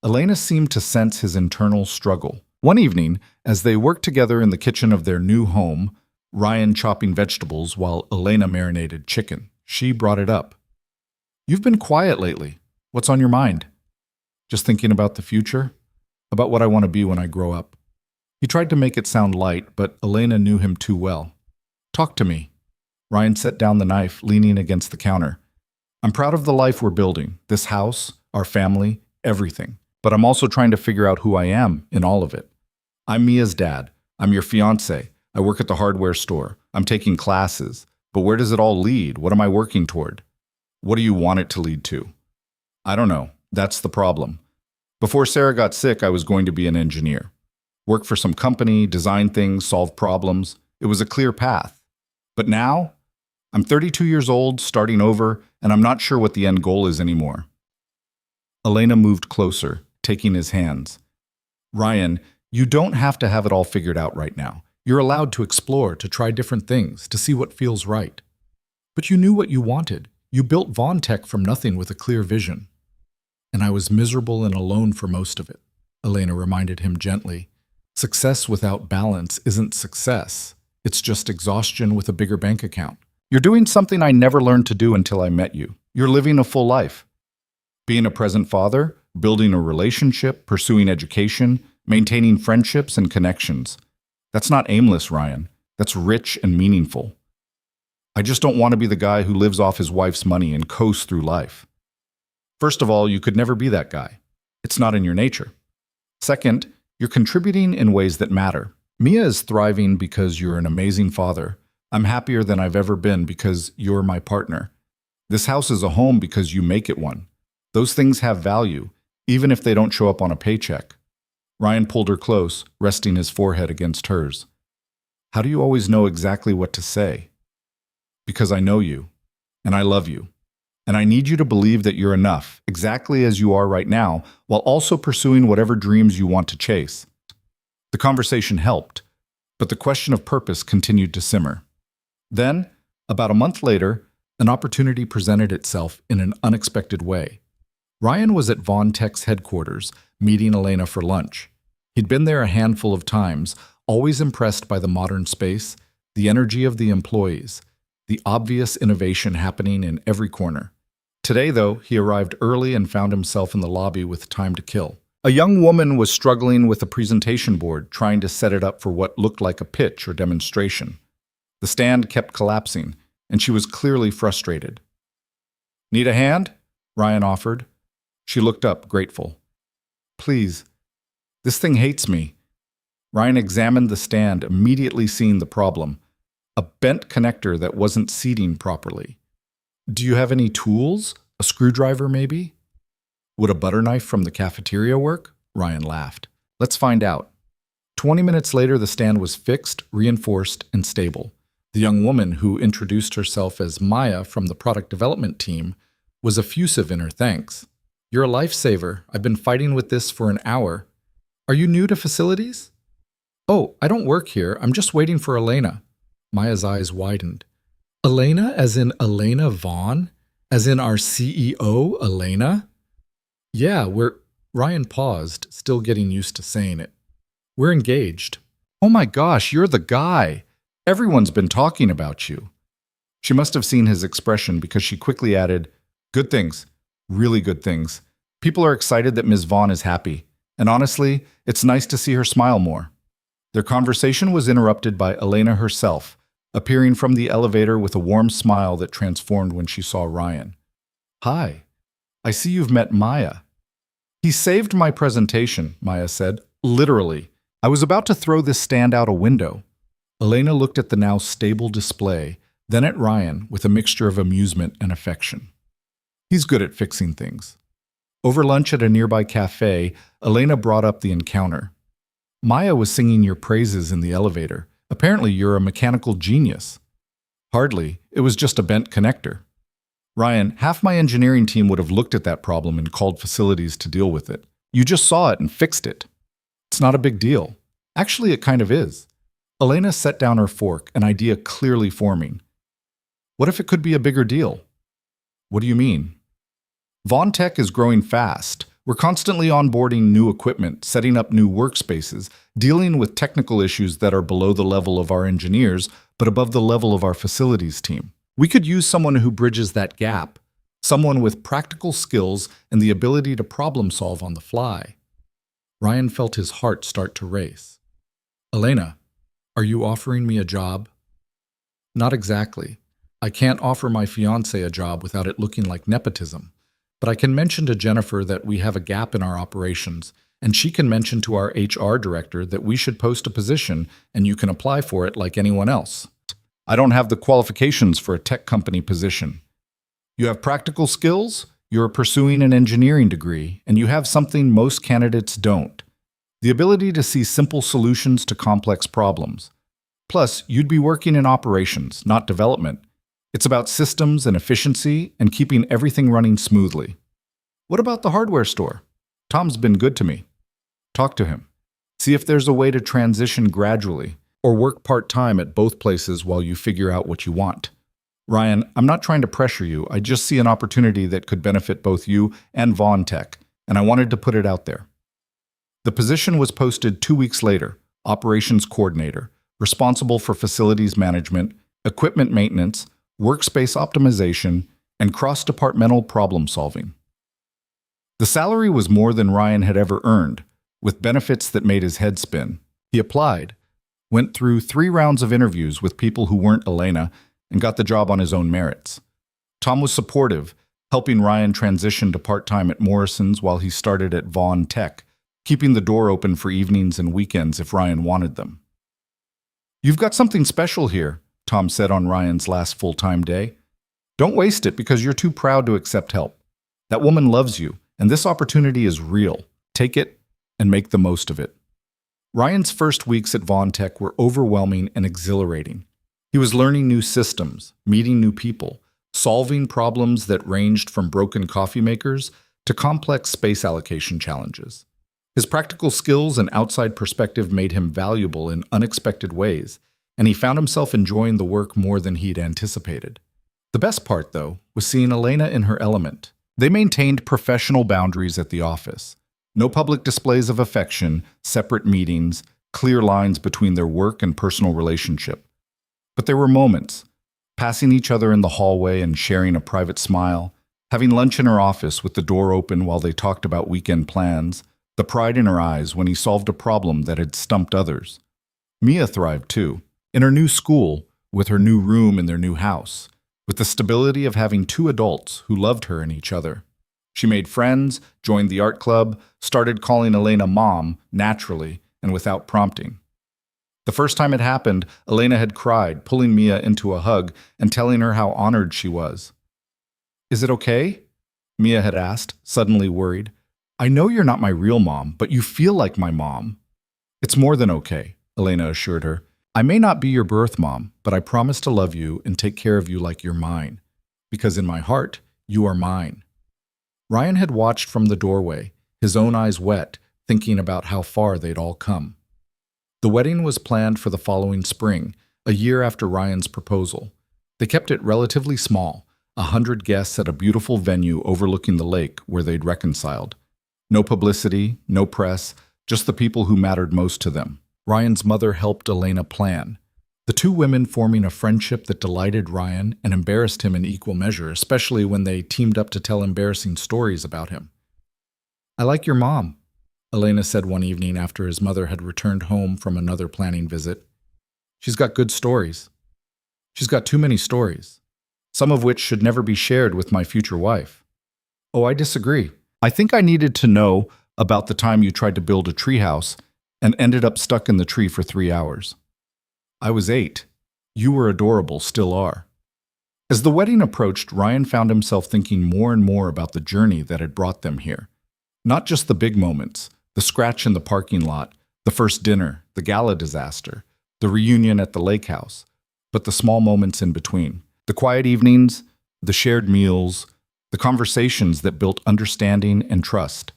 Elena seemed to sense his internal struggle. One evening, as they worked together in the kitchen of their new home, Ryan chopping vegetables while Elena marinated chicken, she brought it up. "You've been quiet lately. What's on your mind?" "Just thinking about the future, about what I want to be when I grow up." He tried to make it sound light, but Elena knew him too well. "Talk to me." Ryan set down the knife, leaning against the counter. "I'm proud of the life we're building, this house, our family, everything. But I'm also trying to figure out who I am in all of it. I'm Mia's dad. I'm your fiancé. I work at the hardware store. I'm taking classes. But where does it all lead? What am I working toward? What do you want it to lead to?" "I don't know. That's the problem. Before Sarah got sick, I was going to be an engineer. Work for some company, design things, solve problems. It was a clear path. But now, I'm 32 years old, starting over, and I'm not sure what the end goal is anymore. Elena moved closer, taking his hands. Ryan, you don't have to have it all figured out right now. You're allowed to explore, to try different things, to see what feels right. But you knew what you wanted. You built Vaughn Tech from nothing with a clear vision. And I was miserable and alone for most of it, Elena reminded him gently. Success without balance isn't success. It's just exhaustion with a bigger bank account. You're doing something I never learned to do until I met you. You're living a full life. Being a present father, building a relationship, pursuing education, maintaining friendships and connections. That's not aimless, Ryan. That's rich and meaningful. I just don't want to be the guy who lives off his wife's money and coasts through life. First of all, you could never be that guy. It's not in your nature. Second, you're contributing in ways that matter. Mia is thriving because you're an amazing father. I'm happier than I've ever been because you're my partner. This house is a home because you make it one. Those things have value, even if they don't show up on a paycheck. Ryan pulled her close, resting his forehead against hers. How do you always know exactly what to say? Because I know you, and I love you. And I need you to believe that you're enough, exactly as you are right now, while also pursuing whatever dreams you want to chase. The conversation helped, but the question of purpose continued to simmer. Then, about a month later, an opportunity presented itself in an unexpected way. Ryan was at Vaughn Tech's headquarters, meeting Elena for lunch. He'd been there a handful of times, always impressed by the modern space, the energy of the employees, the obvious innovation happening in every corner. Today, though, he arrived early and found himself in the lobby with time to kill. A young woman was struggling with a presentation board, trying to set it up for what looked like a pitch or demonstration. The stand kept collapsing, and she was clearly frustrated. "Need a hand?" Ryan offered. She looked up, grateful. "Please. This thing hates me." Ryan examined the stand, immediately seeing the problem. A bent connector that wasn't seating properly. "Do you have any tools? A screwdriver, maybe?" "Would a butter knife from the cafeteria work?" Ryan laughed. "Let's find out." 20 minutes later, the stand was fixed, reinforced, and stable. The young woman, who introduced herself as Maya from the product development team, was effusive in her thanks. "You're a lifesaver. I've been fighting with this for an hour. Are you new to facilities?" "Oh, I don't work here. I'm just waiting for Elena." Maya's eyes widened. "Elena as in Elena Vaughn? As in our CEO, Elena?" "Yeah, Ryan paused, still getting used to saying it. "We're engaged." "Oh my gosh, you're the guy. Everyone's been talking about you." She must have seen his expression because she quickly added, "Good things. Really good things. People are excited that Ms. Vaughn is happy. And honestly, it's nice to see her smile more." Their conversation was interrupted by Elena herself, appearing from the elevator with a warm smile that transformed when she saw Ryan. "Hi. I see you've met Maya." "He saved my presentation," Maya said. "Literally. I was about to throw this stand out a window." Elena looked at the now stable display, then at Ryan with a mixture of amusement and affection. He's good at fixing things. Over lunch at a nearby cafe, Elena brought up the encounter. "Maya was singing your praises in the elevator. Apparently you're a mechanical genius." "Hardly. It was just a bent connector." "Ryan, half my engineering team would have looked at that problem and called facilities to deal with it. You just saw it and fixed it. It's not a big deal." "Actually, it kind of is." Elena set down her fork, an idea clearly forming. "What if it could be a bigger deal?" "What do you mean?" "Vaughn Tech is growing fast. We're constantly onboarding new equipment, setting up new workspaces, dealing with technical issues that are below the level of our engineers, but above the level of our facilities team. We could use someone who bridges that gap, someone with practical skills and the ability to problem solve on the fly." Ryan felt his heart start to race. "Elena, are you offering me a job?" "Not exactly. I can't offer my fiancé a job without it looking like nepotism. But I can mention to Jennifer that we have a gap in our operations, and she can mention to our HR director that we should post a position and you can apply for it like anyone else." "I don't have the qualifications for a tech company position." "You have practical skills? you're pursuing an engineering degree, and you have something most candidates don't: the ability to see simple solutions to complex problems. Plus, you'd be working in operations, not development. It's about systems and efficiency and keeping everything running smoothly. What about the hardware store? Tom's been good to me. Talk to him. See if there's a way to transition gradually, or work part-time at both places while you figure out what you want. Ryan, I'm not trying to pressure you. I just see an opportunity that could benefit both you and Vaughn Tech, and I wanted to put it out there. The position was posted 2 weeks later: operations coordinator, responsible for facilities management, equipment maintenance, workspace optimization, and cross-departmental problem solving. The salary was more than Ryan had ever earned, with benefits that made his head spin. He applied, went through 3 rounds of interviews with people who weren't Elena, and got the job on his own merits. Tom was supportive, helping Ryan transition to part-time at Morrison's while he started at Vaughn Tech, keeping the door open for evenings and weekends if Ryan wanted them. "You've got something special here," Tom said on Ryan's last full-time day. "Don't waste it because you're too proud to accept help. That woman loves you, and this opportunity is real. Take it and make the most of it." Ryan's first weeks at Vaughn Tech were overwhelming and exhilarating. He was learning new systems, meeting new people, solving problems that ranged from broken coffee makers to complex space allocation challenges. His practical skills and outside perspective made him valuable in unexpected ways, and he found himself enjoying the work more than he'd anticipated. The best part, though, was seeing Elena in her element. They maintained professional boundaries at the office. No public displays of affection, separate meetings, clear lines between their work and personal relationship. But there were moments, passing each other in the hallway and sharing a private smile, having lunch in her office with the door open while they talked about weekend plans, the pride in her eyes when he solved a problem that had stumped others. Mia thrived too, in her new school, with her new room in their new house, with the stability of having 2 adults who loved her and each other. She made friends, joined the art club, started calling Elena Mom naturally and without prompting. The first time it happened, Elena had cried, pulling Mia into a hug and telling her how honored she was. "Is it okay?" Mia had asked, suddenly worried. "I know you're not my real mom, but you feel like my mom." "It's more than okay," Elena assured her. "I may not be your birth mom, but I promise to love you and take care of you like you're mine. Because in my heart, you are mine." Ryan had watched from the doorway, his own eyes wet, thinking about how far they'd all come. The wedding was planned for the following spring, a year after Ryan's proposal. They kept it relatively small, 100 guests at a beautiful venue overlooking the lake where they'd reconciled. No publicity, no press, just the people who mattered most to them. Ryan's mother helped Elena plan, the 2 women forming a friendship that delighted Ryan and embarrassed him in equal measure, especially when they teamed up to tell embarrassing stories about him. "I like your mom," Elena said one evening after his mother had returned home from another planning visit. "She's got good stories. She's got too many stories, some of which should never be shared with my future wife." "Oh, I disagree. I think I needed to know about the time you tried to build a treehouse and ended up stuck in the tree for 3 hours. I was 8. You were adorable, still are." As the wedding approached, Ryan found himself thinking more and more about the journey that had brought them here. Not just the big moments, the scratch in the parking lot, the first dinner, the gala disaster, the reunion at the lake house, but the small moments in between. The quiet evenings, the shared meals, the conversations that built understanding and trust.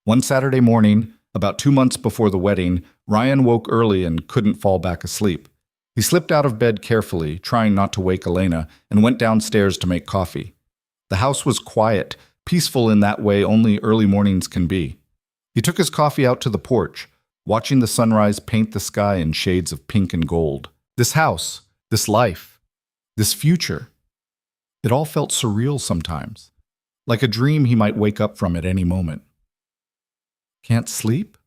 One Saturday morning, about 2 months before the wedding, Ryan woke early and couldn't fall back asleep. He slipped out of bed carefully, trying not to wake Elena, and went downstairs to make coffee. The house was quiet, peaceful in that way only early mornings can be. He took his coffee out to the porch, watching the sunrise paint the sky in shades of pink and gold. This house, this life, this future. It all felt surreal sometimes, like a dream he might wake up from at any moment. "Can't sleep?"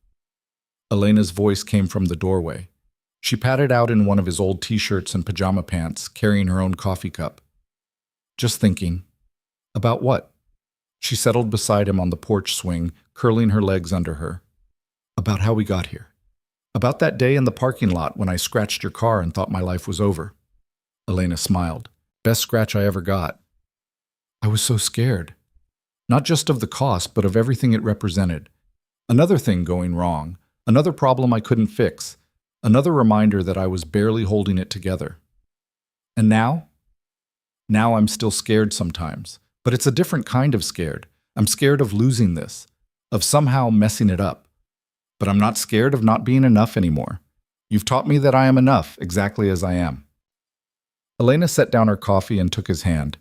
Elena's voice came from the doorway. She padded out in one of his old t-shirts and pajama pants, carrying her own coffee cup. "Just thinking." "About what?" She settled beside him on the porch swing, curling her legs under her. "About how we got here. About that day in the parking lot when I scratched your car and thought my life was over." Elena smiled. "Best scratch I ever got." "I was so scared." not just of the cost, but of everything it represented. Another thing going wrong, another problem I couldn't fix, another reminder that I was barely holding it together. And now? Now I'm still scared sometimes, but it's a different kind of scared. I'm scared of losing this, of somehow messing it up. But I'm not scared of not being enough anymore. You've taught me that I am enough, exactly as I am. Elena set down her coffee and took his hand.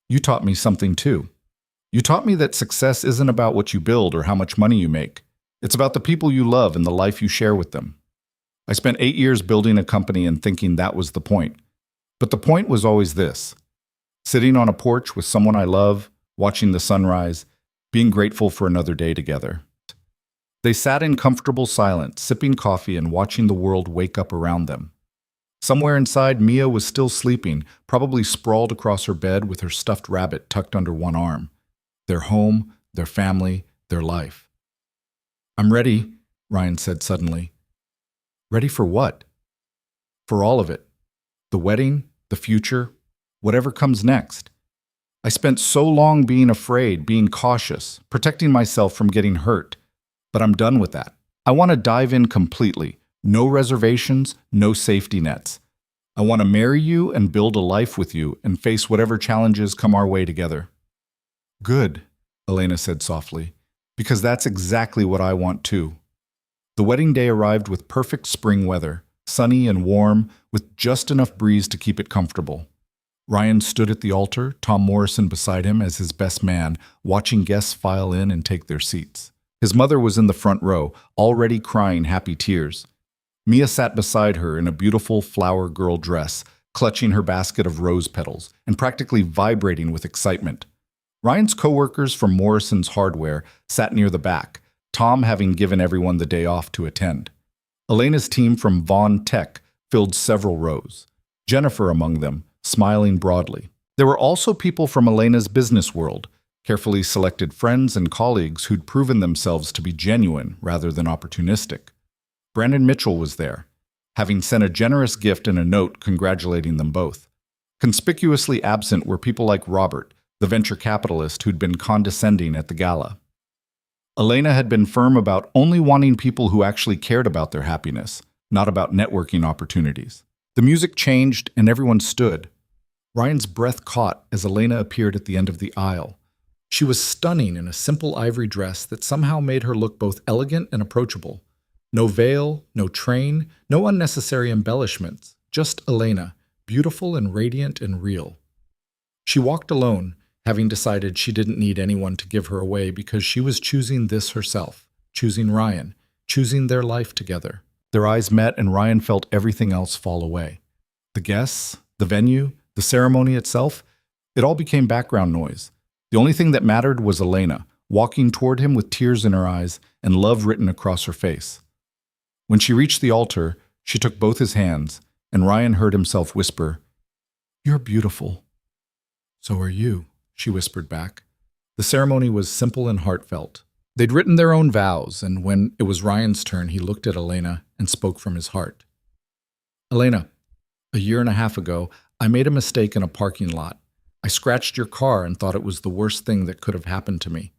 You taught me something too. You taught me that success isn't about what you build or how much money you make. It's about the people you love and the life you share with them. I spent 8 years building a company and thinking that was the point. But the point was always this: sitting on a porch with someone I love, watching the sunrise, being grateful for another day together. They sat in comfortable silence, sipping coffee and watching the world wake up around them. Somewhere inside, Mia was still sleeping, probably sprawled across her bed with her stuffed rabbit tucked under one arm. Their home, their family, their life. I'm ready, Ryan said suddenly. Ready for what? For all of it. The wedding, the future, whatever comes next. I spent so long being afraid, being cautious, protecting myself from getting hurt. But I'm done with that. I want to dive in completely. No reservations, no safety nets. I want to marry you and build a life with you and face whatever challenges come our way together. Good, Elena said softly, because that's exactly what I want too. The wedding day arrived with perfect spring weather, sunny and warm, with just enough breeze to keep it comfortable. Ryan stood at the altar, Tom Morrison beside him as his best man, watching guests file in and take their seats. His mother was in the front row, already crying happy tears. Mia sat beside her in a beautiful flower girl dress, clutching her basket of rose petals and practically vibrating with excitement. Ryan's co-workers from Morrison's Hardware sat near the back, Tom having given everyone the day off to attend. Elena's team from Vaughn Tech filled several rows, Jennifer among them, smiling broadly. There were also people from Elena's business world, carefully selected friends and colleagues who'd proven themselves to be genuine rather than opportunistic. Brandon Mitchell was there, having sent a generous gift and a note congratulating them both. Conspicuously absent were people like Robert, the venture capitalist who'd been condescending at the gala. Elena had been firm about only wanting people who actually cared about their happiness, not about networking opportunities. The music changed and everyone stood. Ryan's breath caught as Elena appeared at the end of the aisle. She was stunning in a simple ivory dress that somehow made her look both elegant and approachable. No veil, no train, no unnecessary embellishments, just Elena, beautiful and radiant and real. She walked alone, having decided she didn't need anyone to give her away because she was choosing this herself, choosing Ryan, choosing their life together. Their eyes met and Ryan felt everything else fall away. The guests, the venue, the ceremony itself, it all became background noise. The only thing that mattered was Elena, walking toward him with tears in her eyes and love written across her face. When she reached the altar, she took both his hands, and Ryan heard himself whisper, "You're beautiful." "So are you," she whispered back. The ceremony was simple and heartfelt. They'd written their own vows, and when it was Ryan's turn, he looked at Elena and spoke from his heart. "Elena, a year and a half ago, I made a mistake in a parking lot. I scratched your car and thought it was the worst thing that could have happened to me.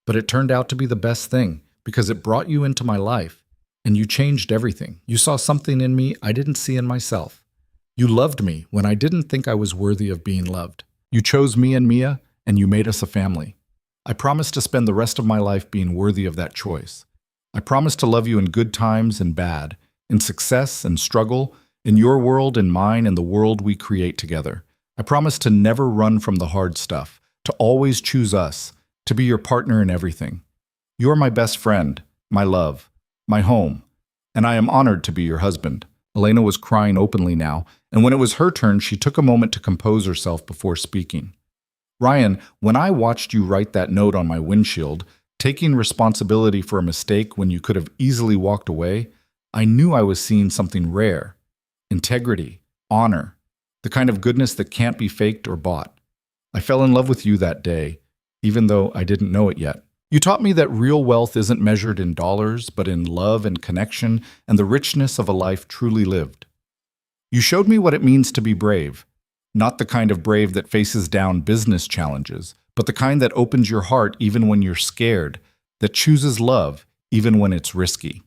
But it turned out to be the best thing, because it brought you into my life, and you changed everything. You saw something in me I didn't see in myself. You loved me when I didn't think I was worthy of being loved. You chose me and Mia, and you made us a family. I promise to spend the rest of my life being worthy of that choice. I promise to love you in good times and bad, in success and struggle, in your world and mine and the world we create together. I promise to never run from the hard stuff, to always choose us, to be your partner in everything. You are my best friend, my love, my home, and I am honored to be your husband." Elena was crying openly now, and when it was her turn, she took a moment to compose herself before speaking. "Ryan, when I watched you write that note on my windshield, taking responsibility for a mistake when you could have easily walked away, I knew I was seeing something rare. Integrity, honor, the kind of goodness that can't be faked or bought. I fell in love with you that day, even though I didn't know it yet. You taught me that real wealth isn't measured in dollars, but in love and connection and the richness of a life truly lived. You showed me what it means to be brave, Not the kind of brave that faces down business challenges, but the kind that opens your heart even when you're scared, that chooses love even when it's risky.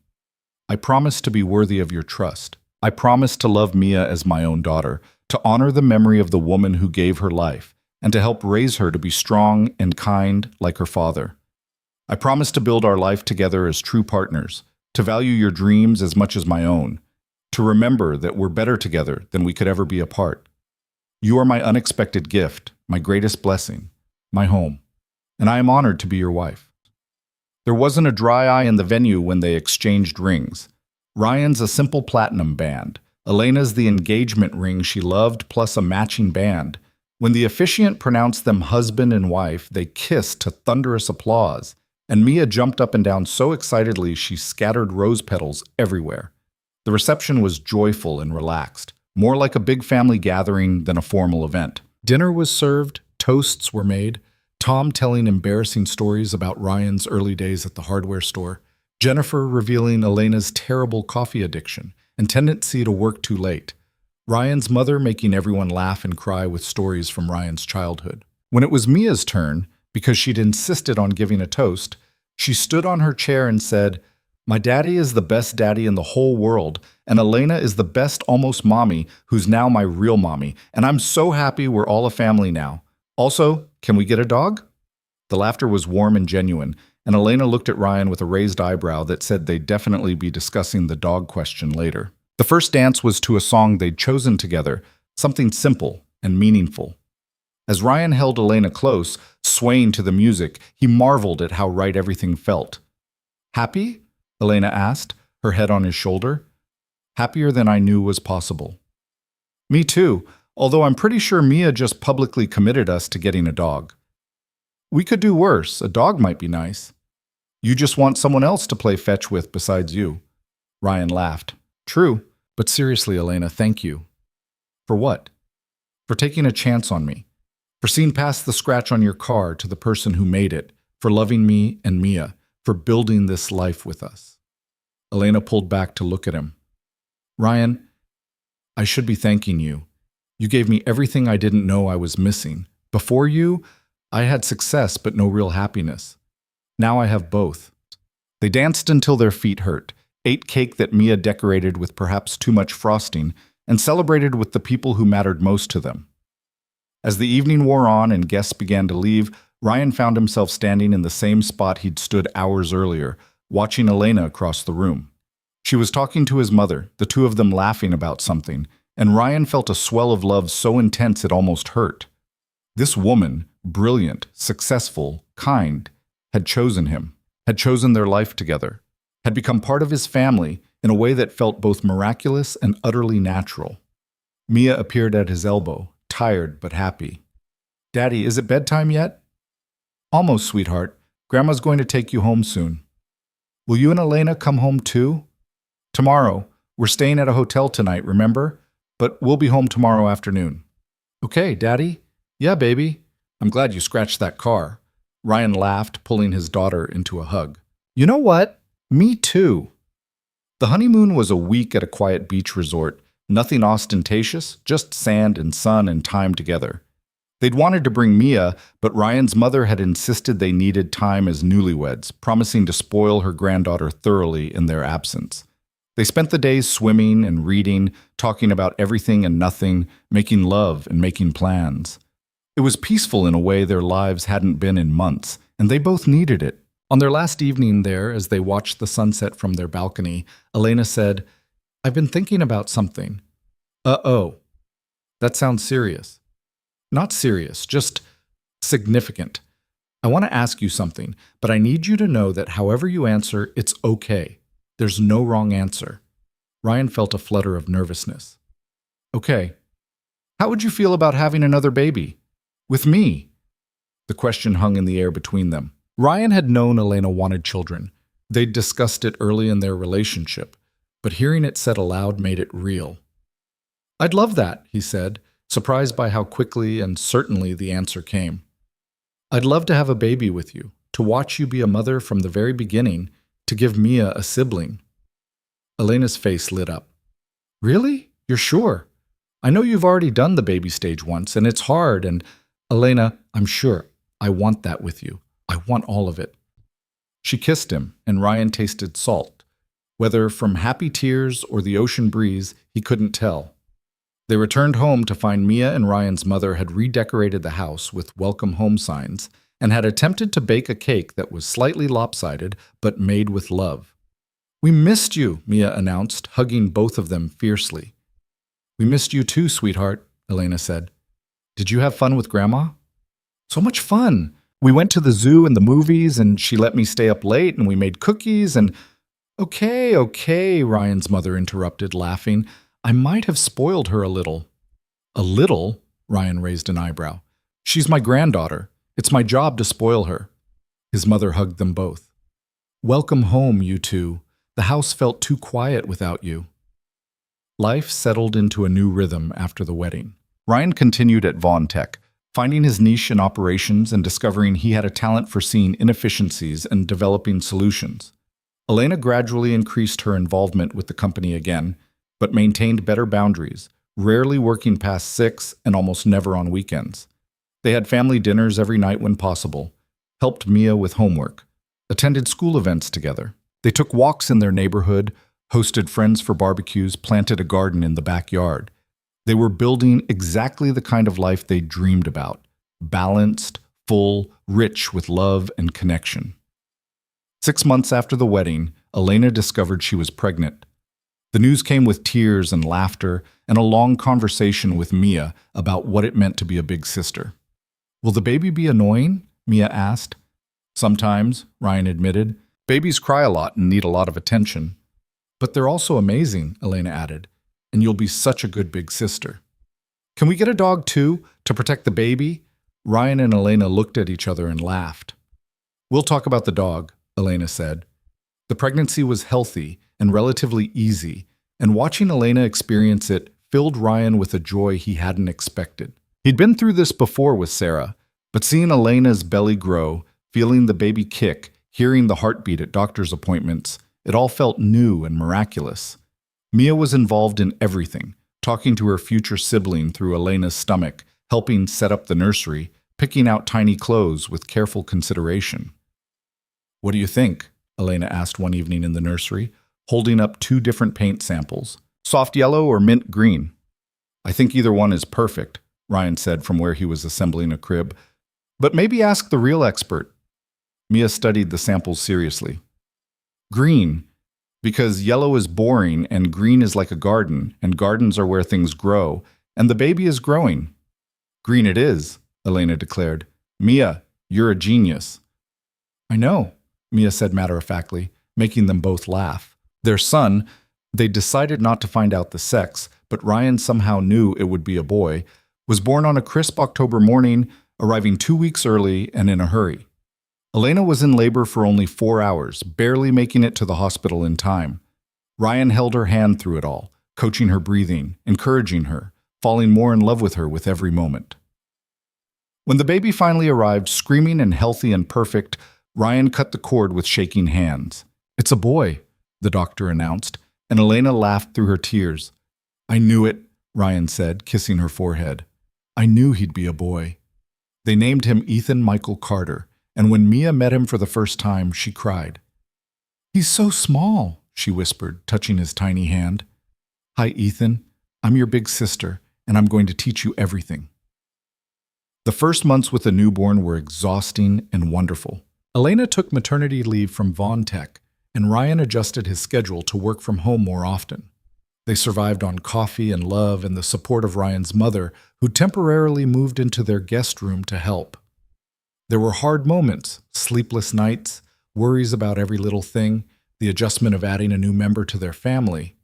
I promise to be worthy of your trust. I promise to love Mia as my own daughter, to honor the memory of the woman who gave her life, and to help raise her to be strong and kind like her father. I promise to build our life together as true partners, to value your dreams as much as my own, to remember that we're better together than we could ever be apart. You are my unexpected gift, my greatest blessing, my home, and I am honored to be your wife. There wasn't a dry eye in the venue when they exchanged rings. Ryan's a simple platinum band. Elena's the engagement ring she loved, plus a matching band. When the officiant pronounced them husband and wife, they kissed to thunderous applause, and Mia jumped up and down so excitedly she scattered rose petals everywhere. The reception was joyful and relaxed, more like a big family gathering than a formal event. Dinner was served, toasts were made, Tom telling embarrassing stories about Ryan's early days at the hardware store, Jennifer revealing Elena's terrible coffee addiction and tendency to work too late, Ryan's mother making everyone laugh and cry with stories from Ryan's childhood. When it was Mia's turn, because she'd insisted on giving a toast, she stood on her chair and said, "My daddy is the best daddy in the whole world, and Elena is the best almost mommy who's now my real mommy, and I'm so happy we're all a family now. Also, can we get a dog?" The laughter was warm and genuine, and Elena looked at Ryan with a raised eyebrow that said they'd definitely be discussing the dog question later. The first dance was to a song they'd chosen together, something simple and meaningful. As Ryan held Elena close, swaying to the music, he marveled at how right everything felt. "Happy?" Elena asked, her head on his shoulder. "Happier than I knew was possible." "Me too, although I'm pretty sure Mia just publicly committed us to getting a dog." "We could do worse. A dog might be nice." "You just want someone else to play fetch with besides you." Ryan laughed. "True, but seriously, Elena, thank you." "For what?" "For taking a chance on me. For seeing past the scratch on your car to the person who made it. For loving me and Mia. For building this life with us." Elena pulled back to look at him. "Ryan, I should be thanking you. You gave me everything I didn't know I was missing. Before you, I had success but no real happiness. Now I have both." They danced until their feet hurt, ate cake that Mia decorated with perhaps too much frosting, and celebrated with the people who mattered most to them. As the evening wore on and guests began to leave, Ryan found himself standing in the same spot he'd stood hours earlier, watching Elena across the room. She was talking to his mother, the two of them laughing about something, and Ryan felt a swell of love so intense it almost hurt. This woman, brilliant, successful, kind, had chosen him, had chosen their life together, had become part of his family in a way that felt both miraculous and utterly natural. Mia appeared at his elbow, tired but happy. "Daddy, is it bedtime yet?" "Almost, sweetheart. Grandma's going to take you home soon." "Will you and Elena come home too?" "Tomorrow. We're staying at a hotel tonight, remember? But we'll be home tomorrow afternoon." "Okay, Daddy?" "Yeah, baby. I'm glad you scratched that car." Ryan laughed, pulling his daughter into a hug. "You know what? Me too." The honeymoon was a week at a quiet beach resort. Nothing ostentatious, just sand and sun and time together. They'd wanted to bring Mia, but Ryan's mother had insisted they needed time as newlyweds, promising to spoil her granddaughter thoroughly in their absence. They spent the days swimming and reading, talking about everything and nothing, making love and making plans. It was peaceful in a way their lives hadn't been in months, and they both needed it. On their last evening there, as they watched the sunset from their balcony, Elena said, "I've been thinking about something." "Uh-oh. That sounds serious." "Not serious, just significant. I want to ask you something, but I need you to know that however you answer, it's okay. There's no wrong answer." Ryan felt a flutter of nervousness. "Okay. How would you feel about having another baby? With me?" The question hung in the air between them. Ryan had known Elena wanted children. They'd discussed it early in their relationship, but hearing it said aloud made it real. "I'd love that," he said, surprised by how quickly and certainly the answer came. "I'd love to have a baby with you, to watch you be a mother from the very beginning, to give Mia a sibling." Elena's face lit up. "Really? You're sure?" I know you've already done the baby stage once, and it's hard, and Elena, I'm sure I want that with you. I want all of it. She kissed him, and Ryan tasted salt. Whether from happy tears or the ocean breeze, he couldn't tell. They returned home to find Mia and Ryan's mother had redecorated the house with welcome home signs and had attempted to bake a cake that was slightly lopsided but made with love. "We missed you," Mia announced, hugging both of them fiercely. "We missed you too, sweetheart," Elena said. "Did you have fun with Grandma?" "So much fun. We went to the zoo and the movies, and she let me stay up late, and we made cookies, and—" Okay, Ryan's mother interrupted, laughing. "I might have spoiled her a little." "A little?" Ryan raised an eyebrow. "She's my granddaughter. It's my job to spoil her." His mother hugged them both. "Welcome home, you two. The house felt too quiet without you." Life settled into a new rhythm after the wedding. Ryan continued at Vaughn Tech, finding his niche in operations and discovering he had a talent for seeing inefficiencies and developing solutions. Elena gradually increased her involvement with the company again, but maintained better boundaries, rarely working past 6 and almost never on weekends. They had family dinners every night when possible, helped Mia with homework, attended school events together. They took walks in their neighborhood, hosted friends for barbecues, planted a garden in the backyard. They were building exactly the kind of life they dreamed about, balanced, full, rich with love and connection. 6 months after the wedding, Elena discovered she was pregnant. The news came with tears and laughter and a long conversation with Mia about what it meant to be a big sister. "Will the baby be annoying?" Mia asked. "Sometimes," Ryan admitted. "Babies cry a lot and need a lot of attention." "But they're also amazing," Elena added, "and you'll be such a good big sister." "Can we get a dog too, to protect the baby?" Ryan and Elena looked at each other and laughed. "We'll talk about the dog," Elena said. The pregnancy was healthy and relatively easy, and watching Elena experience it filled Ryan with a joy he hadn't expected. He'd been through this before with Sarah, but seeing Elena's belly grow, feeling the baby kick, hearing the heartbeat at doctor's appointments, it all felt new and miraculous. Mia was involved in everything, talking to her future sibling through Elena's stomach, helping set up the nursery, picking out tiny clothes with careful consideration. "What do you think?" Elena asked one evening in the nursery, holding up 2 different paint samples, soft yellow or mint green. "I think either one is perfect," Ryan said from where he was assembling a crib. "But maybe ask the real expert." Mia studied the samples seriously. "Green, because yellow is boring and green is like a garden, and gardens are where things grow, and the baby is growing." "Green it is," Elena declared. "Mia, you're a genius." "I know," Mia said matter-of-factly, making them both laugh. Their son, they decided not to find out the sex, but Ryan somehow knew it would be a boy, was born on a crisp October morning, arriving 2 weeks early and in a hurry. Elena was in labor for only 4 hours, barely making it to the hospital in time. Ryan held her hand through it all, coaching her breathing, encouraging her, falling more in love with her with every moment. When the baby finally arrived, screaming and healthy and perfect, Ryan cut the cord with shaking hands. "It's a boy," the doctor announced, and Elena laughed through her tears. "I knew it," Ryan said, kissing her forehead. "I knew he'd be a boy." They named him Ethan Michael Carter, and when Mia met him for the first time, she cried. "He's so small," she whispered, touching his tiny hand. "Hi, Ethan. I'm your big sister, and I'm going to teach you everything." The first months with a newborn were exhausting and wonderful. Elena took maternity leave from Vaughn Tech, and Ryan adjusted his schedule to work from home more often. They survived on coffee and love and the support of Ryan's mother, who temporarily moved into their guest room to help. There were hard moments, sleepless nights, worries about every little thing, the adjustment of adding a new member to their family.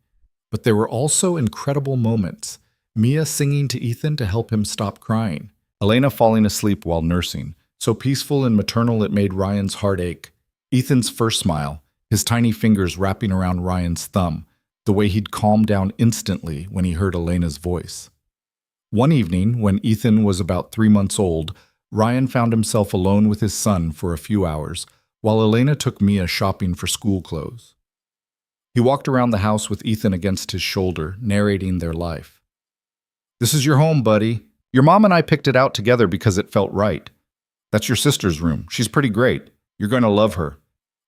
But there were also incredible moments, Mia singing to Ethan to help him stop crying, Elena falling asleep while nursing, so peaceful and maternal it made Ryan's heart ache, Ethan's first smile, his tiny fingers wrapping around Ryan's thumb, the way he'd calm down instantly when he heard Elena's voice. One evening, when Ethan was about 3 months old, Ryan found himself alone with his son for a few hours, while Elena took Mia shopping for school clothes. He walked around the house with Ethan against his shoulder, narrating their life. This is your home, buddy. Your mom and I picked it out together because it felt right. That's your sister's room. She's pretty great. You're going to love her.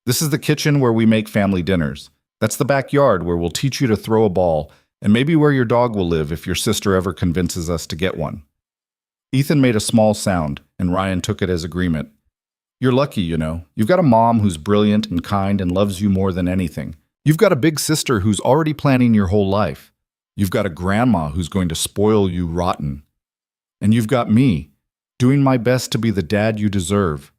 This is the kitchen where we make family dinners. That's the backyard where we'll teach you to throw a ball, and maybe where your dog will live if your sister ever convinces us to get one. Ethan made a small sound, and Ryan took it as agreement. You're lucky, you know. You've got a mom who's brilliant and kind and loves you more than anything. You've got a big sister who's already planning your whole life. You've got a grandma who's going to spoil you rotten. And you've got me, doing my best to be the dad you deserve.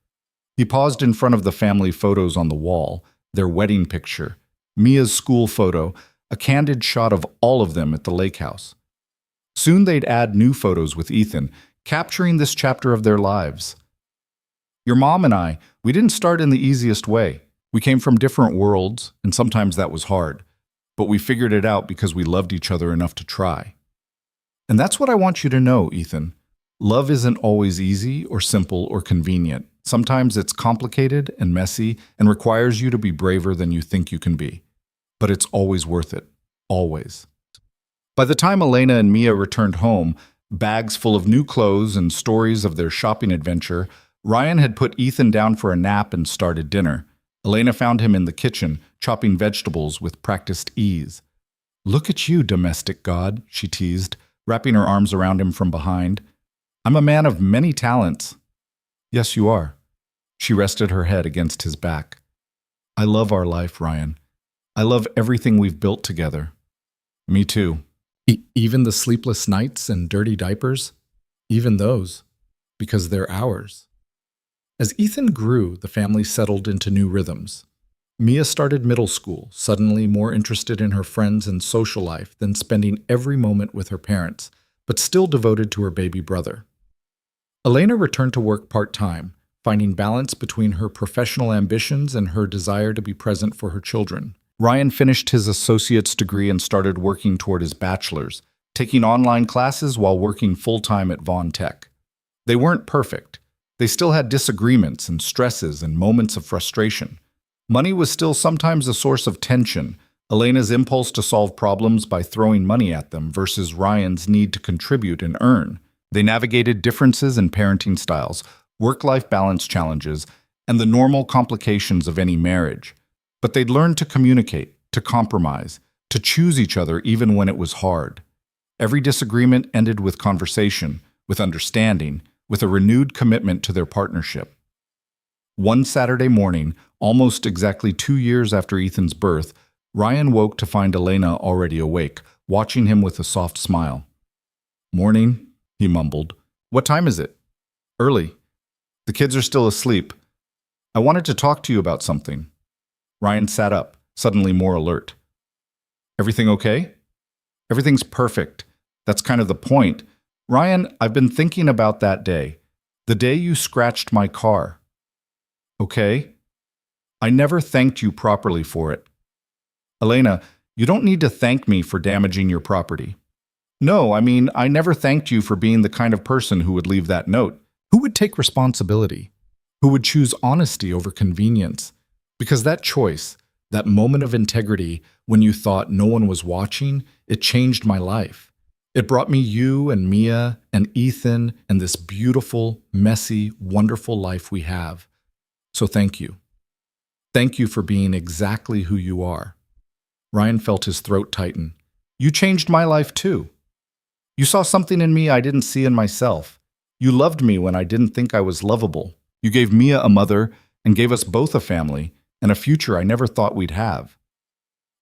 He paused in front of the family photos on the wall, their wedding picture, Mia's school photo, a candid shot of all of them at the lake house. Soon they'd add new photos with Ethan, capturing this chapter of their lives. Your mom and I, we didn't start in the easiest way. We came from different worlds, and sometimes that was hard. But we figured it out because we loved each other enough to try. And that's what I want you to know, Ethan. Love isn't always easy or simple or convenient. Sometimes it's complicated and messy and requires you to be braver than you think you can be. But it's always worth it. Always. By the time Elena and Mia returned home, bags full of new clothes and stories of their shopping adventure, Ryan had put Ethan down for a nap and started dinner. Elena found him in the kitchen, chopping vegetables with practiced ease. "Look at you, domestic god," she teased, wrapping her arms around him from behind. "I'm a man of many talents." "Yes, you are." She rested her head against his back. "I love our life, Ryan. I love everything we've built together." "Me too." Even the sleepless nights and dirty diapers? Even those. Because they're ours. As Ethan grew, the family settled into new rhythms. Mia started middle school, suddenly more interested in her friends and social life than spending every moment with her parents, but still devoted to her baby brother. Elena returned to work part-time, finding balance between her professional ambitions and her desire to be present for her children. Ryan finished his associate's degree and started working toward his bachelor's, taking online classes while working full-time at Vaughn Tech. They weren't perfect. They still had disagreements and stresses and moments of frustration. Money was still sometimes a source of tension, Elena's impulse to solve problems by throwing money at them versus Ryan's need to contribute and earn. They navigated differences in parenting styles, work-life balance challenges, and the normal complications of any marriage. But they'd learned to communicate, to compromise, to choose each other even when it was hard. Every disagreement ended with conversation, with understanding, with a renewed commitment to their partnership. One Saturday morning, almost exactly 2 years after Ethan's birth, Ryan woke to find Elena already awake, watching him with a soft smile. "Morning," he mumbled. "What time is it?" "Early. The kids are still asleep. I wanted to talk to you about something." Ryan sat up, suddenly more alert. "Everything okay?" "Everything's perfect. That's kind of the point. Ryan, I've been thinking about that day. The day you scratched my car." "Okay." "I never thanked you properly for it." "Elena, you don't need to thank me for damaging your property." "No, I mean, I never thanked you for being the kind of person who would leave that note. Who would take responsibility? Who would choose honesty over convenience? Because that choice, that moment of integrity when you thought no one was watching, it changed my life. It brought me you and Mia and Ethan and this beautiful, messy, wonderful life we have. So thank you. Thank you for being exactly who you are." Ryan felt his throat tighten. "You changed my life too. You saw something in me I didn't see in myself. You loved me when I didn't think I was lovable. You gave Mia a mother and gave us both a family and a future I never thought we'd have."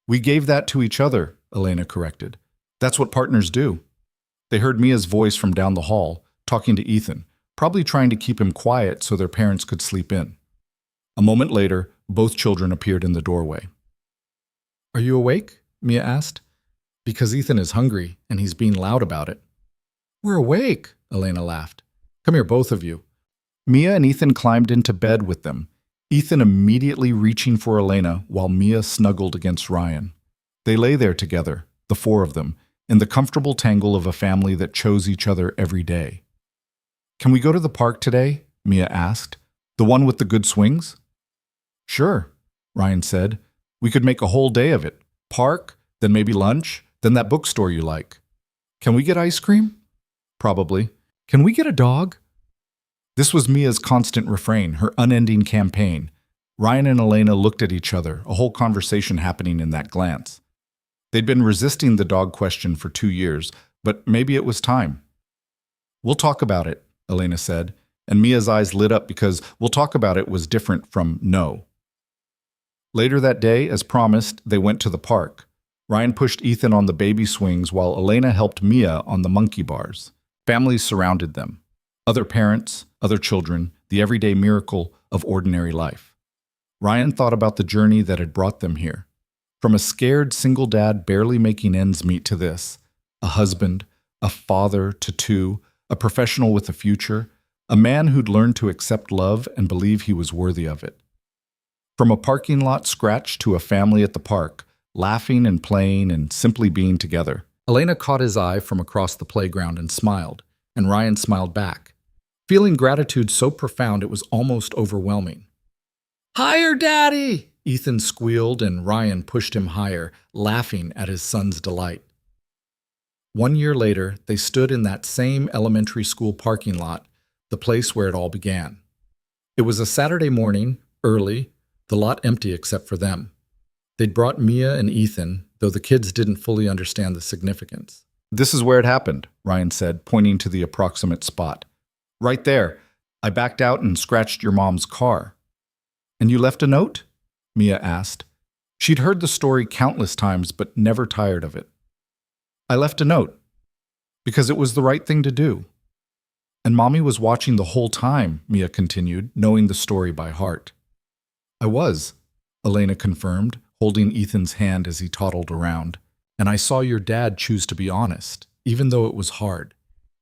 "We gave that to each other," Elena corrected. "That's what partners do." They heard Mia's voice from down the hall, talking to Ethan, probably trying to keep him quiet so their parents could sleep in. A moment later, both children appeared in the doorway. "Are you awake?" Mia asked. "Because Ethan is hungry, and he's being loud about it." "We're awake," Elena laughed. "Come here, both of you." Mia and Ethan climbed into bed with them, Ethan immediately reaching for Elena while Mia snuggled against Ryan. They lay there together, the four of them, in the comfortable tangle of a family that chose each other every day. "Can we go to the park today?" Mia asked. "The one with the good swings?" "Sure," Ryan said. "We could make a whole day of it. Park, then maybe lunch, then that bookstore you like." "Can we get ice cream?" Probably. Can we get a dog? This was Mia's constant refrain, her unending campaign. Ryan and Elena looked at each other, a whole conversation happening in that glance. They'd been resisting the dog question for 2 years, but maybe it was time. We'll talk about it, Elena said, and Mia's eyes lit up because we'll talk about it was different from no. Later that day, as promised, they went to the park. Ryan pushed Ethan on the baby swings while Elena helped Mia on the monkey bars. Families surrounded them. Other parents, other children, the everyday miracle of ordinary life. Ryan thought about the journey that had brought them here. From a scared single dad barely making ends meet to this, a husband, a father to 2, a professional with a future, a man who'd learned to accept love and believe he was worthy of it. From a parking lot scratch to a family at the park, laughing and playing and simply being together. Elena caught his eye from across the playground and smiled, and Ryan smiled back, feeling gratitude so profound it was almost overwhelming. "Higher, Daddy!" Ethan squealed, and Ryan pushed him higher, laughing at his son's delight. 1 year later, they stood in that same elementary school parking lot, the place where it all began. It was a Saturday morning, early, the lot empty except for them. They'd brought Mia and Ethan, though the kids didn't fully understand the significance. "This is where it happened," Ryan said, pointing to the approximate spot. "Right there. I backed out and scratched your mom's car." "And you left a note?" Mia asked. She'd heard the story countless times, but never tired of it. "I left a note, because it was the right thing to do." "And Mommy was watching the whole time," Mia continued, knowing the story by heart. "I was," Elena confirmed, holding Ethan's hand as he toddled around. "And I saw your dad choose to be honest, even though it was hard,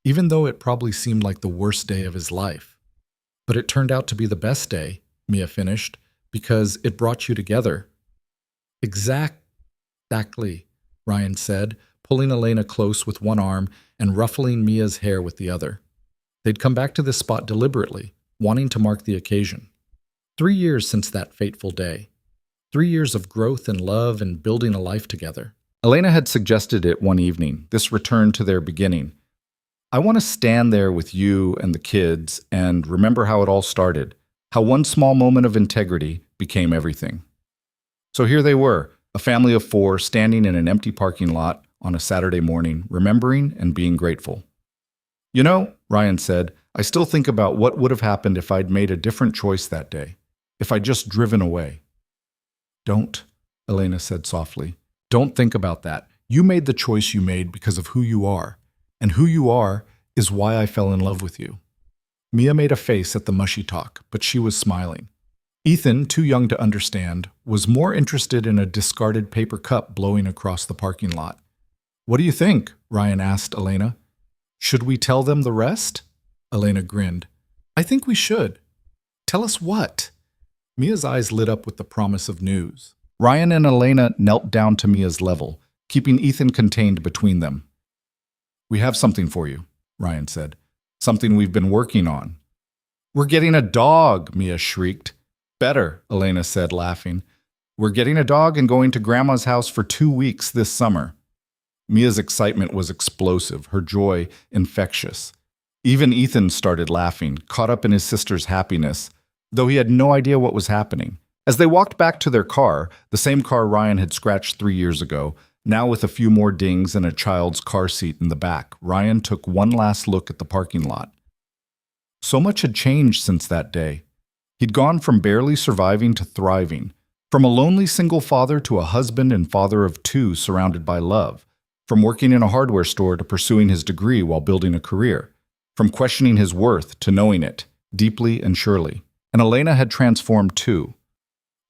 even though it probably seemed like the worst day of his life. But it turned out to be the best day," Mia finished, "because it brought you together." Exactly, Ryan said, pulling Elena close with one arm and ruffling Mia's hair with the other. They'd come back to this spot deliberately, wanting to mark the occasion. 3 years since that fateful day. 3 years of growth and love and building a life together. Elena had suggested it one evening, this return to their beginning. "I want to stand there with you and the kids and remember how it all started, how one small moment of integrity became everything." So here they were, a family of 4 standing in an empty parking lot on a Saturday morning, remembering and being grateful. "You know," Ryan said, "I still think about what would have happened if I'd made a different choice that day, if I'd just driven away." "Don't," Elena said softly. "Don't think about that. You made the choice you made because of who you are, and who you are is why I fell in love with you." Mia made a face at the mushy talk, but she was smiling. Ethan, too young to understand, was more interested in a discarded paper cup blowing across the parking lot. "What do you think?" Ryan asked Elena. "Should we tell them the rest?" Elena grinned. "I think we should." "Tell us what?" Mia's eyes lit up with the promise of news. Ryan and Elena knelt down to Mia's level, keeping Ethan contained between them. "We have something for you," Ryan said. "Something we've been working on." "We're getting a dog," Mia shrieked. "Better," Elena said, laughing. "We're getting a dog and going to Grandma's house for 2 weeks this summer." Mia's excitement was explosive, her joy infectious. Even Ethan started laughing, caught up in his sister's happiness, though he had no idea what was happening. As they walked back to their car, the same car Ryan had scratched 3 years ago, now with a few more dings and a child's car seat in the back, Ryan took one last look at the parking lot. So much had changed since that day. He'd gone from barely surviving to thriving, from a lonely single father to a husband and father of 2 surrounded by love, from working in a hardware store to pursuing his degree while building a career, from questioning his worth to knowing it, deeply and surely. And Elena had transformed too.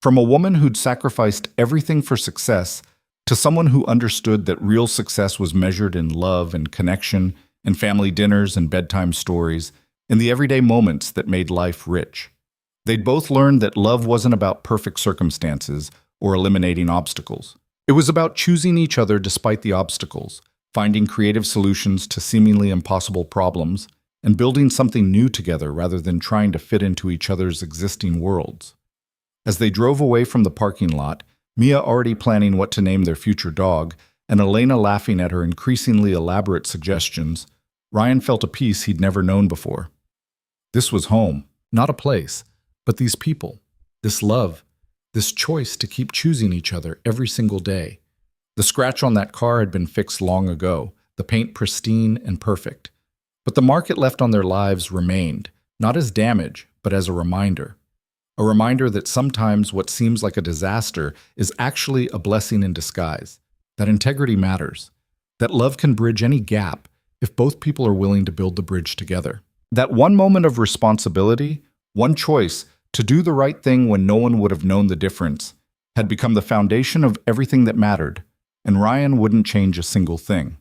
From a woman who'd sacrificed everything for success to someone who understood that real success was measured in love and connection, in family dinners and bedtime stories, in the everyday moments that made life rich. They'd both learned that love wasn't about perfect circumstances or eliminating obstacles. It was about choosing each other despite the obstacles, finding creative solutions to seemingly impossible problems, and building something new together rather than trying to fit into each other's existing worlds. As they drove away from the parking lot, Mia already planning what to name their future dog, and Elena laughing at her increasingly elaborate suggestions, Ryan felt a peace he'd never known before. This was home, not a place, but these people, this love, this choice to keep choosing each other every single day. The scratch on that car had been fixed long ago, the paint pristine and perfect. But the mark it left on their lives remained, not as damage, but as a reminder. A reminder that sometimes what seems like a disaster is actually a blessing in disguise, that integrity matters, that love can bridge any gap if both people are willing to build the bridge together. That one moment of responsibility, one choice to do the right thing when no one would have known the difference, had become the foundation of everything that mattered, and Ryan wouldn't change a single thing.